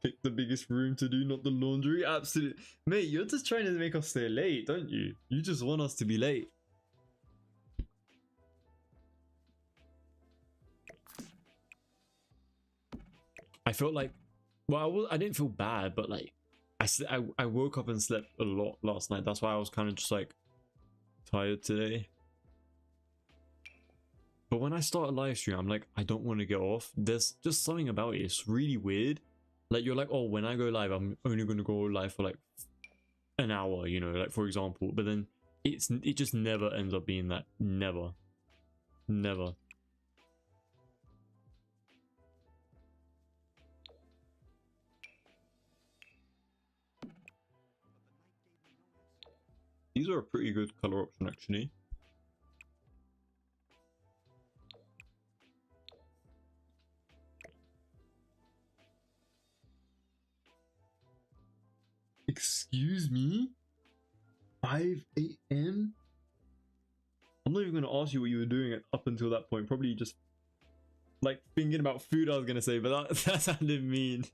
Speaker 1: Pick the biggest room to do, not the laundry. Absolutely. Mate, you're just trying to make us stay late, don't you? You just want us to be late. I felt like, well, I didn't feel bad, but like, I woke up and slept a lot last night. That's why I was kind of just like tired today. But when I start a live stream, I'm like, I don't want to get off. There's just something about it. It's really weird. Like, you're like, oh, when I go live, I'm only going to go live for like an hour, you know, like for example. But then it just never ends up being that. Never. Never. These are a pretty good color option, actually. Excuse me? 5 AM? I'm not even going to ask you what you were doing up until that point. Probably just like thinking about food, I was going to say, but that sounded mean.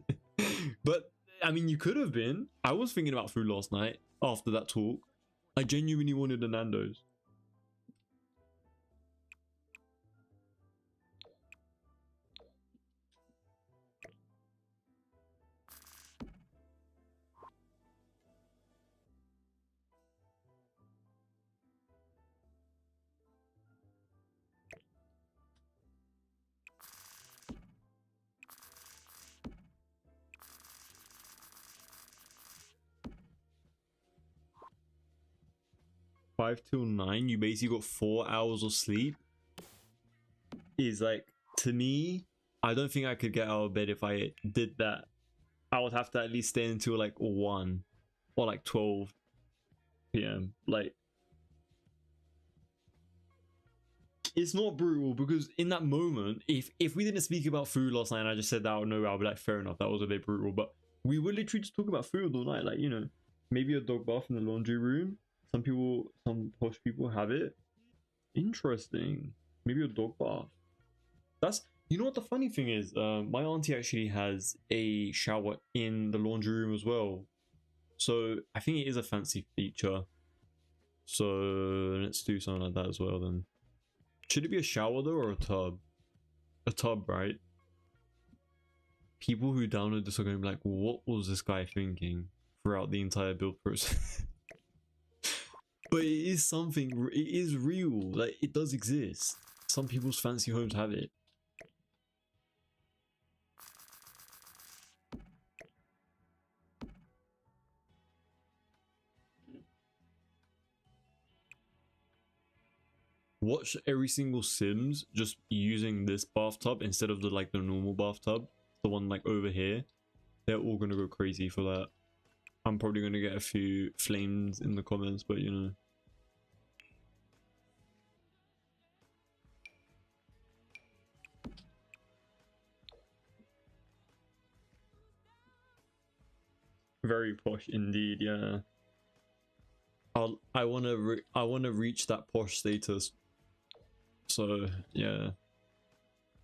Speaker 1: But I mean, you could have been. I was thinking about food last night after that talk. I genuinely wanted a Nando's. Five till 9, you basically got 4 hours of sleep. Is like, to me, I don't think I could get out of bed if I did that. I would have to at least stay until like 1 or like 12 PM. Like, It's not brutal because in that moment, if we didn't speak about food last night and I just said that out of nowhere, I'll be like, fair enough, that was a bit brutal. But we would literally just talk about food all night, like, you know, maybe a dog bath in the laundry room. Some posh people have it. Interesting. Maybe a dog bath. That's, you know what the funny thing is? My auntie actually has a shower in the laundry room as well. So I think it is a fancy feature. So let's do something like that as well then. Should it be a shower though or a tub? A tub, right? People who download this are going to be like, what was this guy thinking throughout the entire build process? But it is something, it is real, like it does exist. Some people's fancy homes have it. Watch every single Sims just using this bathtub instead of the normal bathtub, the one like over here. They're all gonna go crazy for that. I'm probably gonna get a few flames in the comments, but you know. Very posh indeed, yeah. I wanna reach that posh status. So yeah,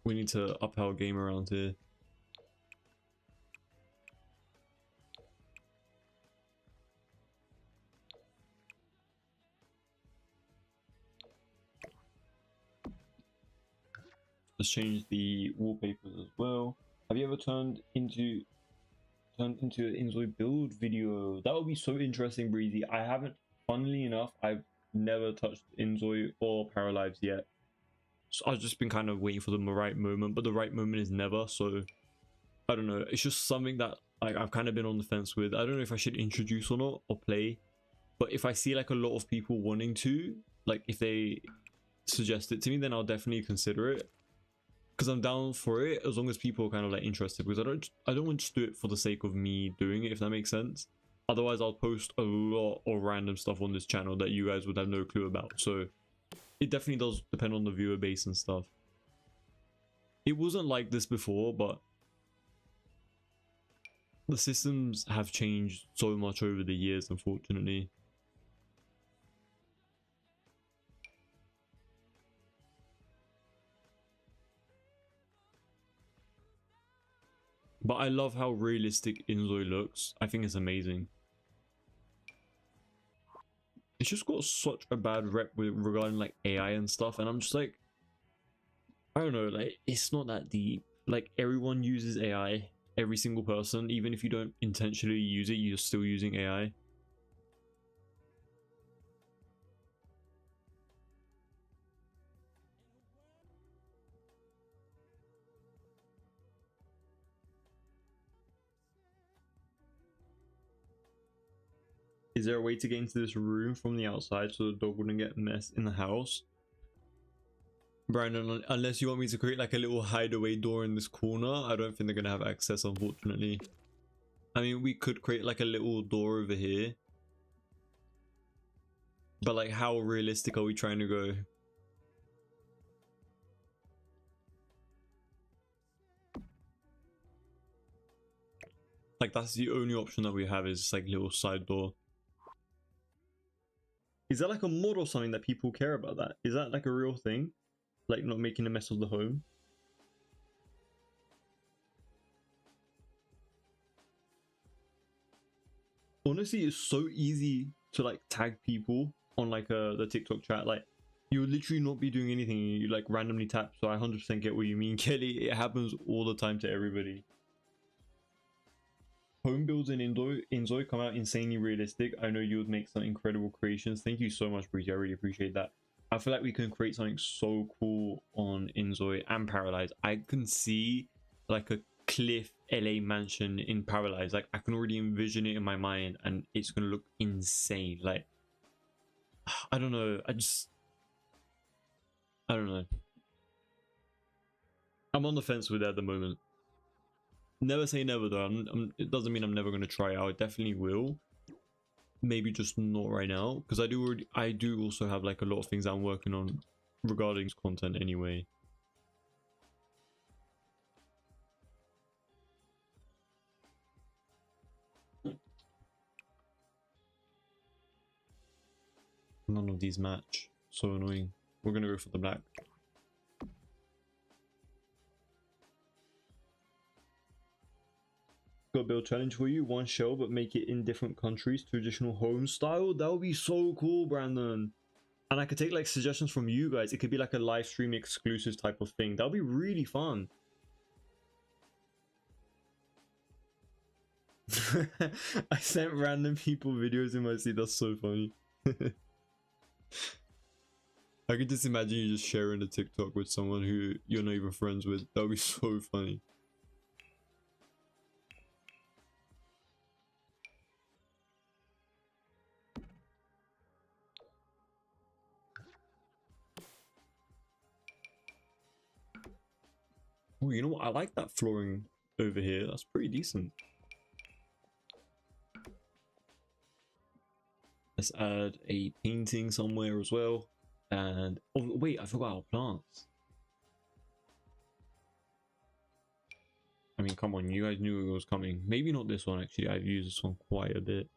Speaker 1: we need to up our game around here. Let's change the wallpapers as well. Have you ever turned into an Inzoi build video? That would be so interesting, Breezy. I haven't, funnily enough, I've never touched Inzoi or Paralives yet. So I've just been kind of waiting for the right moment, but the right moment is never. So I don't know. It's just something that I've kind of been on the fence with. I don't know if I should introduce or not or play, but if I see like a lot of people wanting to, like if they suggest it to me, then I'll definitely consider it. Because I'm down for it as long as people are kind of like interested, because I don't want to just do it for the sake of me doing it, if that makes sense. Otherwise I'll post a lot of random stuff on this channel that you guys would have no clue about. So it definitely does depend on the viewer base and stuff. It wasn't like this before, but the systems have changed so much over the years, unfortunately. But I love how realistic Inzoi looks. I think it's amazing. It's just got such a bad rep regarding like AI and stuff, and I'm just like, I don't know, like it's not that deep. Like everyone uses AI, every single person, even if you don't intentionally use it, you're still using AI. Is there a way to get into this room from the outside so the dog wouldn't get messed in the house? Brandon, unless you want me to create like a little hideaway door in this corner, I don't think they're gonna have access, unfortunately. I mean, we could create like a little door over here. But like, how realistic are we trying to go? Like, that's the only option that we have, is like little side door. Is that like a mod or something that people care about that? Is that like a real thing? Like not making a mess of the home? Honestly, it's so easy to like tag people on like the TikTok chat. Like you would literally not be doing anything, you like randomly tap. So I 100% get what you mean, Kelly. It happens all the time to everybody. Home builds in Inzoi come out insanely realistic. I know you would make some incredible creations. Thank you so much, Breezy. I really appreciate that. I feel like we can create something so cool on Inzoi and Paralives. I can see like a cliff LA mansion in Paralives. Like I can already envision it in my mind, and it's gonna look insane. Like I don't know. I don't know. I'm on the fence with it at the moment. Never say never though. It doesn't mean I'm never going to try it out. I definitely will. Maybe just not right now, because I do also have like a lot of things I'm working on regarding content anyway. None of these match. So annoying. We're gonna go for the black. Got a build challenge for you. One shell, but make it in different countries. Traditional home style. That would be so cool, Brandon. And I could take like suggestions from you guys. It could be like a live stream exclusive type of thing. That would be really fun. I sent random people videos in my seat. That's so funny. I could just imagine you just sharing a TikTok with someone who you're not even friends with. That would be so funny. Oh, you know what? I like that flooring over here. That's pretty decent. Let's add a painting somewhere as well. And oh wait, I forgot our plants. I mean, come on, you guys knew it was coming. Maybe not this one actually. I've used this one quite a bit.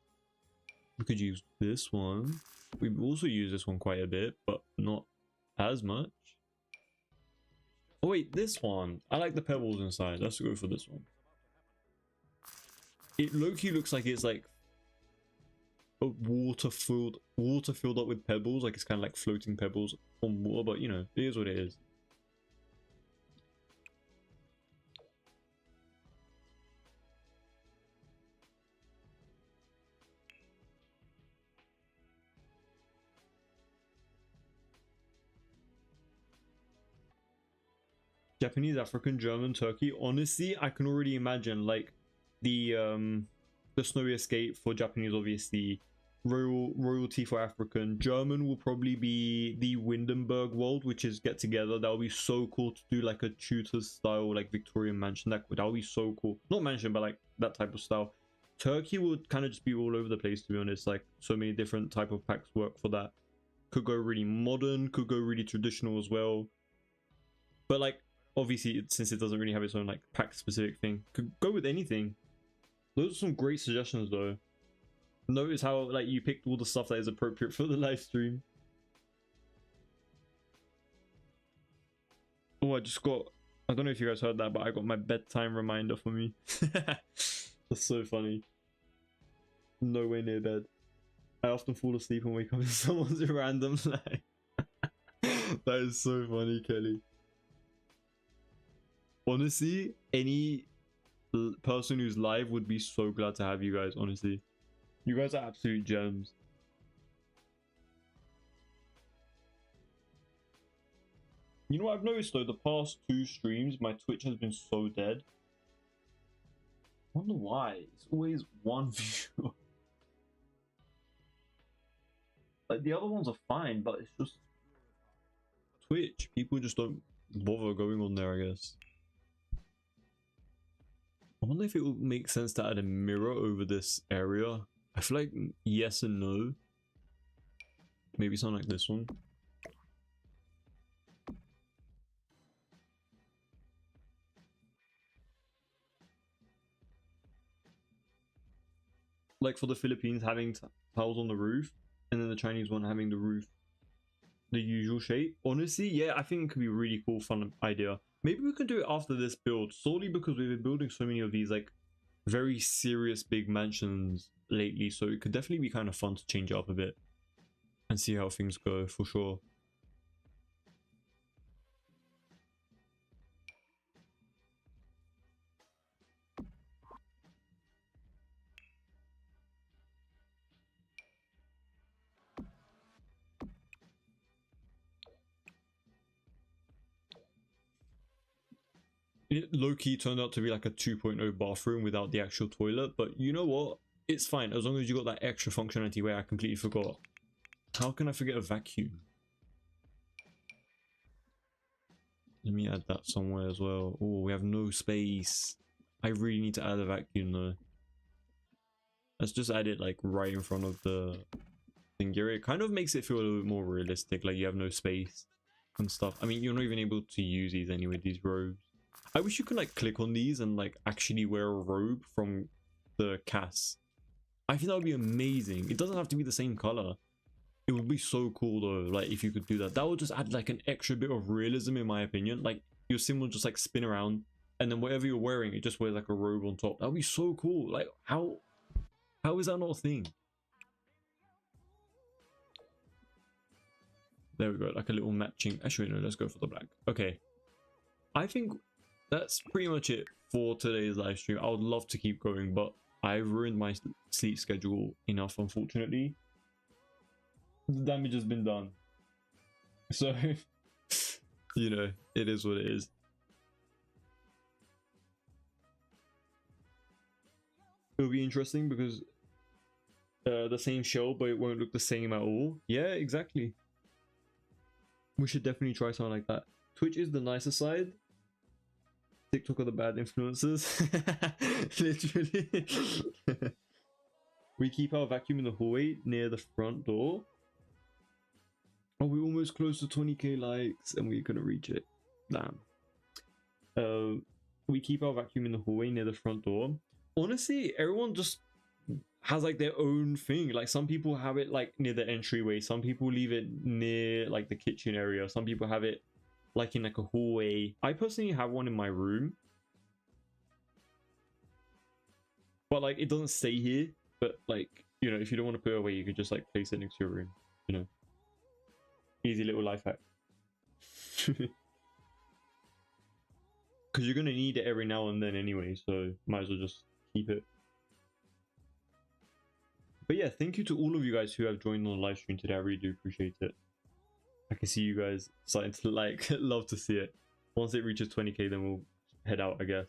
Speaker 1: We could use this one. We've also used this one quite a bit, but not as much. Oh wait, this one. I like the pebbles inside. Let's go for this one. It low-key looks like it's like a water filled up with pebbles. Like it's kind of like floating pebbles on water, but you know, it is what it is. Japanese, African, German, Turkey. Honestly, I can already imagine like the snowy escape for Japanese, obviously. Royalty for African. German will probably be the Windenburg world, which is get together. That would be so cool to do like a Tudor style, like Victorian mansion. That would be so cool. Not mansion, but like that type of style. Turkey would kind of just be all over the place, to be honest. Like so many different type of packs work for that. Could go really modern, could go really traditional as well. But like obviously, since it doesn't really have its own like pack specific thing, could go with anything. Those are some great suggestions though. Notice how like you picked all the stuff that is appropriate for the live stream. Oh, I don't know if you guys heard that, but I got my bedtime reminder for me. That's so funny. Nowhere near bed. I often fall asleep and wake up in someone's random live. That is so funny, Kelly. Honestly, any person who's live would be so glad to have you guys, honestly. You guys are absolute gems. You know what I've noticed though, the past 2 streams, my Twitch has been so dead. I wonder why. It's always one view. Like the other ones are fine, but it's just Twitch. People just don't bother going on there, I guess. I wonder if it would make sense to add a mirror over this area. I feel like yes and no. Maybe something like this one. Like for the Philippines having tiles on the roof, and then the Chinese one having the roof the usual shape. Honestly, yeah, I think it could be a really cool, fun idea. Maybe we can do it after this build, solely because we've been building so many of these like very serious big mansions lately, so it could definitely be kind of fun to change it up a bit and see how things go for sure. It low-key turned out to be like a 2.0 bathroom without the actual toilet, but you know what? It's fine as long as you got that extra functionality where I completely forgot. How can I forget a vacuum? Let me add that somewhere as well. Oh, we have no space. I really need to add a vacuum though. Let's just add it like right in front of the thing here. It kind of makes it feel a little bit more realistic, like you have no space. and stuff. I mean, you're not even able to use these anyway, these robes. I wish you could like click on these and like actually wear a robe from the cast. I think that would be amazing. It doesn't have to be the same color. It would be so cool though, like if you could do that. That would just add like an extra bit of realism in my opinion. Like your sim will just like spin around and then whatever you're wearing, it just wears like a robe on top. That would be so cool. Like how is that not a thing? There we go, like a little matching. Actually, no, let's go for the black. Okay. I think that's pretty much it for today's live stream. I would love to keep going, but I've ruined my sleep schedule enough, unfortunately. The damage has been done. So, you know, it is what it is. It'll be interesting because the same shell, but it won't look the same at all. Yeah, exactly. We should definitely try something like that. Twitch is the nicer side. TikTok are the bad influences. Literally. We keep our vacuum in the hallway near the front door. Oh, we're almost close to 20k likes and we're gonna reach it. Damn. We keep our vacuum in the hallway near the front door. Honestly, everyone just has like their own thing. Like some people have it like near the entryway, some people leave it near like the kitchen area, some people have it like in like a hallway. I personally have one in my room, but like it doesn't stay here. But like, you know, if you don't want to put it away, you could just like place it next to your room, you know. Easy little life hack. Because you're gonna need it every now and then anyway, so might as well just keep it. But yeah, thank you to all of you guys who have joined on the live stream today. I really do appreciate it. I can see you guys starting to like love to see it. Once it reaches 20k, then we'll head out, I guess.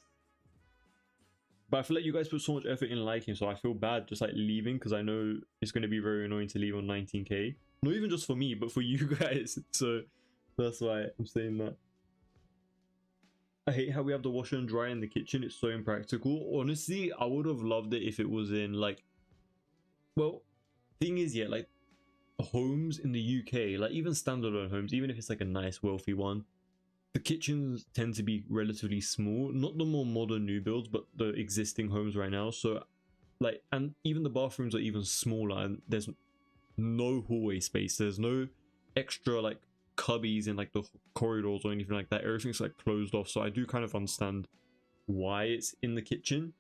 Speaker 1: But I feel like you guys put so much effort in liking, so I feel bad just like leaving, because I know it's going to be very annoying to leave on 19k. Not even just for me, but for you guys. So that's why I'm saying that. I hate how we have the washer and dryer in the kitchen. It's so impractical. Honestly, I would have loved it if it was in like, well, thing is, yeah, like homes in the UK, like even standalone homes, even if it's like a nice wealthy one, the kitchens tend to be relatively small. Not the more modern new builds, but the existing homes right now. So like, and even the bathrooms are even smaller, and there's no hallway space. There's no extra like cubbies in like the corridors or anything like that. Everything's like closed off. So I do kind of understand why it's in the kitchen,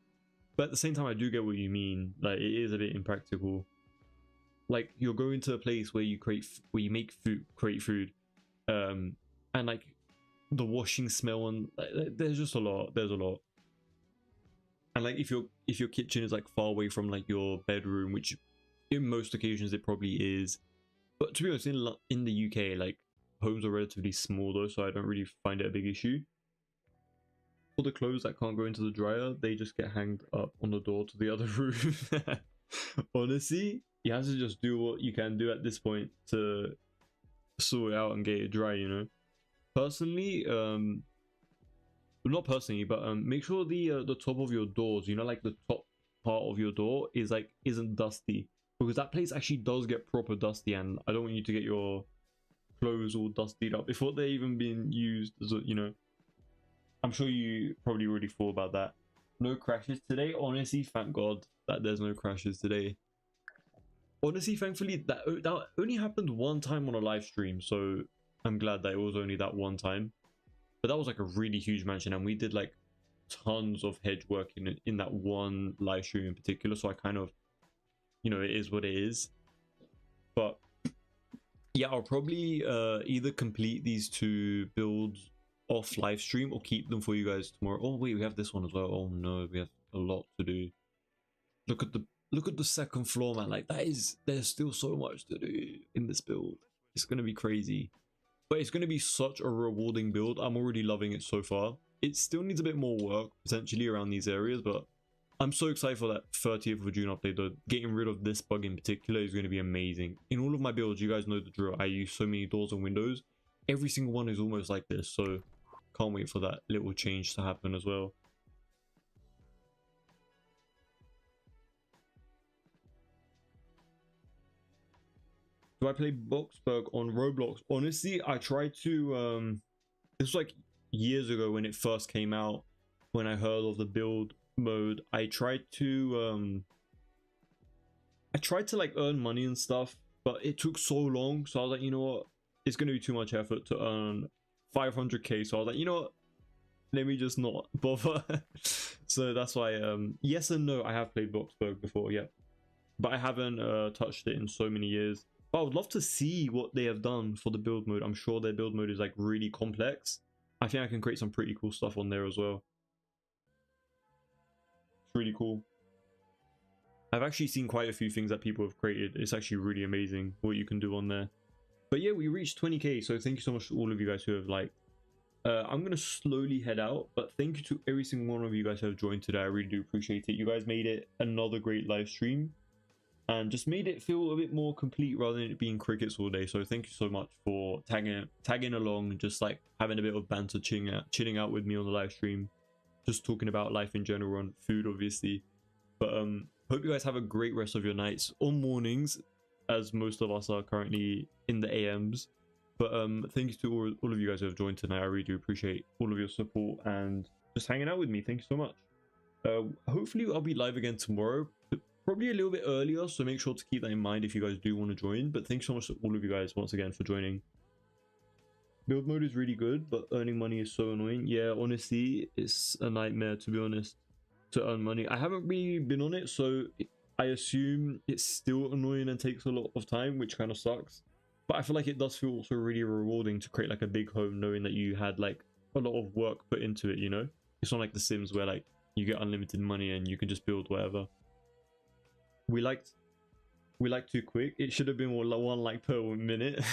Speaker 1: but at the same time I do get what you mean. Like it is a bit impractical. Like you're going to a place where you make food, create food, and like the washing smell, and there's just a lot. There's a lot. And like if your kitchen is like far away from like your bedroom, which in most occasions it probably is, but to be honest, in the UK, like homes are relatively small though, so I don't really find it a big issue. For the clothes that can't go into the dryer, they just get hanged up on the door to the other room. Honestly, you have to just do what you can do at this point to sort it out and get it dry, you know. Personally, not personally, but make sure the top of your doors, you know, like the top part of your door isn't dusty, because that place actually does get proper dusty, and I don't want you to get your clothes all dustied up before they're even being used, you know. I'm sure you probably already thought about that. No crashes today. Honestly, thank God that there's no crashes today. Honestly, thankfully, that only happened one time on a live stream, so I'm glad that it was only that one time. But that was like a really huge mansion, and we did like tons of hedge work in that one live stream in particular, so I kind of, you know, it is what it is. But yeah, I'll probably either complete these two builds off live stream or keep them for you guys tomorrow. Oh wait, we have this one as well. Oh no, we have a lot to do. Look at the second floor, man. Like there's still so much to do in this build. It's gonna be crazy, but it's gonna be such a rewarding build. I'm already loving it so far. It still needs a bit more work potentially around these areas, but I'm so excited for that 30th of June update though. Getting rid of this bug in particular is going to be amazing. In all of my builds, you guys know the drill. I use so many doors and windows. Every single one is almost like this, so can't wait for that little change to happen as well. Do I play Boxburg on Roblox? Honestly, I tried to this was like years ago when it first came out, when I heard of the build mode. I tried to like earn money and stuff, but it took so long, so I was like, you know what, it's gonna be too much effort to earn 500k, so I was like, you know what, let me just not bother. So that's why yes and no, I have played Boxburg before, yeah, but I haven't touched it in so many years. But I would love to see what they have done for the build mode. I'm sure their build mode is like really complex. I think I can create some pretty cool stuff on there as well. It's really cool. I've actually seen quite a few things that people have created. It's actually really amazing what you can do on there. But yeah, we reached 20k, so thank you so much to all of you guys who have liked. I'm gonna slowly head out, but thank you to every single one of you guys who have joined today. I really do appreciate it. You guys made it another great live stream and just made it feel a bit more complete rather than it being crickets all day. So thank you so much for tagging along, just like having a bit of banter, chilling out with me on the live stream, just talking about life in general and food, obviously. But hope you guys have a great rest of your nights or mornings, as most of us are currently in the AMs. But thank you to all of you guys who have joined tonight. I really do appreciate all of your support and just hanging out with me. Thank you so much. Hopefully I'll be live again tomorrow, probably a little bit earlier, so make sure to keep that in mind if you guys do want to join. But thanks so much to all of you guys once again for joining. Build mode is really good, but earning money is so annoying. Yeah, honestly, it's a nightmare, to be honest, to earn money. I haven't really been on it, so I assume it's still annoying and takes a lot of time, which kind of sucks. But I feel like it does feel also really rewarding to create like a big home knowing that you had like a lot of work put into it, you know? It's not like The Sims where like you get unlimited money and you can just build whatever. We liked too quick. It should have been more like 1 like per minute.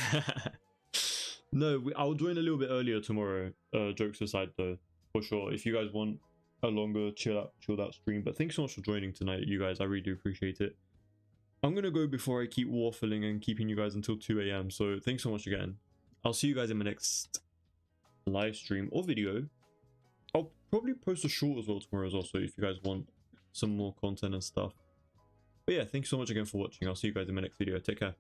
Speaker 1: No, I'll join a little bit earlier tomorrow. Jokes aside though, for sure. If you guys want a longer chilled out stream. But thanks so much for joining tonight, you guys. I really do appreciate it. I'm gonna go before I keep waffling and keeping you guys until 2 a.m. So thanks so much again. I'll see you guys in my next live stream or video. I'll probably post a short as well tomorrow as well, so if you guys want some more content and stuff. But yeah, thanks so much again for watching. I'll see you guys in my next video. Take care.